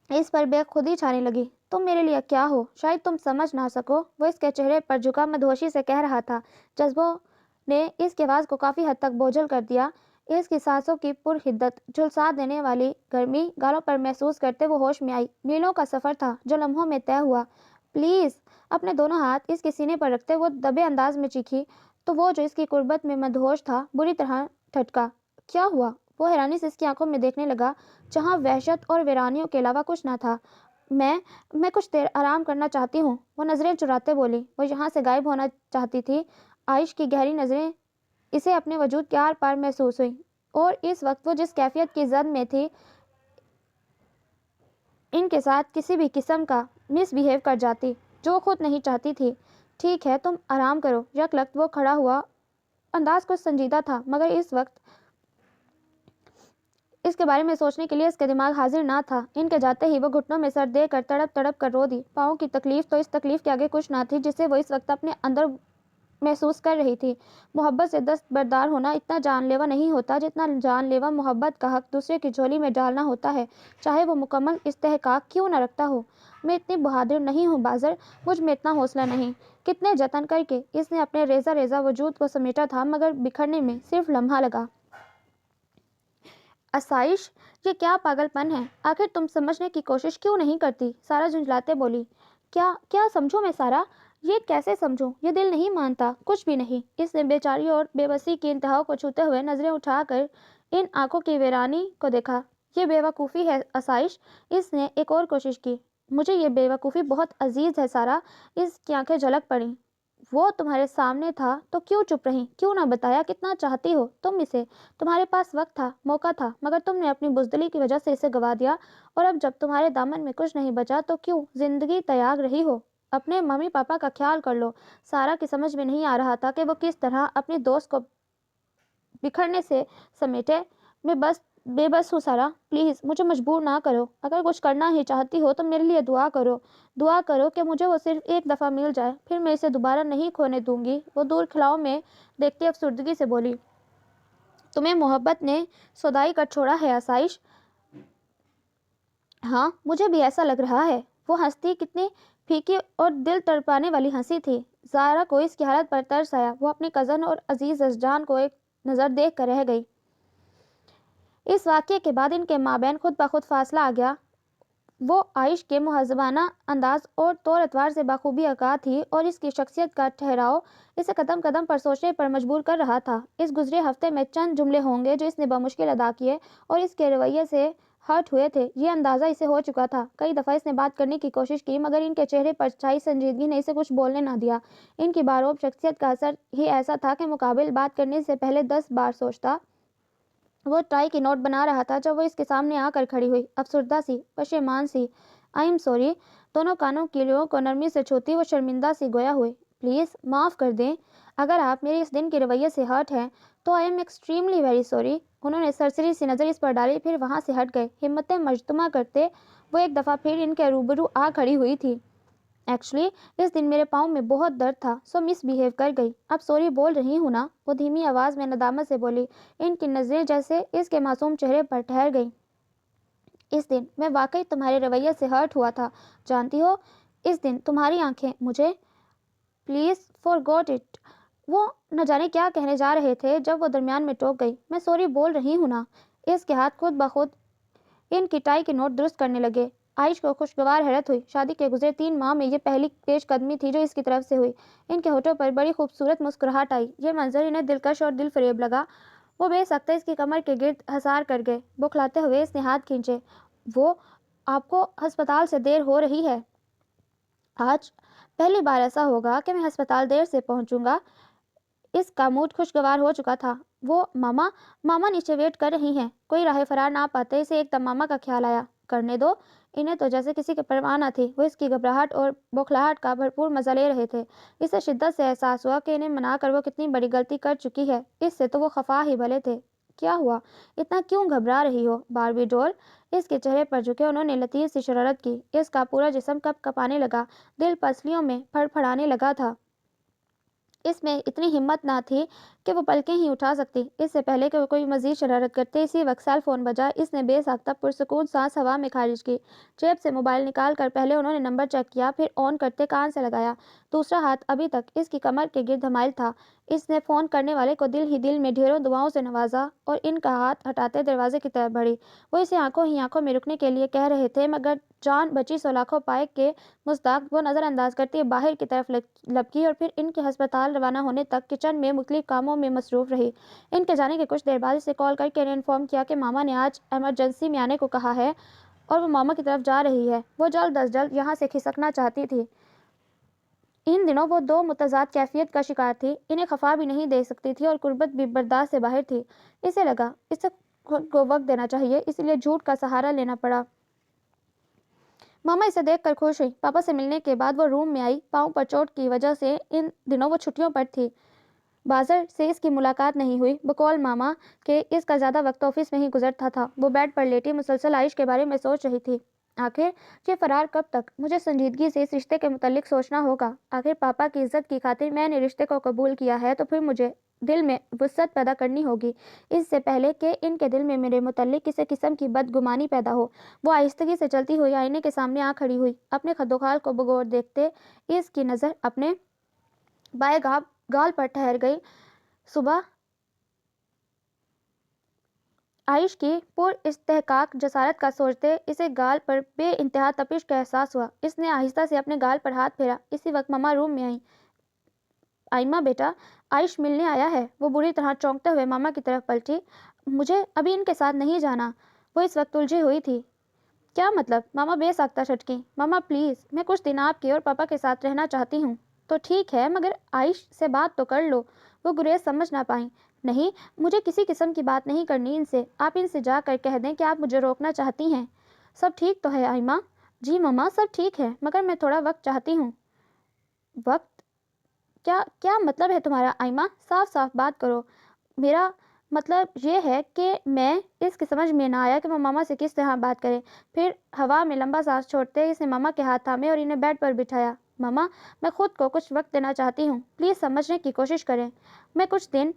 اس پر بے خودی چھانے لگی۔ تم میرے لیے کیا ہو، شاید تم سمجھ نہ سکو، وہ اس کے چہرے پر جھکا مدہوشی سے کہہ رہا تھا۔ جذبوں نے اس کی آواز کو کافی حد تک بوجھل کر دیا۔ اس کی سانسوں کی پر حدت جھلسا دینے والی گرمی گالوں پر محسوس کرتے وہ ہوش میں آئی۔ میلوں کا سفر تھا جو لمحوں میں طے ہوا۔ پلیز! اپنے دونوں ہاتھ اس کے سینے پر رکھتے وہ دبے انداز میں چیخی تو وہ جو اس کی قربت میں مدہوش تھا بری طرح ٹھٹکا۔ کیا ہوا؟ وہ حیرانی سے اس کی آنکھوں میں دیکھنے لگا جہاں وحشت اور ویرانیوں کے علاوہ کچھ نہ تھا۔ میں کچھ دیر آرام کرنا چاہتی ہوں، وہ نظریں چراتے بولی۔ وہ یہاں سے غائب ہونا چاہتی تھی۔ عائش کی گہری نظریں اسے اپنے وجود کے آر پار محسوس ہوئیں اور اس وقت وہ جس کیفیت کی زد میں تھی ان کے ساتھ کسی بھی قسم کا مس بہیو کر جاتی جو وہ خود نہیں چاہتی تھی۔ ٹھیک ہے، تم آرام کرو۔ یک لخت وہ کھڑا ہوا۔ انداز کچھ سنجیدہ تھا مگر اس وقت اس کے بارے میں سوچنے کے لیے اس کے دماغ حاضر نہ تھا۔ ان کے جاتے ہی وہ گھٹنوں میں سر دے کر تڑپ تڑپ کر رو دی۔ پاؤں کی تکلیف تو اس تکلیف کے آگے کچھ نہ تھی جسے وہ اس وقت اپنے اندر محسوس کر رہی تھی۔ محبت سے دستبردار ہونا اتنا جان لیوا نہیں ہوتا جتنا جان لیوا محبت کا حق دوسرے کی جھولی میں ڈالنا ہوتا ہے، چاہے وہ مکمل استحقاق کیوں نہ رکھتا ہو۔ میں اتنی بہادر نہیں ہوں بازر، مجھ میں اتنا حوصلہ نہیں۔ کتنے جتن کر کے اس نے اپنے ریزہ ریزہ وجود کو سمیٹا تھا، مگر بکھرنے میں صرف لمحہ لگا۔ آسائش، یہ کیا پاگل پن ہے؟ آخر تم سمجھنے کی کوشش کیوں نہیں کرتی؟ سارا جھنجھلاتے بولی۔ کیا سمجھوں میں سارا؟ یہ کیسے سمجھوں؟ یہ دل نہیں مانتا، کچھ بھی نہیں۔ اس نے بیچاری اور بے بسی کی انتہا کو چھوتے ہوئے نظریں اٹھا کر ان آنکھوں کی ویرانی کو دیکھا۔ یہ بے وقوفی ہے آسائش۔ اس نے ایک اور کوشش کی۔ مجھے یہ بے وقوفی بہت عزیز ہے سارا۔ اس کی آنکھیں جھلک پڑیں۔ وہ تمہارے سامنے تھا تو کیوں چپ رہی؟ کیوں نہ بتایا کتنا چاہتی ہو تم اسے؟ تمہارے پاس وقت تھا، موقع تھا، مگر تم نے اپنی بزدلی کی وجہ سے اسے گنوا دیا، اور اب جب تمہارے دامن میں کچھ نہیں بچا تو کیوں زندگی تیاگ رہی ہو؟ اپنے ممی پاپا کا خیال کر لو۔ سارا کی سمجھ میں نہیں آ رہا تھا کہ وہ کس طرح اپنی دوست کو بکھرنے سے سمیٹے۔ میں بے بس ہوں سارا، پلیز مجھے مجبور نہ کرو۔ اگر کچھ کرنا ہی چاہتی ہو تو میرے لیے دعا کرو۔ دعا کرو کہ مجھے وہ صرف ایک دفعہ مل جائے، پھر میں اسے دوبارہ نہیں کھونے دوں گی۔ وہ دور خلاؤں میں دیکھتی افسردگی سے بولی۔ تمہیں محبت نے سودائی کر چھوڑا ہے آسائش؟ ہاں، مجھے بھی ایسا لگ رہا ہے۔ وہ ہنسی کتنی پھیکی اور دل تڑپانے والی ہنسی تھی۔ زارا کو اس کی حالت پر ترس آیا۔ وہ اپنی کزن اور عزیز جان کو ایک نظر دیکھ کر رہ گئی۔ اس واقعے کے بعد ان کے مابین خود بخود فاصلہ آ گیا۔ وہ عائش کے مہذبانہ انداز اور طور اتوار سے بخوبی آگاہ تھی، اور اس کی شخصیت کا ٹھہراؤ اسے قدم قدم پر سوچنے پر مجبور کر رہا تھا۔ اس گزرے ہفتے میں چند جملے ہوں گے جو اس نے بمشکل ادا کیے اور اس کے رویے سے ہرٹ ہوئے تھے، یہ اندازہ اسے ہو چکا تھا۔ کئی دفعہ اس نے بات کرنے کی کوشش کی، مگر ان کے چہرے پر چھائی سنجیدگی نے اسے کچھ بولنے نہ دیا۔ ان کی باروب شخصیت کا اثر ہی ایسا تھا کہ مقابل بات کرنے سے پہلے 10 بار سوچتا۔ وہ ٹائی کی نوٹ بنا رہا تھا جب وہ اس کے سامنے آ کر کھڑی ہوئی، افسردہ سی، پشیمان سی۔ I am sorry. دونوں کانوں کی لوؤں کو نرمی سے چھوتی وہ شرمندہ سی گویا ہوئی۔ پلیز معاف کر دیں۔ اگر آپ میرے اس دن کے رویے سے ہرٹ ہیں تو I am extremely very sorry. انہوں نے سرسری سی نظر اس پر ڈالی، پھر وہاں سے ہٹ گئے۔ ہمتیں مجتمع کرتے وہ ایک دفعہ پھر ان کے روبرو آ کھڑی ہوئی تھی۔ ایکچولی اس دن میرے پاؤں میں بہت درد تھا، سو مس بیہیو کر گئی۔ اب سوری بول رہی ہوں نا؟ وہ دھیمی آواز میں ندامت سے بولی۔ ان کی نظریں جیسے اس کے معصوم چہرے پر ٹھہر گئیں۔ اس دن میں واقعی تمہارے رویے سے ہرٹ ہوا تھا، جانتی ہو؟ اس دن تمہاری آنکھیں مجھے پلیز فورگوٹ اٹ۔ وہ نہ جانے کیا کہنے جا رہے تھے جب وہ درمیان میں ٹوک گئی۔ میں سوری بول رہی ہوں نا۔ اس کے ہاتھ خود بخود ان کی ٹائی کی نوٹ درست کرنے لگے۔ عائش کو خوشگوار حیرت ہوئی۔ شادی کے گزرے 3 ماہ میں یہ پہلی پیش قدمی تھی جو اس کی طرف سے ہوئی۔ ان کے ہونٹوں پر بڑی خوبصورت مسکراہٹ آئی۔ یہ منظر انہیں دلکش اور دل فریب لگا۔ وہ بے سختہ اس کی کمر کے گرد حصار کر گئے۔ بوکھلاتے ہوئے اس نے ہاتھ کھینچے۔ وہ آپ کو ہسپتال سے دیر ہو رہی ہے۔ آج پہلی بار ایسا ہوگا کہ میں ہسپتال دیر سے پہنچوں گا۔ اس کا موڈ خوشگوار ہو چکا تھا۔ وہ ماما نیچے ویٹ کر رہی ہیں۔ کوئی راہ فرار نہ پاتے اسے ایک دم ماما کا خیال آیا۔ کرنے دو انہیں تو، جیسے کسی کی پرواہ نہ تھی۔ وہ اس کی گھبراہٹ اور بوکھلاہٹ کا بھرپور مزہ لے رہے تھے۔ اسے شدت سے احساس ہوا کہ انہیں منا کر وہ کتنی بڑی غلطی کر چکی ہے۔ اس سے تو وہ خفا ہی بھلے تھے۔ کیا ہوا؟ اتنا کیوں گھبرا رہی ہو باربی ڈول؟ اس کے چہرے پر جھکے انہوں نے لطیف سی شرارت کی۔ اس کا پورا جسم کپ کپانے لگا، دل پسلیوں میں پھڑ پھڑانے لگا تھا۔ اس میں اتنی ہمت نہ تھی کہ وہ پلکیں ہی اٹھا سکتی۔ اس سے پہلے کہ وہ کوئی مزید شرارت کرتے، اسی وقت سیل فون بجا۔ اس نے بے ساختہ پرسکون سانس ہوا میں خارج کی۔ جیب سے موبائل نکال کر پہلے انہوں نے نمبر چیک کیا، پھر آن کرتے کان سے لگایا۔ دوسرا ہاتھ ابھی تک اس کی کمر کے گرد حمائل تھا۔ اس نے فون کرنے والے کو دل ہی دل میں ڈھیروں دعاؤں سے نوازا اور ان کا ہاتھ ہٹاتے دروازے کی طرف بڑھی۔ وہ اسے آنکھوں ہی آنکھوں میں رکنے کے لیے کہہ رہے تھے، مگر جان بچی سلاخوں پائے کے مصداق وہ نظر انداز کرتی باہر کی طرف لپکی، اور پھر ان کے ہسپتال روانہ ہونے تک کچن میں مختلف کاموں میں مصروف رہی۔ ان کے جانے کے کچھ دیر بعد اسے کال کر کے انہیں انفارم کیا کہ ماما نے آج ایمرجنسی میں آنے کو کہا ہے اور وہ ماما کی طرف جا رہی ہے۔ وہ جلد از جلد یہاں سے کھسکنا چاہتی تھی۔ ان دنوں وہ 2 متضاد کیفیت کا شکار تھی، انہیں خفا بھی نہیں دے سکتی تھی اور قربت بھی برداشت سے باہر تھی۔ اسے لگا اسے خود کو وقت دینا چاہیے، اس لیے جھوٹ کا سہارا لینا پڑا۔ ماما اسے دیکھ کر خوش ہوئی۔ پاپا سے ملنے کے بعد وہ روم میں آئی۔ پاؤں پر چوٹ کی وجہ سے ان دنوں وہ چھٹیوں پر تھی۔ بازر سے اس کی ملاقات نہیں ہوئی، بقول ماما کہ اس کا زیادہ وقت آفس میں ہی گزرتا تھا۔ وہ بیڈ پر لیٹی مسلسل عائش کے بارے میں سوچ رہی تھی۔ आखिर ये फरार कब तक? मुझे संजीदगी से इस रिश्ते के मुतल्लिक सोचना होगा। आखिर पापा की इज्जत की खातिर मैंने रिश्ते को कबूल किया है, तो फिर मुझे दिल में वुसअत पैदा करनी होगी, इससे पहले कि इनके दिल में मेरे मुतल्लिक किसी किस्म की बदगुमानी पैदा हो। वो आहिस्तगी से चलती हुई आईने के सामने आ खड़ी हुई, अपने खद्दोखाल को बगौर देखते इसकी नज़र अपने बाएं गाल पर ठहर गई। सुबह आइश की पुरइस्तेहकाक जसारत का सोचते इसे गाल पर बेइंतहा तपिश का एहसास हुआ। इसने आहिस्ता से अपने गाल पर हाथ फेरा। इसी वक्त मम्मा रूम में आई। आइमा बेटा, आइश मिलने आया है। वो बुरी तरह चौंकते हुए मामा की तरफ पलटी। मुझे अभी इनके साथ नहीं जाना। वो इस वक्त उलझी हुई थी। क्या मतलब? मामा बेसाख्ता छटकी। मामा प्लीज़, मैं कुछ दिन आपके और पापा के साथ रहना चाहती हूँ। तो ठीक है, मगर आइश से बात तो कर लो। वो गुरेज समझ ना पाई। नहीं, मुझे किसी किस्म की बात नहीं करनी इनसे। आप इनसे जाकर कह दें कि आप मुझे रोकना चाहती हैं। सब ठीक तो है आइमा? जी मम्मा, सब ठीक है, मगर मैं थोड़ा वक्त चाहती हूँ। वक्त? क्या क्या मतलब है तुम्हारा आइमा? साफ साफ बात करो। मेरा मतलब ये है कि मैं इसकी समझ में ना आया कि वो मामा से किस तरह बात करे। फिर हवा में लंबा सांस छोड़ते इसने मामा के हाथ थामे और इन्हें बेड पर बिठाया। मामा, मैं खुद को कुछ वक्त देना चाहती हूँ। प्लीज़ समझने की कोशिश करें। मैं कुछ दिन।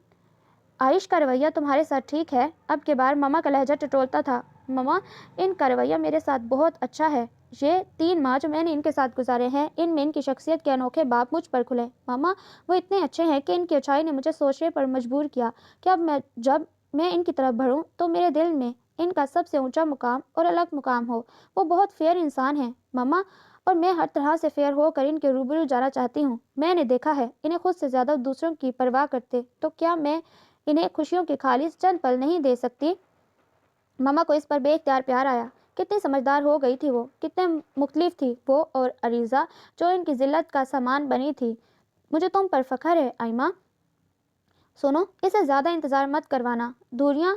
आयुष का रवैया तुम्हारे साथ ठीक है? अब के बार मामा का लहजा टटोलता था। मामा, इनका रवैया मेरे साथ बहुत अच्छा है। ये 3 माह जो मैंने इनके साथ गुजारे हैं, इनमें इनकी शख्सियत के अनोखे बाप मुझ पर खुले। मामा, वो इतने अच्छे हैं कि इनकी अच्छाई ने मुझे सोचने पर मजबूर किया कि जब मैं इनकी तरफ बढ़ूं तो मेरे दिल में इनका सबसे ऊंचा मुकाम और अलग मुकाम हो। वो बहुत फेयर इंसान हैं मामा, और मैं हर तरह से फेयर होकर इनके रूबरू जाना चाहती हूँ। मैंने देखा है इन्हें खुद से ज़्यादा दूसरों की परवाह करते, तो क्या मैं इन्हें खुशियों के खालिस चंद पल नहीं दे सकती? मामा को इस पर बेख्तियार प्यार आया। कितनी समझदार हो गई थी वो, कितने मुख्तलिफ थी वो और अरीज़ा जो इनकी जिल्लत का सामान बनी थी। मुझे तुम पर फ़ख्र है आइमा। सुनो, इसे ज़्यादा इंतज़ार मत करवाना। दूरियां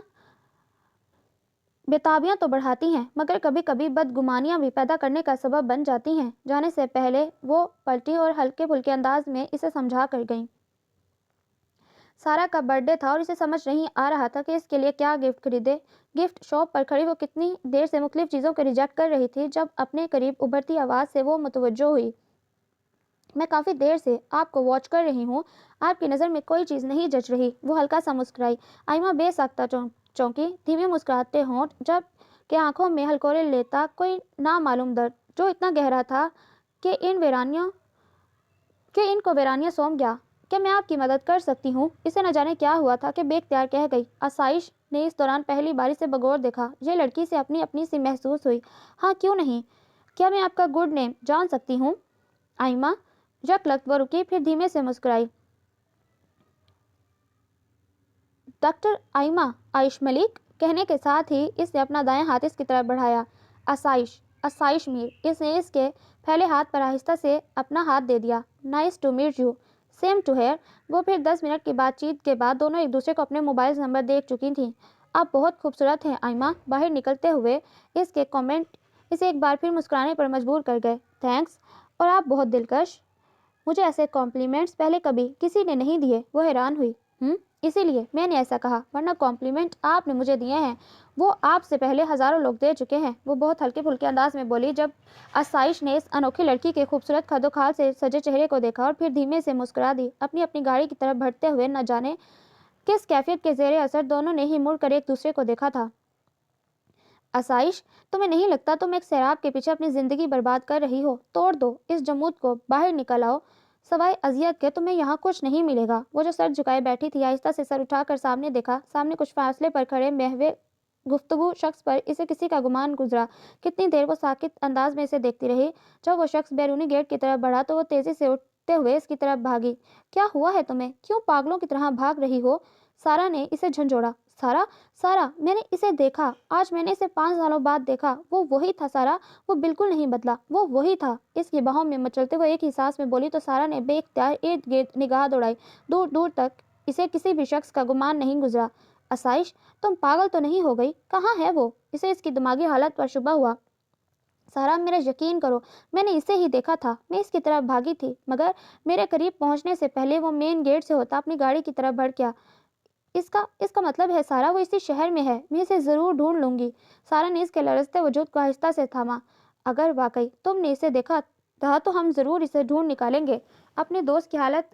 बेताबियां तो बढ़ाती हैं, मगर कभी कभी बदगुमानियां भी पैदा करने का सबब बन जाती हैं। जाने से पहले वो पलटी और हल्के फुल्के अंदाज में इसे समझा कर गई। सारा का बर्थडे था और इसे समझ नहीं आ रहा था कि इसके लिए क्या गिफ्ट खरीदे। गिफ्ट शॉप पर खड़ी वो कितनी देर से मुख्तलिफ चीज़ों को रिजेक्ट कर रही थी, जब अपने करीब उभरती आवाज़ से वो मुतवज्जो हुई। मैं काफ़ी देर से आपको वॉच कर रही हूँ। आपकी नज़र में कोई चीज़ नहीं जच रही। वो हल्का सा मुस्कुराई। आइमा बेसाख्ता चौंकी। धीमे मुस्कुराते होंठ, जब के आंखों में हलकोरे लेता कोई नामालूम दर्द, जो इतना गहरा था कि इनको वीरानिया सौंप गया। क्या मैं आपकी मदद कर सकती हूँ? इसे न जाने क्या हुआ था कि बेख्तियार कह गई। आसाइश ने इस दौरान पहली बार इसे बगौर देखा। यह लड़की से अपनी अपनी सी महसूस हुई। हाँ, क्यों नहीं। क्या मैं आपका गुड नेम जान सकती हूँ? आइमा। यकलख्त वो रुकी, फिर धीमे से मुस्कुराई। डॉक्टर आइमा, आइश मलिक। कहने के साथ ही इसने अपना दायां हाथ इसकी तरफ बढ़ाया। आसाइश, आसाइश मीर। इसने इसके फैले हाथ पर आहिस्ता से अपना हाथ दे दिया। Nice to meet you. Same to here. वो फिर 10 मिनट की बातचीत के बाद दोनों एक दूसरे को अपने मोबाइल नंबर देख चुकी थीं। आप बहुत खूबसूरत हैं आइमा। बाहर निकलते हुए इसके कमेंट इसे एक बार फिर मुस्कुराने पर मजबूर कर गए। थैंक्स। और आप बहुत दिलकश। मुझे ऐसे कॉम्प्लीमेंट्स पहले कभी किसी ने नहीं दिए। वो हैरान हुई। इसीलिए मैंने ऐसा कहा, वरना कॉम्प्लीमेंट आपने मुझे दिए हैं वो आपसे पहले हज़ारों लोग दे चुके हैं। वो बहुत हल्के फुल्के अंदाज में बोली, जब आसाइश ने इस अनोखी लड़की के खूबसूरत खदोखाल से सजे चेहरे को देखा और फिर धीमे से मुस्कुरा दी। अपनी अपनी गाड़ी की तरफ बढ़ते हुए न जाने किस कैफियत के जेरे असर दोनों ने ही मुड़कर एक दूसरे को देखा था। आसाइश, तुम्हें नहीं लगता तुम एक सैराब के पीछे अपनी ज़िंदगी बर्बाद कर रही हो? तोड़ दो इस जमूत को, बाहर निकल आओ। सवाए अजियत के तुम्हें यहाँ कुछ नहीं मिलेगा। वो जो सर झुकाए बैठी थी, आहिस्ता से सर उठाकर सामने देखा। सामने कुछ फासले पर खड़े महवे गुफ्तगू शख्स पर इसे किसी का गुमान गुजरा। कितनी देर वो साकित अंदाज में इसे देखती रही। जब वो शख्स बैरूनी गेट की तरफ बढ़ा तो वो तेजी से उठते हुए इसकी तरफ भागी। क्या हुआ है तुम्हें? क्यों पागलों की तरह भाग रही हो? सारा ने इसे झंझोड़ा। सारा, सारा, मैंने इसे देखा। आज मैंने इसे 5 सालों बाद देखा। वो वही था सारा। वो बिल्कुल नहीं बदला। वो वही था। इसकी बाहों में मचलते हुए एक ही सांस में बोली तो सारा ने बेख्तियार इर्द गिर्द निगाह दौड़ाई। दूर दूर तक इसे किसी भी शख्स का गुमान नहीं गुजरा। आसाइश, तुम पागल तो नहीं हो गई? कहाँ है वो? इसे इसकी दिमागी हालत पर शुबा हुआ। सारा, मेरा यकीन करो, मैंने इसे ही देखा था। मैं इसकी तरफ भागी थी, मगर मेरे करीब पहुंचने से पहले वो मेन गेट से होता अपनी गाड़ी की तरफ बढ़ गया। इसका मतलब है सारा वो इसी शहर में है। मैं इसे ज़रूर ढूंढ लूंगी। सारा ने इसके लरजते वजूद को आहिस्ता से थामा। अगर वाकई तुमने इसे देखा था तो हम ज़रूर इसे ढूंढ निकालेंगे। अपने दोस्त की हालत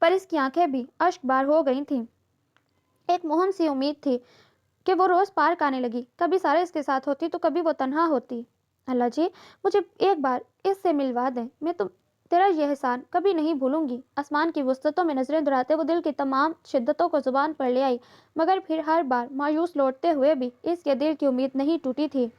पर इसकी आंखें भी अश्कबार हो गई थीं। एक मोहम सी उम्मीद थी कि वो रोज़ पार्क आने लगी। कभी सारा इसके साथ होती तो कभी वो तन्हा होती। अल्लाह जी, मुझे एक बार इससे मिलवा दें। मैं तो तेरा यह एहसान कभी नहीं भूलूंगी। आसमान की वसतों में नजरें दुराते वो दिल की तमाम शिद्दतों को जुबान पर ले आई, मगर फिर हर बार मायूस लौटते हुए भी इसके दिल की उम्मीद नहीं टूटी थी।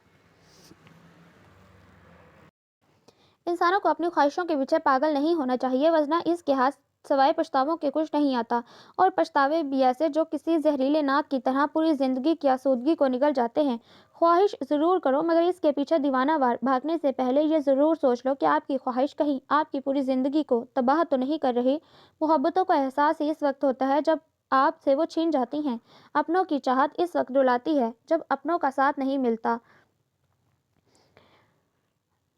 इंसानों को अपनी ख्वाहिशों के पीछे पागल नहीं होना चाहिए, वरना इसके हाथ सवाए पछतावों के कुछ नहीं आता। और पछतावे भी ऐसे जो किसी जहरीले नाक की तरह पूरी जिंदगी की आसूदगी को निगल जाते हैं। ख्वाहिश ज़रूर करो, मगर इसके पीछे दीवाना वार भागने से पहले ये ज़रूर सोच लो कि आपकी ख्वाहिश कहीं आपकी पूरी ज़िंदगी को तबाह तो नहीं कर रही। मोहब्बतों का एहसास इस वक्त होता है जब आपसे वो छीन जाती हैं। अपनों की चाहत इस वक्त रुलाती है जब अपनों का साथ नहीं मिलता।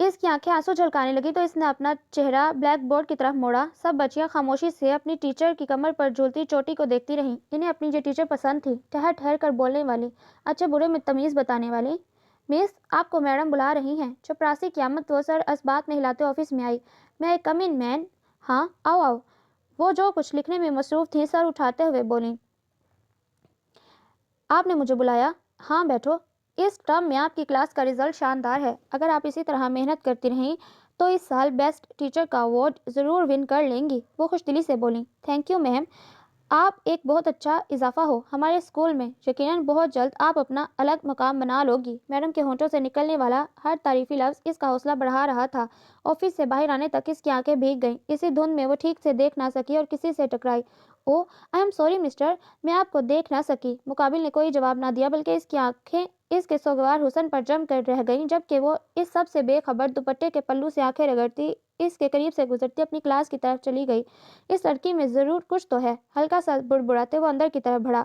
इसकी आंखें आंसू झलकाने लगी तो इसने अपना चेहरा ब्लैक बोर्ड की तरफ मोड़ा। सब बच्चियां खामोशी से अपनी टीचर की कमर पर झूलती चोटी को देखती रहीं। इन्हें अपनी ये टीचर पसंद थी, ठहर ठहर कर बोलने वाली, अच्छे बुरे में तमीज़ बताने वाली। मिस, आपको मैडम बुला रही हैं। चपरासी क़यामत वो सर असबात में हिलाते ऑफिस में आई। मैं कम इन मैन। हाँ, आओ आओ। वो जो कुछ लिखने में मसरूफ़ थी सर उठाते हुए बोली, आपने मुझे बुलाया? हाँ, बैठो। इस टर्म में आपकी क्लास का रिजल्ट शानदार है। अगर आप इसी तरह मेहनत करती रहीं तो इस साल बेस्ट टीचर का अवार्ड ज़रूर विन कर लेंगी। वो खुशदिली से बोली, थैंक यू मैम, आप एक बहुत अच्छा इजाफा हो हमारे स्कूल में। यकीनन बहुत जल्द आप अपना अलग मकाम बना लोगी। मैडम के होंठों से निकलने वाला हर तारीफी लफ्ज़ इसका हौसला बढ़ा रहा था। ऑफिस से बाहर आने तक इसकी आंखें भीग गईं। इसी धुंध में वो ठीक से देख ना सकी और किसी से टकराई। ओ, आई एम सॉरी मिस्टर, मैं आपको देख ना सकी। मुकाबिल ने कोई जवाब ना दिया, बल्कि इसकी आंखें इसके सोगवार हुस्न पर जम कर रह गईं, जबकि वो इस सब से बेखबर दुपट्टे के पल्लू से आंखें रगड़ती इसके करीब से गुजरती अपनी क्लास की तरफ चली गई। इस लड़की में ज़रूर कुछ तो है। हल्का सा बुड़बुड़ाते वो अंदर की तरफ बढ़ा।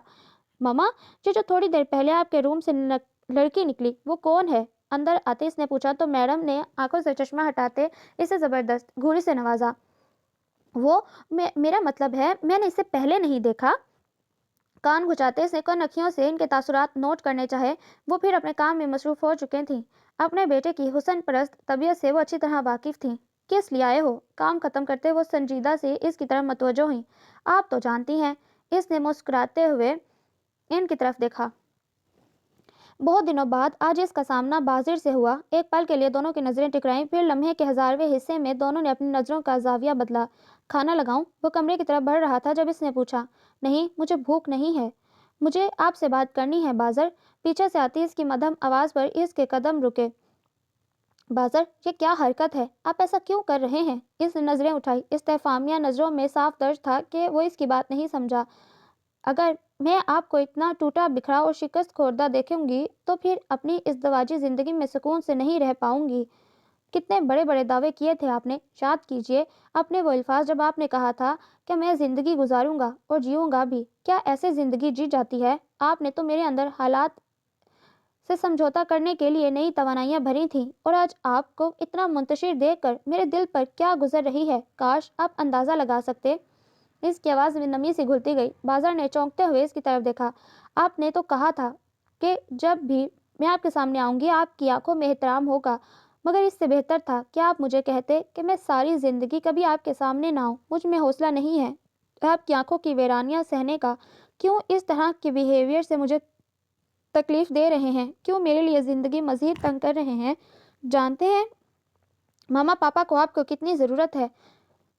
ममा, ये जो थोड़ी देर पहले आपके रूम से लड़की निकली, वो कौन है? अंदर आते इसने पूछा तो मैडम ने आंखों से चश्मा हटाते इसे ज़बरदस्त घूरी से नवाजा। वो मेरा मतलब है, मैंने इसे पहले नहीं देखा। कान घुचाते से कनखियों से इनके तासुरात नोट करने चाहे, वो फिर अपने काम में मसरूफ़ हो चुके थीं। अपने बेटे की हुस्न परस्त तबीयत से वो अच्छी तरह वाकिफ़ थीं। किस लिए आए हो? काम खत्म करते वो संजीदा से इसकी तरफ मतवज्जो हुई। आप तो जानती हैं। इसने मुस्कुराते हुए इनकी तरफ देखा। बहुत दिनों बाद आज इसका सामना बाजिर से हुआ। एक पल के लिए दोनों की नज़रें टकराईं, फिर लम्हे के हज़ारवें हिस्से में दोनों ने अपनी नज़रों का जाविया बदला। खाना लगाऊं? वो कमरे की तरफ बढ़ रहा था जब इसने पूछा। नहीं, मुझे भूख नहीं है। मुझे आपसे बात करनी है बाज़र। पीछे से आती इसकी मध्यम आवाज़ पर इसके कदम रुके। बाज़र, ये क्या हरकत है? आप ऐसा क्यों कर रहे हैं? इसने नज़रें उठाई। इस्तेफामिया नज़रों में साफ दर्ज था कि वो इसकी बात नहीं समझा। अगर मैं आपको इतना टूटा बिखरा और शिकस्त खोरदा देखूंगी तो फिर अपनी इस दवाजी ज़िंदगी में सुकून से नहीं रह पाऊंगी। कितने बड़े बड़े दावे किए थे आपने। याद कीजिए अपने वो अल्फाज जब आपने कहा था कि मैं ज़िंदगी गुजारूंगा और जीऊंगा भी। क्या ऐसे ज़िंदगी जी जाती है? आपने तो मेरे अंदर हालात से समझौता करने के लिए नई तवानाइयाँ भरी थीं, और आज आपको इतना मुंतशिर देखकर मेरे दिल पर क्या गुजर रही है, काश आप अंदाज़ा लगा सकते। इसकी आवाज़ में नमी सी घुलती गई। बाजार ने चौंकते हुए इसकी तरफ देखा। आपने तो कहा था कि जब भी मैं आपके सामने आऊंगी आपकी आंखों में एहतराम होगा, मगर इससे बेहतर था कि आप मुझे कहते कि मैं सारी ज़िंदगी कभी आपके सामने ना आऊँ। मुझ में हौसला नहीं है आपकी आंखों की वीरानियाँ सहने का। क्यों इस तरह के बिहेवियर से मुझे तकलीफ़ दे रहे हैं? क्यों मेरे लिए ज़िंदगी मज़ीद तंग कर रहे हैं? जानते हैं मामा पापा को आपको कितनी ज़रूरत है।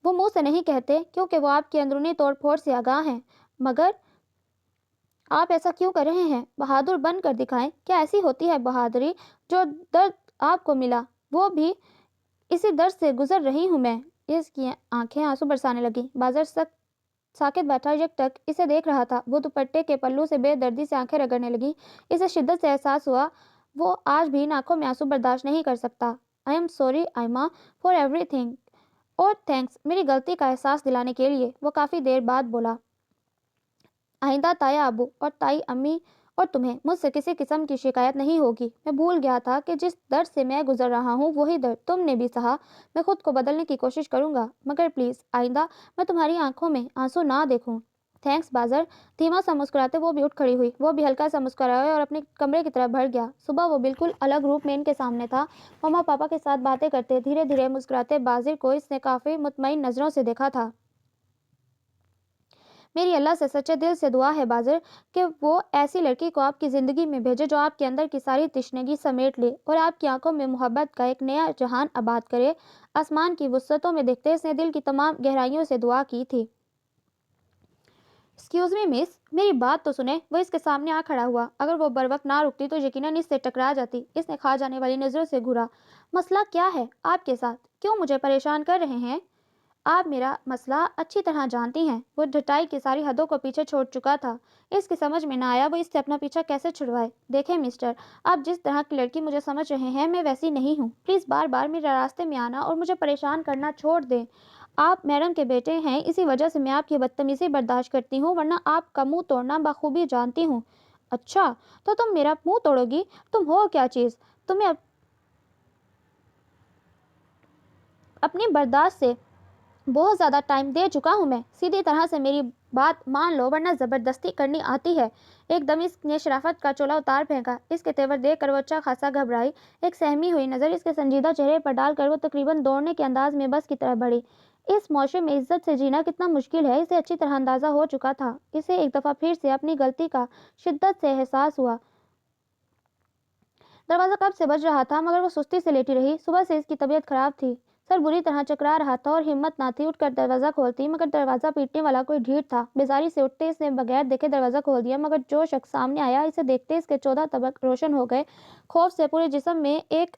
वो मुंह से नहीं कहते क्योंकि वो आपकी अंदरूनी तोड़ फोड़ से आगाह हैं, मगर आप ऐसा क्यों कर रहे हैं? बहादुर बन कर दिखाएं। क्या ऐसी होती है बहादुरी? जो दर्द आपको मिला वो भी इसी दर्द से गुजर रही हूँ मैं। इसकी आंखें आंसू बरसाने लगी। बाजार साकित बैठा यकटक इसे देख रहा था। वो दुपट्टे के पल्लू से बेदर्दी से आंखें रगड़ने लगी। इसे शिद्दत से एहसास हुआ वो आज भी इन आंखों में आंसू बर्दाश्त नहीं कर सकता। I am sorry Aima for everything, और थैंक्स मेरी गलती का एहसास दिलाने के लिए। वो काफ़ी देर बाद बोला। आइंदा ताया अबू और ताई अम्मी और तुम्हें मुझसे किसी किस्म की शिकायत नहीं होगी। मैं भूल गया था कि जिस दर्द से मैं गुजर रहा हूँ वही दर्द तुमने भी सहा। मैं खुद को बदलने की कोशिश करूँगा, मगर प्लीज़ आइंदा मैं तुम्हारी आंखों में आंसू ना देखूँ। थैंक्स बाज़र। धीमा सा मुस्कुराते वो भी उठ खड़ी हुई। वो भी हल्का सा मुस्कुराया और अपने कमरे की तरफ बढ़ गया। सुबह वो बिल्कुल अलग रूप में इनके सामने था। मम्मा पापा के साथ बातें करते धीरे धीरे मुस्कुराते बाज़िर को इसने काफ़ी मुतमईन नज़रों से देखा था। मेरी अल्लाह से सच्चे दिल से दुआ है बाज़िर कि वो ऐसी लड़की को आपकी ज़िंदगी में भेजे जो आपके अंदर की सारी तिश्नगी समेट ले और आपकी आंखों में मोहब्बत का एक नया जहान आबाद करे। आसमान की वुसअतों में देखते इसने दिल की तमाम गहराइयों से दुआ की थी। एक्सक्यूज मी मिस, मेरी बात तो सुने। वो इसके सामने आ खड़ा हुआ। अगर वो बर वक्त ना रुकती तो यकीनन इससे टकरा जाती। इसने खा जाने वाली नज़रों से घूरा। मसला क्या है आपके साथ? क्यों मुझे परेशान कर रहे हैं? आप मेरा मसला अच्छी तरह जानती हैं। वो ढटाई की सारी हदों को पीछे छोड़ चुका था। इसकी समझ में ना आया वो इससे अपना पीछा कैसे छुड़वाए। देखें मिस्टर, आप जिस तरह की लड़की मुझे समझ रहे हैं मैं वैसी नहीं हूँ। प्लीज़ बार बार मेरे रास्ते में आना और मुझे परेशान करना छोड़ दें। आप मैडम के बेटे हैं, इसी वजह से मैं आपकी बदतमीजी बर्दाश्त करती हूँ, वरना आपका मुंह तोड़ना बखूबी जानती हूँ। अच्छा, तो तुम मेरा मुंह तोड़ोगी? तुम हो क्या चीज़? तुम्हें अपनी बर्दाश्त से बहुत ज़्यादा टाइम दे चुका हूँ मैं। सीधी तरह से मेरी बात मान लो वरना ज़बरदस्ती करनी आती है। एकदम इसने शराफत का चोला उतार फेंका। इसके तेवर देख कर वो अच्छा खासा घबराई। एक सहमी हुई नज़र इसके संजीदा चेहरे पर डालकर वो तकरीबन दौड़ने के अंदाज में बस की तरफ बढ़ी। इस मौशे में इज्जत से जीना कितना मुश्किल है इसे अच्छी तरह अंदाज़ा हो चुका था। इसे एक दफ़ा फिर से अपनी गलती का शिद्दत से एहसास हुआ। दरवाज़ा कब से बज रहा था मगर वो सुस्ती से लेटी रही। सुबह से इसकी तबीयत खराब थी। सर बुरी तरह चकरा रहा था और हिम्मत ना थी उठकर दरवाज़ा खोलती, मगर दरवाज़ा पीटने वाला कोई ढीठ था। बेजारी से उठते इसने बगैर देखे दरवाज़ा खोल दिया, मगर जो शख्स सामने आया इसे देखते इसके 14 तबक रोशन हो गए। खौफ से पूरे जिस्म में एक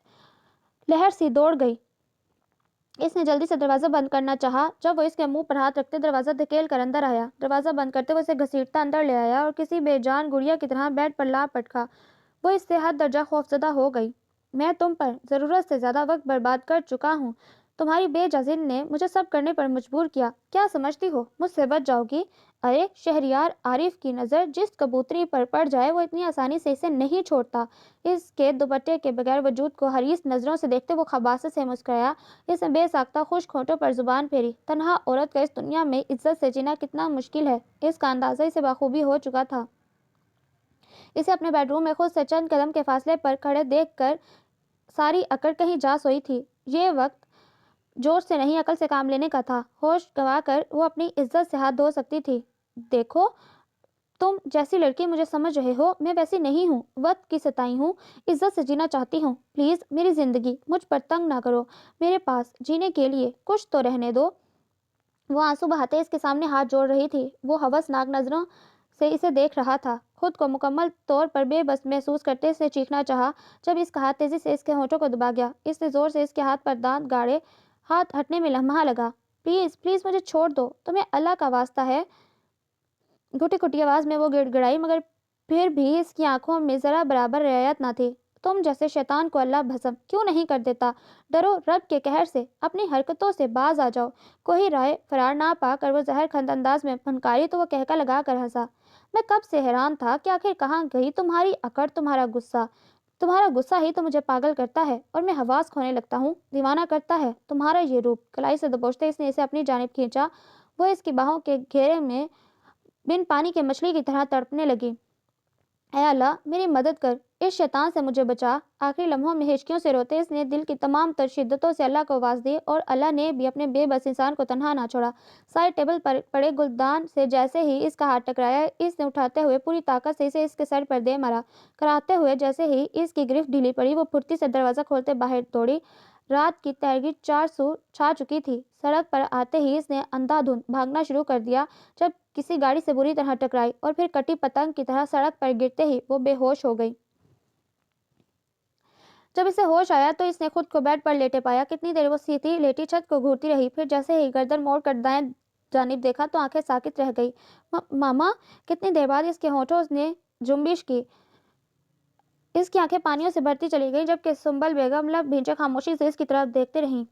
लहर सी दौड़ गई। इसने जल्दी से दरवाज़ा बंद करना चाहा। जब वो इसके मुंह पर हाथ रखते दरवाज़ा धकेल कर अंदर आया। दरवाज़ा बंद करते वो इसे घसीटता अंदर ले आया और किसी बेजान गुड़िया की तरह बेड पर ला पटका। वो इससे हद दर्जा खौफजदा हो गई। मैं तुम पर ज़रूरत से ज़्यादा वक्त बर्बाद कर चुका हूँ। तुम्हारी बेजाजिन ने मुझे सब करने पर मजबूर किया। क्या समझती हो मुझसे बच जाओगी? अरे शहरियार आरिफ की नज़र जिस कबूतरी पर पड़ जाए वो इतनी आसानी से इसे नहीं छोड़ता। इसके दुपट्टे के बगैर वजूद को हरीस नज़रों से देखते वो खबासे से मुस्कुराया। इसने बेसाख्ता खुश्क होठों पर जुबान फेरी। तन्हा औरत का इस दुनिया में इज्जत से जीना कितना मुश्किल है इसका अंदाज़ा इसे बखूबी हो चुका था। इसे अपने बेडरूम में खुद से चंद कदम के फासले पर खड़े देखकर सारी अकड़ कहीं जा सोई थी। ये वक्त जोर से नहीं अकल से काम लेने का था। होश गंवा कर वो अपनी इज्जत से हाथ धो सकती थी। देखो, तुम जैसी लड़की मुझे समझ रहे हो मैं वैसी नहीं हूँ। वक्त की सताई हूँ, इज्जत से जीना चाहती हूँ। प्लीज़ मेरी ज़िंदगी मुझ पर तंग ना करो। मेरे पास जीने के लिए कुछ तो रहने दो। वो आंसू बहाते इसके सामने हाथ जोड़ रही थी। वो हवसनाक नज़रों से इसे देख रहा था। खुद को मुकम्मल तौर पर बेबस महसूस करते इसने चीखना चाहा, जब इसका हाथ तेज़ी से इसके होठों को दबा गया। इसने ज़ोर से इसके हाथ पर दांत गाड़े। हाथ हटने में लम्हा लगा। प्लीज़ प्लीज़ मुझे छोड़ दो, तुम्हें अल्लाह का वास्ता है। घुटी घुटी आवाज़ में वो गिड़गिड़ाई, मगर फिर भी इसकी आंखों में ज़रा बराबर रियायत ना थी। तुम जैसे शैतान को अल्लाह भस्म क्यों नहीं कर देता? डरो रब के कहर से, अपनी हरकतों से बाज आ जाओ। कोई राय फरार ना पाकर वो जहर खंद अंदाज में फनकारी तो वो कहका लगा कर हंसा। मैं कब से हैरान था कि आखिर कहाँ गई तुम्हारी अकड़, तुम्हारा गुस्सा। तुम्हारा गुस्सा ही तो मुझे पागल करता है और मैं हवास खोने लगता हूँ, दीवाना करता है तुम्हारा ये रूप। कलाई से दबोचते इसने इसे अपनी जानिब खींचा। वो इसकी बाहों के घेरे में बिन पानी के मछली की तरह तड़पने लगी। ऐ अल्लाह मेरी मदद कर, इस शैतान से मुझे बचा। आखिरी लम्हों में हिचकियों से रोते इसने दिल की तमाम तर शिद्दतों से अल्लाह को आवाज़ दी और अल्लाह ने भी अपने बेबस इंसान को तन्हा ना छोड़ा। साइड टेबल पर पड़े गुलदान से जैसे ही इसका हाथ टकराया इसने उठाते हुए पूरी ताकत से इसे इसके सर पर दे मारा। कराते हुए जैसे ही इसकी गिरफ्त ढीली पड़ी वो फुर्ती से दरवाज़ा खोलते बाहर दौड़ी। रात की तैरगी 400 छा चुकी थी। सड़क पर आते ही इसने अंधाधुंध भागना शुरू कर दिया, जब किसी गाड़ी से बुरी तरह टकराई और फिर कटी पतंग की तरह सड़क पर गिरते ही वो बेहोश हो गई। जब इसे होश आया तो इसने खुद को बेड पर लेटे पाया। कितनी देर वो सीधी लेटी छत को घूरती रही, फिर जैसे ही गर्दन मोड़ कर दाएं जानिब देखा तो आंखें साकित रह गई। मामा। कितनी देर बाद इसके होठों ने जुम्बिश की। इसकी आंखें पानियों से भरती चली गई, जबकि सुंबल बेगम लब भींचे खामोशी से इसकी तरफ देखते रहीं।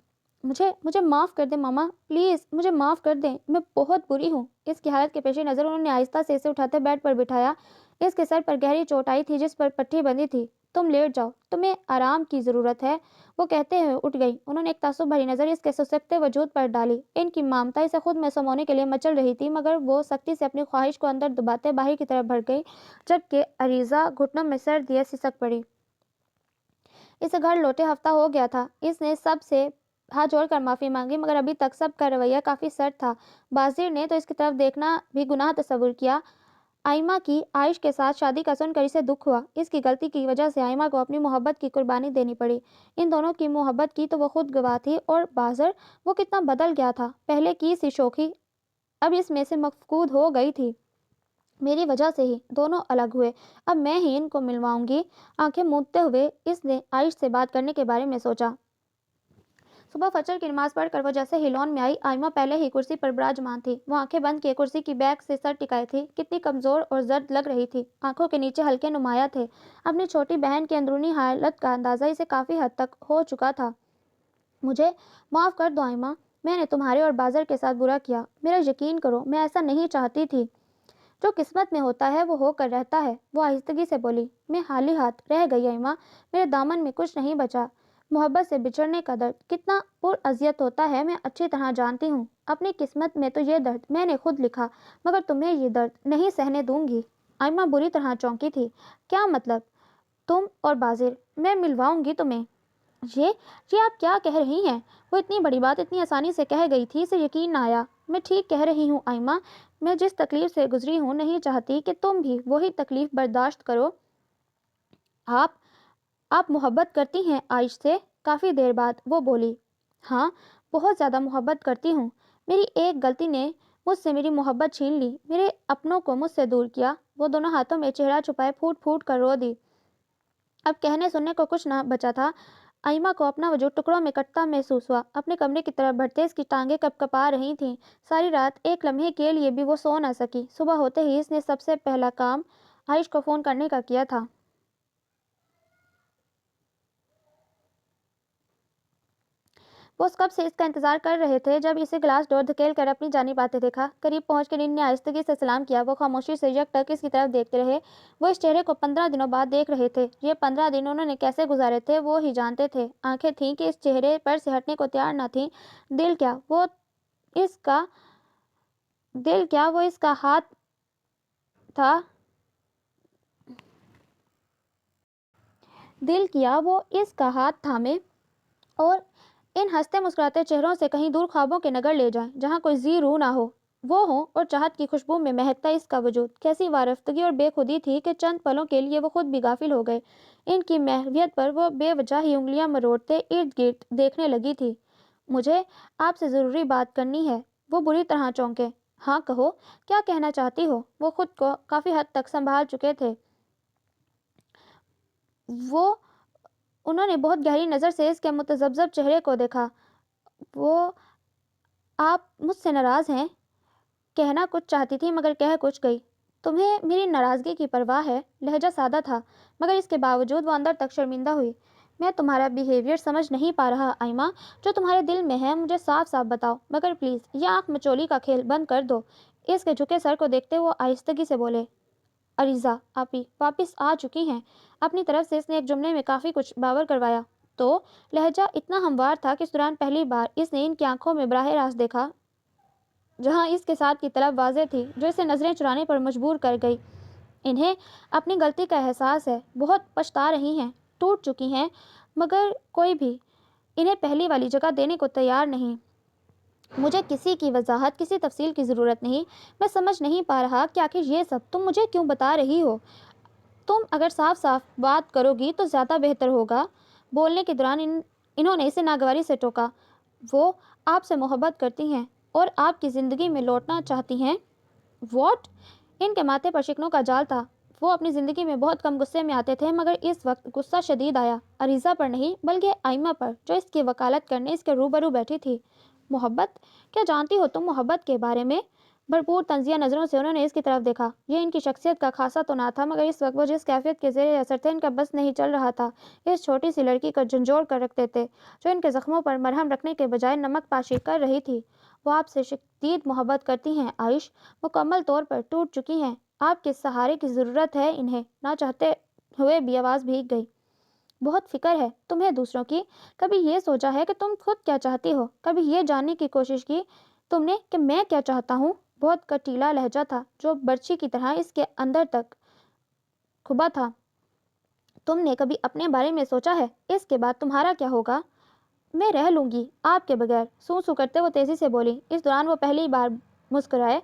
मुझे मुझे माफ़ कर दे मामा, प्लीज़ मुझे माफ़ कर दें, मैं बहुत बुरी हूँ। इसकी हालत के पेश नज़र उन्होंने आहिस्ता से इसे उठाते बेड पर बिठाया। اس کے سر پر گہری چوٹ آئی تھی جس پر پٹھی بندھی تھی۔ تم لیٹ جاؤ، تمہیں آرام کی ضرورت ہے، وہ کہتے ہوئے اٹھ گئی۔ انہوں نے ایک تعصب بھری نظر اس کے سسکتے وجود پر ڈالی۔ ان کی مامتا اسے خود میں سمونے کے لیے مچل رہی تھی، مگر وہ سختی سے اپنی خواہش کو اندر دباتے باہر کی طرف بڑھ گئی، جبکہ عریضہ گھٹنوں میں سر دیے سسک پڑی۔ اسے گھر لوٹے ہفتہ ہو گیا تھا۔ اس نے سب سے ہاتھ جوڑ کر معافی مانگی، مگر ابھی تک سب کا رویہ کافی سرد تھا۔ بازیر نے تو اس کی طرف دیکھنا بھی گناہ تصور کیا۔ آئمہ کی عائش کے ساتھ شادی کا سن کر اسے دکھ ہوا۔ اس کی غلطی کی وجہ سے آئمہ کو اپنی محبت کی قربانی دینی پڑی۔ ان دونوں کی محبت کی تو وہ خود گواہ تھی، اور بازر وہ کتنا بدل گیا تھا۔ پہلے کی سی شوخی اب اس میں سے مفقود ہو گئی تھی۔ میری وجہ سے ہی دونوں الگ ہوئے، اب میں ہی ان کو ملواؤں گی۔ آنکھیں موندتے ہوئے اس نے عائش سے بات کرنے کے بارے میں سوچا۔ صبح فجر کی نماز پڑھ کر وہ جیسے ہی لون میں آئی، آئمہ پہلے ہی کرسی پر براجمان تھی۔ وہ آنکھیں بند کیے کرسی کی بیک سے سر ٹکائے تھی، کتنی کمزور اور زرد لگ رہی تھی۔ آنکھوں کے نیچے ہلکے نمایاں تھے۔ اپنی چھوٹی بہن کی اندرونی حالت کا اندازہ اسے کافی حد تک ہو چکا تھا۔ مجھے معاف کر دو آئمہ، میں نے تمہارے اور بازر کے ساتھ برا کیا۔ میرا یقین کرو، میں ایسا نہیں چاہتی تھی۔ جو قسمت میں ہوتا ہے وہ ہو کر رہتا ہے، وہ آہستگی سے بولی۔ میں خالی ہاتھ رہ گئی آئمہ، میرے دامن میں کچھ نہیں بچا۔ محبت سے بچھڑنے کا درد کتنا پراذیت ہوتا ہے میں اچھی طرح جانتی ہوں۔ اپنی قسمت میں تو یہ درد میں نے خود لکھا، مگر تمہیں یہ درد نہیں سہنے دوں گی۔ آئمہ بری طرح چونکی تھی۔ کیا مطلب؟ تم اور بازر، میں ملواؤں گی تمہیں۔ یہ آپ کیا کہہ رہی ہیں؟ وہ اتنی بڑی بات اتنی آسانی سے کہہ گئی تھی، اسے یقین نہ آیا۔ میں ٹھیک کہہ رہی ہوں آئمہ، میں جس تکلیف سے گزری ہوں نہیں چاہتی کہ تم بھی وہی تکلیف برداشت کرو۔ آپ محبت کرتی ہیں عائش سے؟ کافی دیر بعد وہ بولی۔ ہاں، بہت زیادہ محبت کرتی ہوں۔ میری ایک غلطی نے مجھ سے میری محبت چھین لی، میرے اپنوں کو مجھ سے دور کیا۔ وہ دونوں ہاتھوں میں چہرہ چھپائے پھوٹ پھوٹ کر رو دی۔ اب کہنے سننے کو کچھ نہ بچا تھا۔ آئمہ کو اپنا وجود ٹکڑوں میں کٹتا محسوس ہوا۔ اپنے کمرے کی طرف بڑھتے اس کی ٹانگیں کپ کپا رہی تھیں۔ ساری رات ایک لمحے کے لیے بھی وہ سو نہ سکی۔ صبح ہوتے ہی اس نے سب سے پہلا کام عائش کو فون کرنے کا کیا تھا۔ وہ کب سے اس کا انتظار کر رہے تھے۔ جب اسے گلاس ڈور دھکیل کر اپنی جانب آتے دیکھا، قریب پہنچ کر ان نے آہستگی سے سلام کیا۔ وہ خاموشی سے یک ٹک اس کی طرف دیکھتے رہے۔ وہ اس چہرے کو 15 دنوں بعد دیکھ رہے تھے۔ یہ 15 دن انہوں نے کیسے گزارے تھے وہ ہی جانتے تھے۔ آنکھیں تھیں کہ اس چہرے پر سے ہٹنے کو تیار نہ تھیں۔ دل کیا وہ اس کا ہاتھ تھا۔ دل کیا وہ اس کا ہاتھ تھامے اور ان ہنستے مسکراتے چہروں سے کہیں دور خوابوں کے نگر لے جائیں، جہاں کوئی زی رو نہ ہو۔ وہ ہوں اور چاہت کی خوشبو میں مہکتا اس کا وجود۔ کیسی وارفتگی اور بے خودی تھی کہ چند پلوں کے لیے وہ خود بھی غافل ہو گئے۔ ان کی محویت پر وہ بے وجہ ہی انگلیاں مروڑتے ارد گرد دیکھنے لگی تھی۔ مجھے آپ سے ضروری بات کرنی ہے۔ وہ بری طرح چونکے۔ ہاں کہو، کیا کہنا چاہتی ہو؟ وہ خود کو کافی حد تک سنبھال چکے تھے۔ انہوں نے بہت گہری نظر سے اس کے متذبذب چہرے کو دیکھا۔ آپ مجھ سے ناراض ہیں؟ کہنا کچھ چاہتی تھی مگر کہہ کچھ گئی۔ تمہیں میری ناراضگی کی پرواہ ہے؟ لہجہ سادہ تھا، مگر اس کے باوجود وہ اندر تک شرمندہ ہوئی۔ میں تمہارا بیہیویئر سمجھ نہیں پا رہا آئمہ، جو تمہارے دل میں ہے مجھے صاف صاف بتاؤ، مگر پلیز یہ آنکھ مچولی کا کھیل بند کر دو۔ اس کے جھکے سر کو دیکھتے وہ آہستگی سے بولے۔ عریضہ آپی واپس آ چکی ہیں۔ اپنی طرف سے اس نے ایک جملے میں کافی کچھ باور کروایا۔ تو لہجہ اتنا ہموار تھا کہ اس دوران پہلی بار اس نے ان کی آنکھوں میں براہ راست دیکھا، جہاں اس کے ساتھ کی طلب واضح تھی، جو اسے نظریں چرانے پر مجبور کر گئی۔ انہیں اپنی غلطی کا احساس ہے، بہت پچھتا رہی ہیں، ٹوٹ چکی ہیں، مگر کوئی بھی انہیں پہلی والی جگہ دینے کو تیار نہیں۔ مجھے کسی کی وضاحت، کسی تفصیل کی ضرورت نہیں۔ میں سمجھ نہیں پا رہا کہ آخر یہ سب تم مجھے کیوں بتا رہی ہو۔ تم اگر صاف صاف بات کرو گی تو زیادہ بہتر ہوگا۔ بولنے کے دوران انہوں نے اسے ناگواری سے ٹوکا۔ وہ آپ سے محبت کرتی ہیں اور آپ کی زندگی میں لوٹنا چاہتی ہیں۔ واٹ؟ ان کے ماتھے پر شکنوں کا جال تھا۔ وہ اپنی زندگی میں بہت کم غصے میں آتے تھے، مگر اس وقت غصہ شدید آیا، عریضہ پر نہیں بلکہ آئمہ پر، جو اس کی وکالت کرنے اس کے روبرو بیٹھی تھی۔ محبت؟ کیا جانتی ہو تم محبت کے بارے میں؟ بھرپور طنزیہ نظروں سے انہوں نے اس کی طرف دیکھا۔ یہ ان کی شخصیت کا خاصہ تو نہ تھا، مگر اس وقت وہ جس کیفیت کے زیر اثر تھے ان کا بس نہیں چل رہا تھا۔ اس چھوٹی سی لڑکی کو جھنجھوڑ کر رکھ دیتے، جو ان کے زخموں پر مرہم رکھنے کے بجائے نمک پاشی کر رہی تھی۔ وہ آپ سے شدید محبت کرتی ہیں عائش، مکمل طور پر ٹوٹ چکی ہیں۔ آپ کے سہارے کی ضرورت ہے انہیں۔ نہ چاہتے ہوئے بھی آواز بھیگ گئی۔ بہت فکر ہے تمہیں دوسروں کی؟ کبھی یہ سوچا ہے کہ تم خود کیا چاہتی ہو؟ کبھی یہ جاننے کی کوشش کی تم نے کہ میں کیا چاہتا ہوں؟ بہت کٹیلا لہجہ تھا جو برچھی کی طرح اس کے اندر تک کھبا تھا۔ تم نے کبھی اپنے بارے میں سوچا ہے اس کے بعد تمہارا کیا ہوگا؟ میں رہ لوں گی آپ کے بغیر، سو سو کرتے وہ تیزی سے بولی۔ اس دوران وہ پہلی بار مسکرائے۔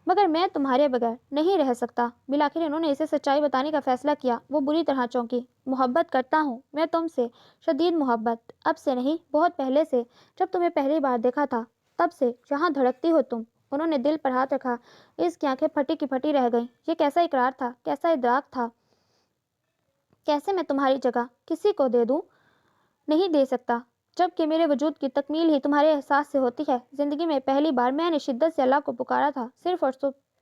مگر میں تمہارے بغیر نہیں رہ سکتا۔ بالآخر انہوں نے اسے سچائی بتانے کا فیصلہ کیا۔ وہ بری طرح چونکی۔ محبت کرتا ہوں میں تم سے، شدید محبت۔ اب سے نہیں، بہت پہلے سے، جب تمہیں پہلی بار دیکھا تھا تب سے جہاں دھڑکتی ہو تم۔ انہوں نے دل پر ہاتھ رکھا۔ اس کی آنکھیں پھٹی کی پھٹی رہ گئیں۔ یہ کیسا اقرار تھا، کیسا ادراک تھا؟ کیسے میں تمہاری جگہ کسی کو دے دوں؟ نہیں دے سکتا، جب کہ میرے وجود کی تکمیل ہی تمہارے احساس سے ہوتی ہے۔ زندگی میں پہلی بار میں نے شدت سے اللہ کو پکارا تھا، صرف اور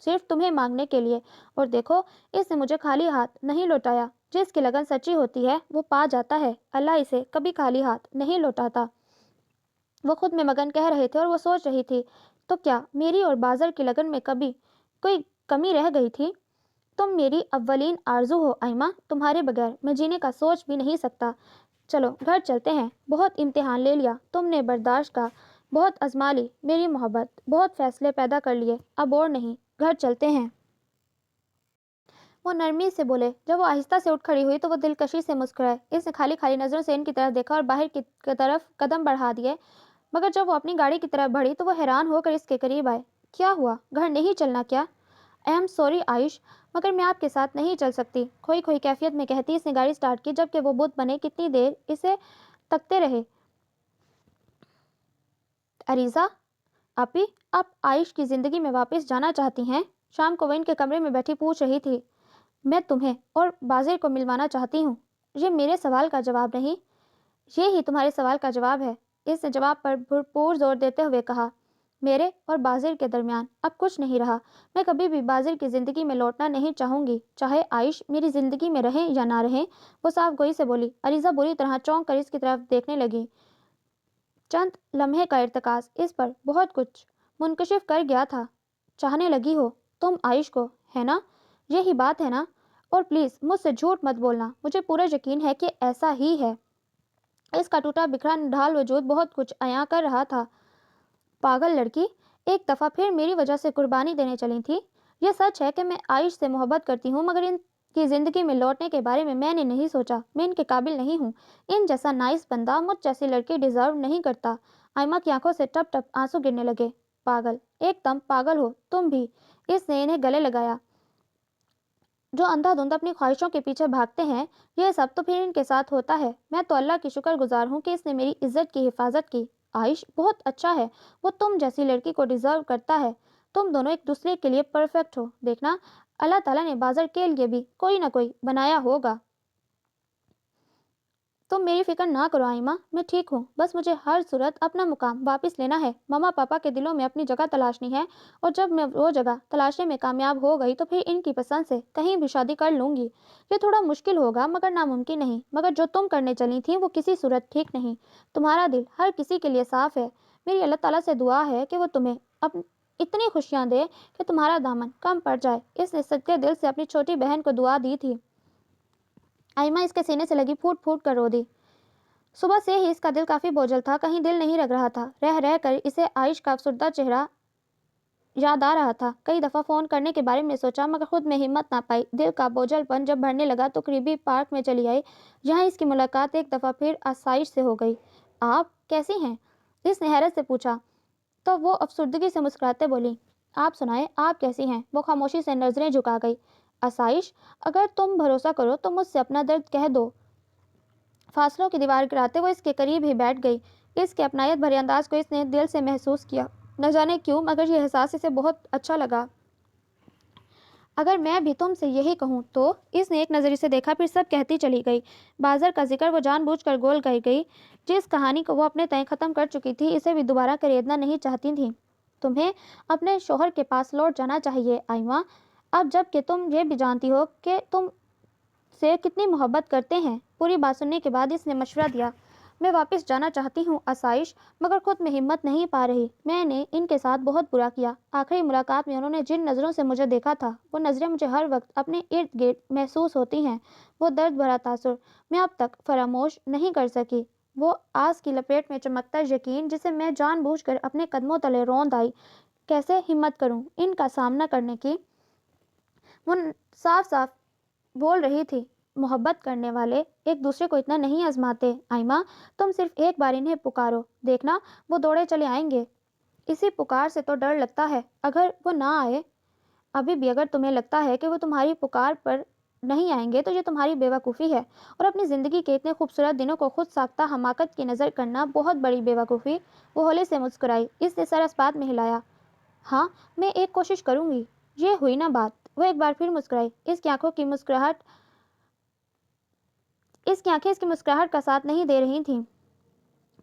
صرف تمہیں مانگنے کے لیے، اور دیکھو اس نے مجھے خالی ہاتھ نہیں لوٹایا۔ جس کی لگن سچی ہوتی ہے وہ پا جاتا ہے، اللہ اسے کبھی خالی ہاتھ نہیں لوٹاتا۔ وہ خود میں مگن کہہ رہے تھے اور وہ سوچ رہی تھی، تو کیا میری اور بازر کی لگن میں کبھی کوئی کمی رہ گئی تھی؟ تم میری اولین آرزو ہو آئمہ، تمہارے بغیر میں جینے کا سوچ بھی نہیں سکتا۔ چلو گھر چلتے ہیں۔ بہت امتحان لے لیا تم نے برداشت کا، بہت آزما لی میری محبت، بہت فیصلے پیدا کر لیے، اب اور نہیں، گھر چلتے ہیں۔ وہ نرمی سے بولے۔ جب وہ آہستہ سے اٹھ کھڑی ہوئی تو وہ دلکشی سے مسکرائے۔ اس نے خالی خالی نظروں سے ان کی طرف دیکھا اور باہر کی طرف قدم بڑھا دیے، مگر جب وہ اپنی گاڑی کی طرف بڑھی تو وہ حیران ہو کر اس کے قریب آئے۔ کیا ہوا؟ گھر نہیں چلنا کیا؟ آئی ایم سوری عائش، مگر میں آپ کے ساتھ نہیں چل سکتی، کھوئی کھوئی کیفیت میں کہتی اس نے گاڑی سٹارٹ کی، جبکہ وہ بت بنے کتنی دیر اسے تکتے رہے۔ عریضہ آپی، آپ عائش کی زندگی میں واپس جانا چاہتی ہیں؟ شام کو وہ ان کے کمرے میں بیٹھی پوچھ رہی تھی۔ میں تمہیں اور بازر کو ملوانا چاہتی ہوں۔ یہ میرے سوال کا جواب نہیں، یہ ہی تمہارے سوال کا جواب ہے، اس نے جواب پر بھرپور زور دیتے ہوئے کہا۔ میرے اور بازر کے درمیان اب کچھ نہیں رہا۔ میں کبھی بھی بازر کی زندگی میں لوٹنا نہیں چاہوں گی، چاہے عائش میری زندگی میں رہیں یا نہ رہیں، وہ صاف گوئی سے بولی۔ عریضہ بری طرح چونک کر اس کی طرف دیکھنے لگی۔ چند لمحے کا ارتکاز اس پر بہت کچھ منکشف کر گیا تھا۔ چاہنے لگی ہو تم عائش کو، ہے نا؟ یہی بات ہے نا؟ اور پلیز مجھ سے جھوٹ مت بولنا، مجھے پورا یقین ہے کہ ایسا ہی ہے۔ اس کا ٹوٹا بکھرا نڈھال وجود بہت کچھ عیاں کر رہا تھا۔ پاگل لڑکی، ایک دفعہ پھر میری وجہ سے قربانی دینے چلی تھی۔ یہ سچ ہے کہ میں عائش سے محبت کرتی ہوں، مگر ان کی زندگی میں لوٹنے کے بارے میں نے نہیں سوچا۔ میں ان کے قابل نہیں ہوں۔ ان جیسا نائس بندہ مجھ جیسی لڑکی ڈیزرو نہیں کرتا۔ آئمہ کی آنکھوں سے ٹپ ٹپ آنسو گرنے لگے۔ پاگل، ایک دم پاگل ہو تم بھی، اس نے انہیں گلے لگایا۔ جو اندھا دھند اپنی خواہشوں کے پیچھے بھاگتے ہیں، یہ سب تو پھر ان کے ساتھ ہوتا ہے۔ میں تو اللہ کی شکر گزار ہوں کہ اس نے میری عزت کی حفاظت کی۔ عائش بہت اچھا ہے، وہ تم جیسی لڑکی کو ڈیزرو کرتا ہے۔ تم دونوں ایک دوسرے کے لیے پرفیکٹ ہو۔ دیکھنا اللہ تعالیٰ نے بازر کے لیے بھی کوئی نہ کوئی بنایا ہوگا۔ تم میری فکر نہ کرو آئمہ، میں ٹھیک ہوں، بس مجھے ہر صورت اپنا مقام واپس لینا ہے۔ ماما پاپا کے دلوں میں اپنی جگہ تلاشنی ہے، اور جب میں وہ جگہ تلاشنے میں کامیاب ہو گئی تو پھر ان کی پسند سے کہیں بھی شادی کر لوں گی۔ یہ تھوڑا مشکل ہوگا مگر ناممکن نہیں، مگر جو تم کرنے چلی تھیں وہ کسی صورت ٹھیک نہیں۔ تمہارا دل ہر کسی کے لیے صاف ہے۔ میری اللہ تعالیٰ سے دعا ہے کہ وہ تمہیں اتنی خوشیاں دے کہ تمہارا دامن کم پڑ جائے۔ اس نے صدقے دل سے اپنی چھوٹی بہن کو دعا دی تھی۔ آئمہ اس کے سینے سے لگی پھوٹ پھوٹ کر رو دی۔ صبح سے ہی اس کا دل کافی بوجھل تھا، کہیں دل نہیں لگ رہا تھا۔ رہ رہ کر اسے عائش کا افسردہ چہرہ یاد آ رہا تھا۔ کئی دفعہ فون کرنے کے بارے میں سوچا مگر خود میں ہمت نہ پائی۔ دل کا بوجھل پن جب بڑھنے لگا تو قریبی پارک میں چلی آئی، جہاں اس کی ملاقات ایک دفعہ پھر آسائش سے ہو گئی۔ آپ کیسی ہیں؟ اس نے حیرت سے پوچھا، تو وہ افسردگی سے مسکراتے بولی۔ آپ سنائیں، آپ کیسی ہیں؟ وہ خاموشی سے نظریں جھکا گئی۔ آسائش، اگر تم بھروسہ کرو تو مجھ سے اپنا درد کہہ دو۔ فاصلوں کی دیوار گراتے وہ اس کے قریب ہی بیٹھ گئی۔ اس کے اپنائیت بھرے انداز کو اس نے دل سے محسوس کیا، نہ جانے کیوں مگر یہ احساس اسے بہت اچھا لگا۔ اگر میں بھی تم سے یہی کہوں تو؟ اس نے ایک نظر اسے دیکھا پھر سب کہتی چلی گئی۔ بازر کا ذکر وہ جان بوجھ کر گول کر گئی۔ جس کہانی کو وہ اپنے تئیں ختم کر چکی تھی اسے بھی دوبارہ کریدنا نہیں چاہتی تھی۔ تمہیں اپنے شوہر کے پاس لوٹ جانا چاہیے آئمہ، اب جب کہ تم یہ بھی جانتی ہو کہ تم سے کتنی محبت کرتے ہیں۔ پوری بات سننے کے بعد اس نے مشورہ دیا۔ میں واپس جانا چاہتی ہوں آسائش، مگر خود میں ہمت نہیں پا رہی۔ میں نے ان کے ساتھ بہت برا کیا۔ آخری ملاقات میں انہوں نے جن نظروں سے مجھے دیکھا تھا، وہ نظریں مجھے ہر وقت اپنے ارد گرد محسوس ہوتی ہیں۔ وہ درد بھرا تاثر میں اب تک فراموش نہیں کر سکی۔ وہ آس کی لپیٹ میں چمکتا یقین جسے میں جان بوجھ کر اپنے قدموں تلے روند آئی۔ کیسے ہمت کروں ان کا سامنا کرنے کی؟ وہ صاف صاف بول رہی تھی، محبت کرنے والے ایک دوسرے کو اتنا نہیں آزماتے آئمہ، تم صرف ایک بار انہیں پکارو، دیکھنا وہ دوڑے چلے آئیں گے۔ اسی پکار سے تو ڈر لگتا ہے، اگر وہ نہ آئے۔ ابھی بھی اگر تمہیں لگتا ہے کہ وہ تمہاری پکار پر نہیں آئیں گے تو یہ تمہاری بے وقوفی ہے، اور اپنی زندگی کے اتنے خوبصورت دنوں کو خود ساختہ حماقت کی نظر کرنا بہت بڑی بے وقوفی۔ وہ ہولے سے مسکرائی، اس نے سر اسپات میں ہلایا۔ ہاں، میں ایک کوشش کروں گی۔ یہ ہوئی نا بات۔ وہ ایک بار پھر مسکرائی، اس کی آنکھیں اس کی مسکراہٹ کا ساتھ نہیں دے رہی تھیں۔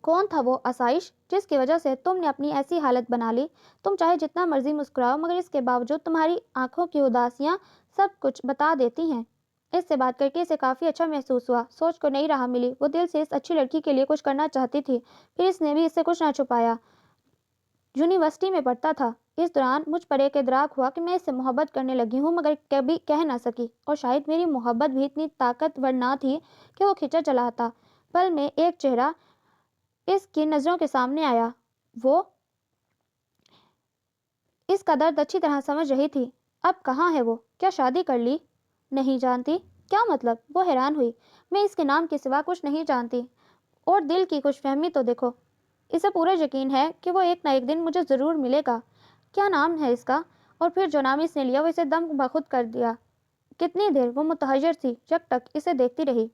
کون تھا وہ آسائش جس کی وجہ سے تم نے اپنی ایسی حالت بنا لی؟ تم چاہے جتنا مرضی مسکراؤ، مگر اس کے باوجود تمہاری آنکھوں کی اداسیاں سب کچھ بتا دیتی ہیں۔ اس سے بات کر کے اسے کافی اچھا محسوس ہوا۔ سوچ کو نئی راہ ملی۔ وہ دل سے اس اچھی لڑکی کے لیے کچھ کرنا چاہتی تھی، پھر اس نے بھی اس سے کچھ نہ چھپایا۔ یونیورسٹی میں پڑھتا تھا۔ اس دوران مجھ پر ایک ادراک ہوا کہ میں اس سے محبت کرنے لگی ہوں، مگر کبھی کہہ نہ سکی، اور شاید میری محبت بھی اتنی طاقتور نہ تھی کہ وہ کھینچا چلا آتا۔ پل میں ایک چہرہ اس کی نظروں کے سامنے آیا۔ وہ اس کا درد اچھی طرح سمجھ رہی تھی۔ اب کہاں ہے وہ؟ کیا شادی کر لی؟ نہیں جانتی؟ کیا مطلب؟ وہ حیران ہوئی۔ میں اس کے نام کے سوا کچھ نہیں جانتی، اور دل کی خوش فہمی تو دیکھو۔ اسے پورا یقین ہے کہ وہ ایک نہ ایک دن مجھے ضرور ملے گا۔ کیا نام ہے اس کا؟ اور پھر جو نام اس نے لیا وہ اسے دم بخود کر دیا۔ کتنی دیر وہ متحیر تھی، یک ٹک اسے دیکھتی رہی۔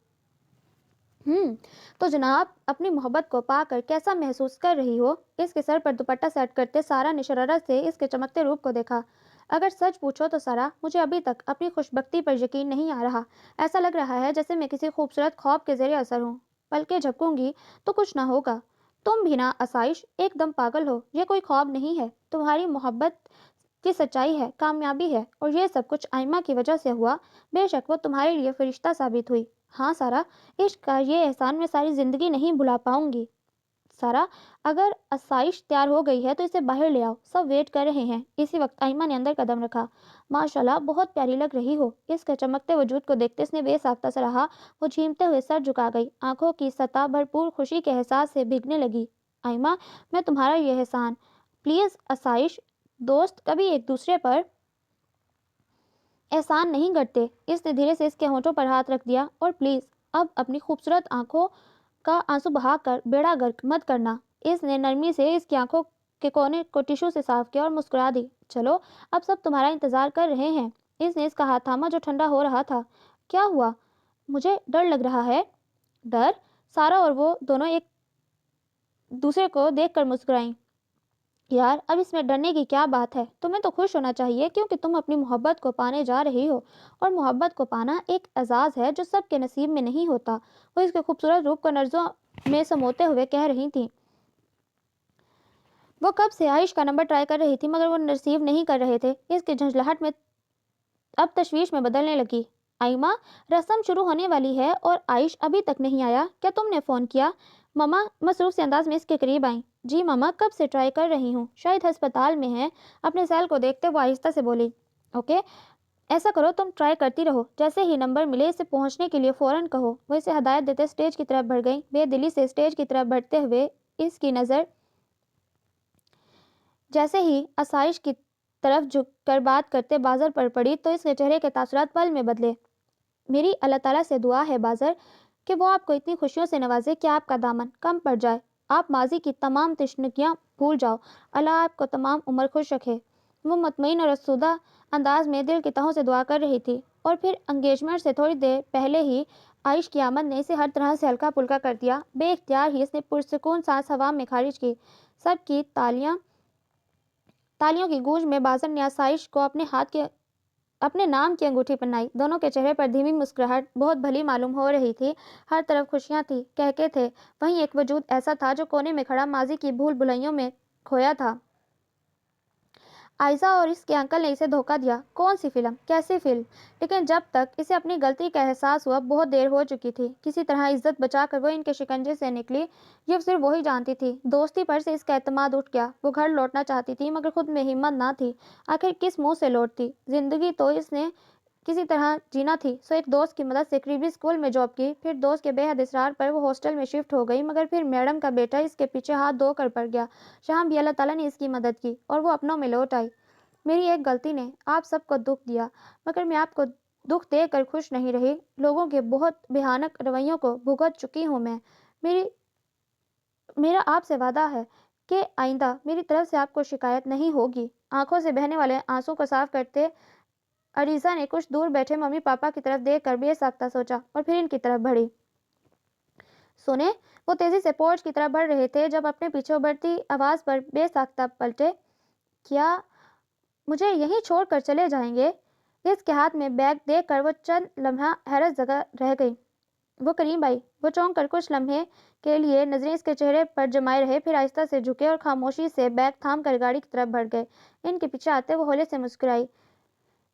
تو جناب اپنی محبت کو پا کر کیسا محسوس کر رہی ہو؟ اس کے سر پر دوپٹہ سیٹ کرتے سارا نے شرارت سے اس کے چمکتے روپ کو دیکھا۔ اگر سچ پوچھو تو سارا، مجھے ابھی تک اپنی خوش بختی پر یقین نہیں آ رہا۔ ایسا لگ رہا ہے جیسے میں کسی خوبصورت خواب کے زیر اثر ہوں۔ پلکیں جھپکوں گی تو کچھ نہ ہوگا۔ تم بھی نہ آسائش، ایک دم پاگل ہو۔ یہ کوئی خواب نہیں ہے، تمہاری محبت کی سچائی ہے، کامیابی ہے، اور یہ سب کچھ آئمہ کی وجہ سے ہوا۔ بے شک وہ تمہارے لیے فرشتہ ثابت ہوئی۔ ہاں سارا، عشق کا یہ احسان میں ساری زندگی نہیں بھلا پاؤں گی۔ سارا، اگر آسائش تیار ہو گئی ہے تو اسے باہر لے آؤ، سب ویٹ کر رہے ہیں۔ اسی وقت آئمہ نے اندر قدم رکھا۔ ماشاءاللہ، بہت پیاری لگ رہی ہو۔ اس کے چمکتے وجود کو دیکھتے اس نے بے ساختہ سراہا۔ وہ جھیمتے ہوئے سر جھکا گئی، آنکھوں کی سطح بھرپور خوشی کے احساس سے بھیگنے لگی۔ آئمہ، میں تمہارا یہ احسان۔ پلیز آسائش، دوست کبھی ایک دوسرے پر احسان نہیں کرتے۔ اس نے دھیرے سے اس کے ہونٹوں پر ہاتھ رکھ دیا۔ اور پلیز اب اپنی خوبصورت آنکھوں کا آنسو بہا کر بیڑا گرک مت کرنا۔ اس نے نرمی سے اس کی آنکھوں کے کونے کو ٹشو سے صاف کیا اور مسکرا دی۔ چلو، اب سب تمہارا انتظار کر رہے ہیں۔ اس نے اس کا ہاتھ تھاما جو ٹھنڈا ہو رہا تھا۔ کیا ہوا؟ مجھے ڈر لگ رہا ہے۔ ڈر؟ سارا اور وہ دونوں ایک دوسرے کو دیکھ کر مسکرائیں۔ یار، اب اس میں ڈرنے کی کیا بات ہے؟ تمہیں تو خوش ہونا چاہیے کیونکہ تم اپنی محبت کو پانے جا رہی ہو، اور محبت کو پانا ایک اعزاز ہے جو سب کے نصیب میں نہیں ہوتا۔ وہ اس کے خوبصورت روپ کو نظروں میں سموتے ہوئے کہہ رہی تھی۔ وہ کب سے عائش کا نمبر ٹرائی کر رہی تھی مگر وہ ریسیو نہیں کر رہے تھے۔ اس کی جھنجھلاہٹ میں اب تشویش میں بدلنے لگی۔ آئمہ، رسم شروع ہونے والی ہے اور عائش ابھی تک نہیں آیا۔ کیا تم نے فون کیا؟ ماما مصروف سے انداز میں اس کے قریب آئیں۔ جی ماما، کب سے ٹرائی کر رہی ہوں، شاید ہسپتال میں ہیں۔ اپنے سیل کو دیکھتے وہ آہستہ سے بولی۔ اوکے، ایسا کرو تم ٹرائی کرتی رہو، جیسے ہی نمبر ملے اسے پہنچنے کے لیے فوراً کہو۔ وہ اسے ہدایت دیتے اسٹیج کی طرف بڑھ گئی۔ بے دلی سے اسٹیج کی طرف بڑھتے ہوئے اس کی نظر جیسے ہی آسائش کی طرف جھک کر بات کرتے بازر پر پڑی تو اس کے چہرے کے تاثرات پل میں بدلے۔ میری اللہ تعالیٰ سے دعا ہے بازر کہ وہ آپ کو اتنی خوشیوں سے نوازے کہ آپ کا دامن کم پڑ جائے، آپ ماضی کی تمام تشنگیاں بھول جاؤ، اللہ آپ کو تمام عمر خوش رکھے۔ وہ مطمئن اور آسودہ انداز میں دل کی تہوں سے دعا کر رہی تھی، اور پھر انگیجمنٹ سے تھوڑی دیر پہلے ہی عائش کی آمد نے اسے ہر طرح سے ہلکا پھلکا کر دیا۔ بے اختیار ہی اس نے پرسکون سانس ہوا میں خارج کی۔ سب کی تالیوں کی گونج میں بازر نے آسائش کو اپنے نام کی انگوٹھی پہنائی۔ دونوں کے چہرے پر دھیمی مسکراہٹ بہت بھلی معلوم ہو رہی تھی۔ ہر طرف خوشیاں تھیں، کہکے تھے۔ وہیں ایک وجود ایسا تھا جو کونے میں کھڑا ماضی کی بھول بھلائیوں میں کھویا تھا۔ عائشہ اور اس کے انکل نے اسے دھوکہ دیا۔ کون سی فلم؟ کیسی فلم؟ لیکن جب تک اسے اپنی غلطی کا احساس ہوا بہت دیر ہو چکی تھی۔ کسی طرح عزت بچا کر وہ ان کے شکنجے سے نکلی، یہ صرف وہی جانتی تھی۔ دوستی پر سے اس کا اعتماد اٹھ گیا۔ وہ گھر لوٹنا چاہتی تھی مگر خود میں ہمت نہ تھی۔ آخر کس منہ سے لوٹتی؟ زندگی تو اس نے کسی طرح جینا تھی، سو ایک دوست کی مدد سے قریبی اسکول میں جاب کی۔ پھر دوست کے بے حد اصرار پر وہ ہاسٹل میں شفٹ ہو گئی، مگر پھر میڈم کا بیٹا اس کے پیچھے ہاتھ دھو کر پڑ گیا۔ شام بھی اللہ تعالیٰ نے اس کی مدد کی اور وہ اپنوں میں لوٹ آئی۔ میری ایک غلطی نے آپ سب کو دکھ دیا، مگر میں آپ کو دکھ دے کر خوش نہیں رہی۔ لوگوں کے بہت بھیانک رویوں کو بھگت چکی ہوں میں۔ میرا آپ سے وعدہ ہے کہ آئندہ میری طرف سے آپ کو شکایت نہیں ہوگی۔ آنکھوں سے بہنے والے آنسو کو صاف کرتے عریضہ نے کچھ دور بیٹھے ممی پاپا کی طرف دیکھ کر بے ساختہ سوچا اور پھر ان کی طرف بڑھی۔ سنیں، وہ تیزی سے پورچ کی طرف بڑھ رہے تھے جب اپنے پیچھے ابھرتی آواز پر بے ساختہ پلٹے۔ کیا مجھے یہیں چھوڑ کر چلے جائیں گے؟ اس کے ہاتھ میں بیگ دیکھ کر وہ چند لمحہ حیرت زدہ رہ گئی۔ وہ کریم آئی۔ وہ چونک کر کچھ لمحے کے لیے نظریں اس کے چہرے پر جمائے رہے، پھر آہستہ سے جھکے اور خاموشی سے بیگ تھام کر گاڑی کی طرف بڑھ گئے۔ ان کے پیچھے آتے وہ ہولے سے مسکرائی۔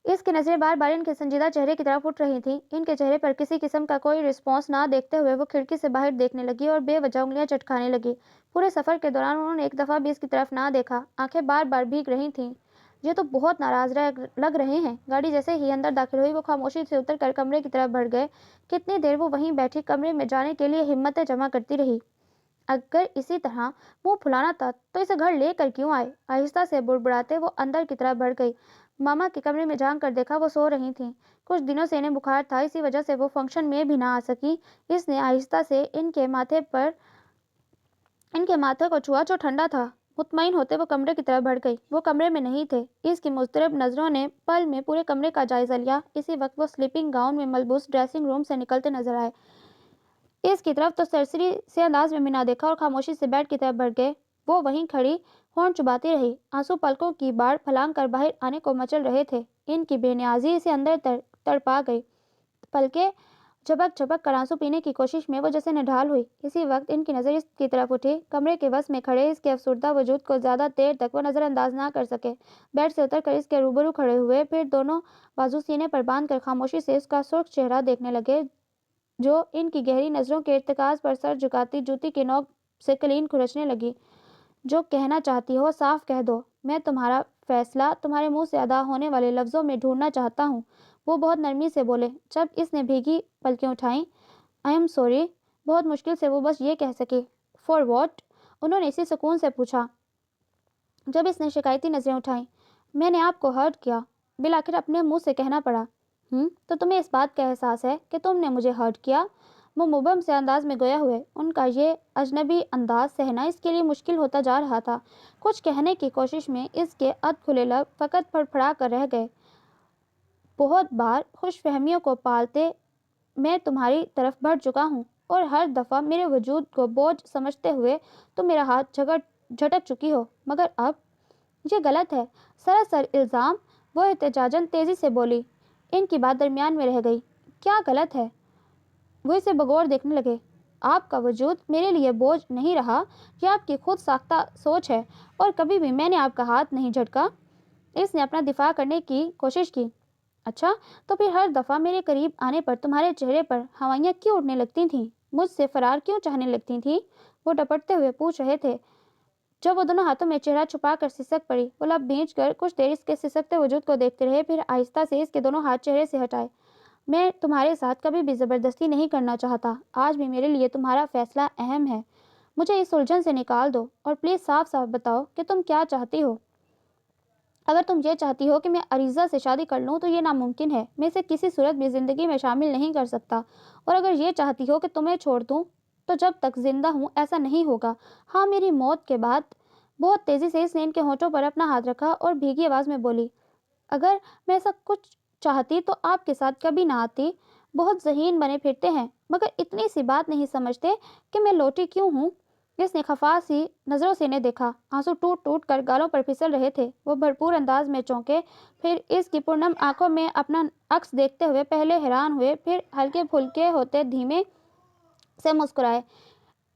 اس کی نظریں بار بار ان کے سنجیدہ چہرے کی طرف اٹھ رہی تھیں۔ ان کے چہرے پر کسی قسم کا کوئی رسپانس نہ دیکھتے ہوئے وہ کھڑکی سے باہر دیکھنے لگی اور بے وجہ انگلیاں چٹکانے لگی۔ پورے سفر کے دوران انہوں نے ایک دفعہ بھی اس کی طرف نہ دیکھا۔ آنکھیں بار بار بھیگ رہی تھیں۔ یہ تو بہت ناراض لگ رہے ہیں۔ گاڑی جیسے ہی اندر داخل ہوئی وہ خاموشی سے اتر کر کمرے کی طرف بڑھ گئے۔ کتنی دیر وہ وہیں بیٹھی کمرے میں جانے کے لیے ہمتیں جمع کرتی رہی۔ اگر اسی طرح منہ پھلانا تھا تو اسے گھر لے کر کیوں آئے؟ آہستہ سے بڑبڑاتے وہ اندر کی طرف بڑھ گئی۔ ماما کے کمرے میں جھانک کر دیکھا وہ سو رہی تھیں۔ کچھ دنوں سے انہیں بخار تھا، اسی وجہ سے وہ فنکشن میں بھی نہ آ سکی۔ اس نے آہستہ سے ان کے ماتھے کو چھوا جو ٹھنڈا تھا۔ مطمئن ہوتے وہ کمرے کی طرف بڑھ گئی۔ وہ کمرے میں نہیں تھے۔ اس کی مضطرب نظروں نے پل میں پورے کمرے کا جائزہ لیا۔ اسی وقت وہ سلیپنگ گاؤن میں ملبوس ڈریسنگ روم سے نکلتے نظر آئے۔ اس کی طرف تو سرسری سے انداز میں بھی نہ دیکھا اور خاموشی سے بیڈ کی طرف بڑھ گئے۔ وہ وہیں کھڑی ہونٹ چباتی رہی۔ آنسو پلکوں کی باڑ پھلانگ کر باہر آنے کو مچل رہے تھے۔ ان کی بے نیازی اسے اندر تڑپا گئی۔ پلکیں جھپک جھپک کر آنسو پینے کی کوشش میں وہ جیسے نڈھال ہوئی۔ اسی وقت ان کی نظر اس کی طرف اٹھی۔ کمرے کے وسط میں کھڑے اس کے افسردہ وجود کو زیادہ دیر تک وہ نظر انداز نہ کر سکے۔ بیڈ سے اتر کر اس کے روبرو کھڑے ہوئے، پھر دونوں بازو سینے پر باندھ کر خاموشی سے اس کا سرخ چہرہ دیکھنے لگے جو ان کی گہری نظروں کے ارتکاز پر سر جھکاتی جوتی کی نوک سے کلین کھرچنے لگی۔ جو کہنا چاہتی ہو صاف کہہ دو۔ میں تمہارا فیصلہ تمہارے منہ سے ادا ہونے والے لفظوں میں ڈھونڈنا چاہتا ہوں۔ وہ بہت نرمی سے بولے۔ جب اس نے بھیگی پلکیں اٹھائیں۔ I am sorry. بہت مشکل سے وہ بس یہ کہہ سکی۔ For what? انہوں نے اسی سکون سے پوچھا جب اس نے شکایتی نظریں اٹھائیں۔ میں نے آپ کو ہرٹ کیا، بالآخر اپنے منہ سے کہنا پڑا۔ تو تمہیں اس بات کا احساس ہے کہ تم نے مجھے ہرٹ کیا؟ وہ مبہم سے انداز میں گویا ہوئے۔ ان کا یہ اجنبی انداز سہنا اس کے لیے مشکل ہوتا جا رہا تھا۔ کچھ کہنے کی کوشش میں اس کے ادھ کھلے لب فقط پھڑپھڑا کر رہ گئے۔ بہت بار خوش فہمیوں کو پالتے میں تمہاری طرف بڑھ چکا ہوں اور ہر دفعہ میرے وجود کو بوجھ سمجھتے ہوئے تم میرا ہاتھ جھٹک چکی ہو، مگر اب یہ غلط ہے، سراسر الزام۔ وہ احتجاجاً تیزی سے بولی۔ ان کی بات درمیان میں رہ گئی۔ کیا غلط ہے؟ وہ اسے بغور دیکھنے لگے۔ آپ کا وجود میرے لیے بوجھ نہیں رہا، یہ آپ کی خود ساختہ سوچ ہے اور کبھی بھی میں نے آپ کا ہاتھ نہیں جھٹکا۔ اس نے اپنا دفاع کرنے کی کوشش کی۔ اچھا، تو پھر ہر دفعہ میرے قریب آنے پر تمہارے چہرے پر ہوائیاں کیوں اڑنے لگتی تھیں؟ مجھ سے فرار کیوں چاہنے لگتی تھیں؟ وہ ڈپٹتے ہوئے پوچھ رہے تھے۔ جب وہ دونوں ہاتھوں میں چہرہ چھپا کر سسک پڑی، وہ لب بھینچ کر کچھ دیر اس کے سسکتے وجود کو دیکھتے رہے، پھر آہستہ سے اس کے دونوں ہاتھ چہرے سے ہٹائے۔ میں تمہارے ساتھ کبھی بھی زبردستی نہیں کرنا چاہتا۔ آج بھی میرے لیے تمہارا فیصلہ اہم ہے۔ مجھے اس الجھن سے نکال دو اور پلیز صاف صاف بتاؤ کہ تم کیا چاہتی ہو۔ اگر تم یہ چاہتی ہو کہ میں عریضہ سے شادی کر لوں تو یہ ناممکن ہے۔ میں اسے کسی صورت بھی زندگی میں شامل نہیں کر سکتا، اور اگر یہ چاہتی ہو کہ تمہیں چھوڑ دوں تو جب تک زندہ ہوں ایسا نہیں ہوگا۔ ہاں، میری موت کے بعد۔ بہت تیزی سے اس نے ان کے ہونٹوں پر اپنا ہاتھ رکھا اور بھیگی آواز میں بولی۔ اگر میں ایسا کچھ چاہتی تو آپ کے ساتھ کبھی نہ آتی۔ بہت ذہین بنے پھرتے ہیں، مگر اتنی سی بات نہیں سمجھتے کہ میں لوٹی کیوں ہوں۔ اس نے خفا سی نظروں سے انہیں دیکھا۔ آنسو ٹوٹ ٹوٹ کر گالوں پر پھسل رہے تھے۔ وہ بھرپور انداز میں چونکے، پھر اس کی پرنم آنکھوں میں اپنا عکس دیکھتے ہوئے پہلے حیران ہوئے، پھر ہلکے پھلکے ہوتے دھیمے سے مسکرائے۔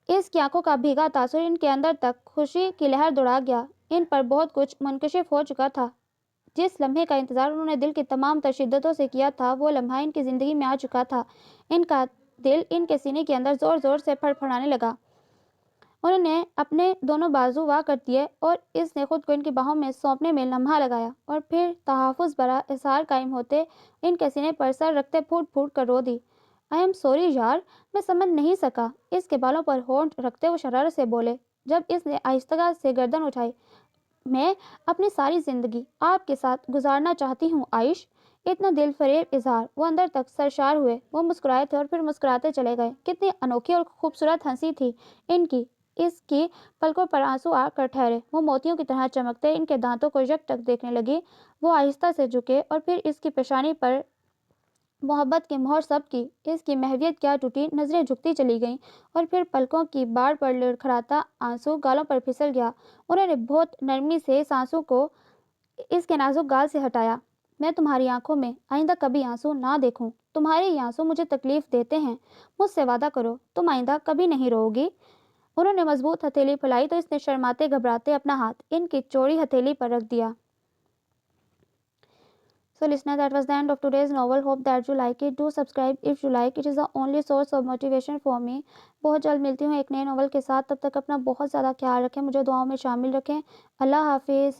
اس کی آنکھوں کا بھیگا تاثر ان کے اندر تک خوشی کی لہر دوڑا گیا۔ ان پر بہت کچھ منکشف ہو چکا تھا۔ जिस लम्हे का इंतज़ार उन्होंने दिल की तमाम तर शिद्दतों से किया था, वो लम्हा इनकी ज़िंदगी में आ चुका था। इनका दिल इनके सीने के अंदर ज़ोर-ज़ोर से फड़फड़ाने लगा। उन्होंने अपने दोनों बाजू वाह कर दिए और इसने खुद को इनकी बाहों में सौंपने में लम्हा लगाया और फिर तहफ़्फ़ुज़ भरा इज़हार कायम होते इनके सीने पर सर रखते फूट-फूट कर रो दी। आई एम सॉरी यार, मैं समझ नहीं सका। इसके बालों पर होंठ रखते वो शरारत से बोले। जब इसने आहिस्ता से गर्दन उठाई, मैं अपनी सारी ज़िंदगी आपके साथ गुजारना चाहती हूँ आइश। इतना दिल फरेब इजहार, वो अंदर तक सरशार हुए। वो मुस्कुराए थे और फिर मुस्कुराते चले गए। कितनी अनोखी और खूबसूरत हंसी थी इनकी। इसकी पलकों पर आंसू आकर ठहरे। वो मोतियों की तरह चमकते इनके दांतों को यकटक देखने लगी। वो आहिस्ता से झुके और फिर इसकी पेशानी पर मोहब्बत की मोहर सब की। इसकी महवियत क्या टूटी, नजरें झुकती चली गईं और फिर पलकों की बाढ़ पर लड़खड़ाता आंसू गालों पर फिसल गया। उन्होंने बहुत नरमी से इस आंसू को इसके नाजुक गाल से हटाया। मैं तुम्हारी आंखों में आइंदा कभी आंसू ना देखूं। तुम्हारे ये आंसू मुझे तकलीफ देते हैं। मुझसे वादा करो, तुम आइंदा कभी नहीं रोओगी। उन्होंने मजबूत हथेली फैलाई तो इसने शर्माते घबराते अपना हाथ इनकी चौड़ी हथेली पर रख दिया। So listener, that was the end of today's novel. Hope that you like it. Do subscribe if you like. It is the only source of motivation for me. बहुत जल्द मिलती हूँ एक नए नॉवल के साथ। तब तक अपना बहुत ज़्यादा ख्याल रखें, मुझे दुआओं में शामिल रखें। अल्लाह हाफिज़।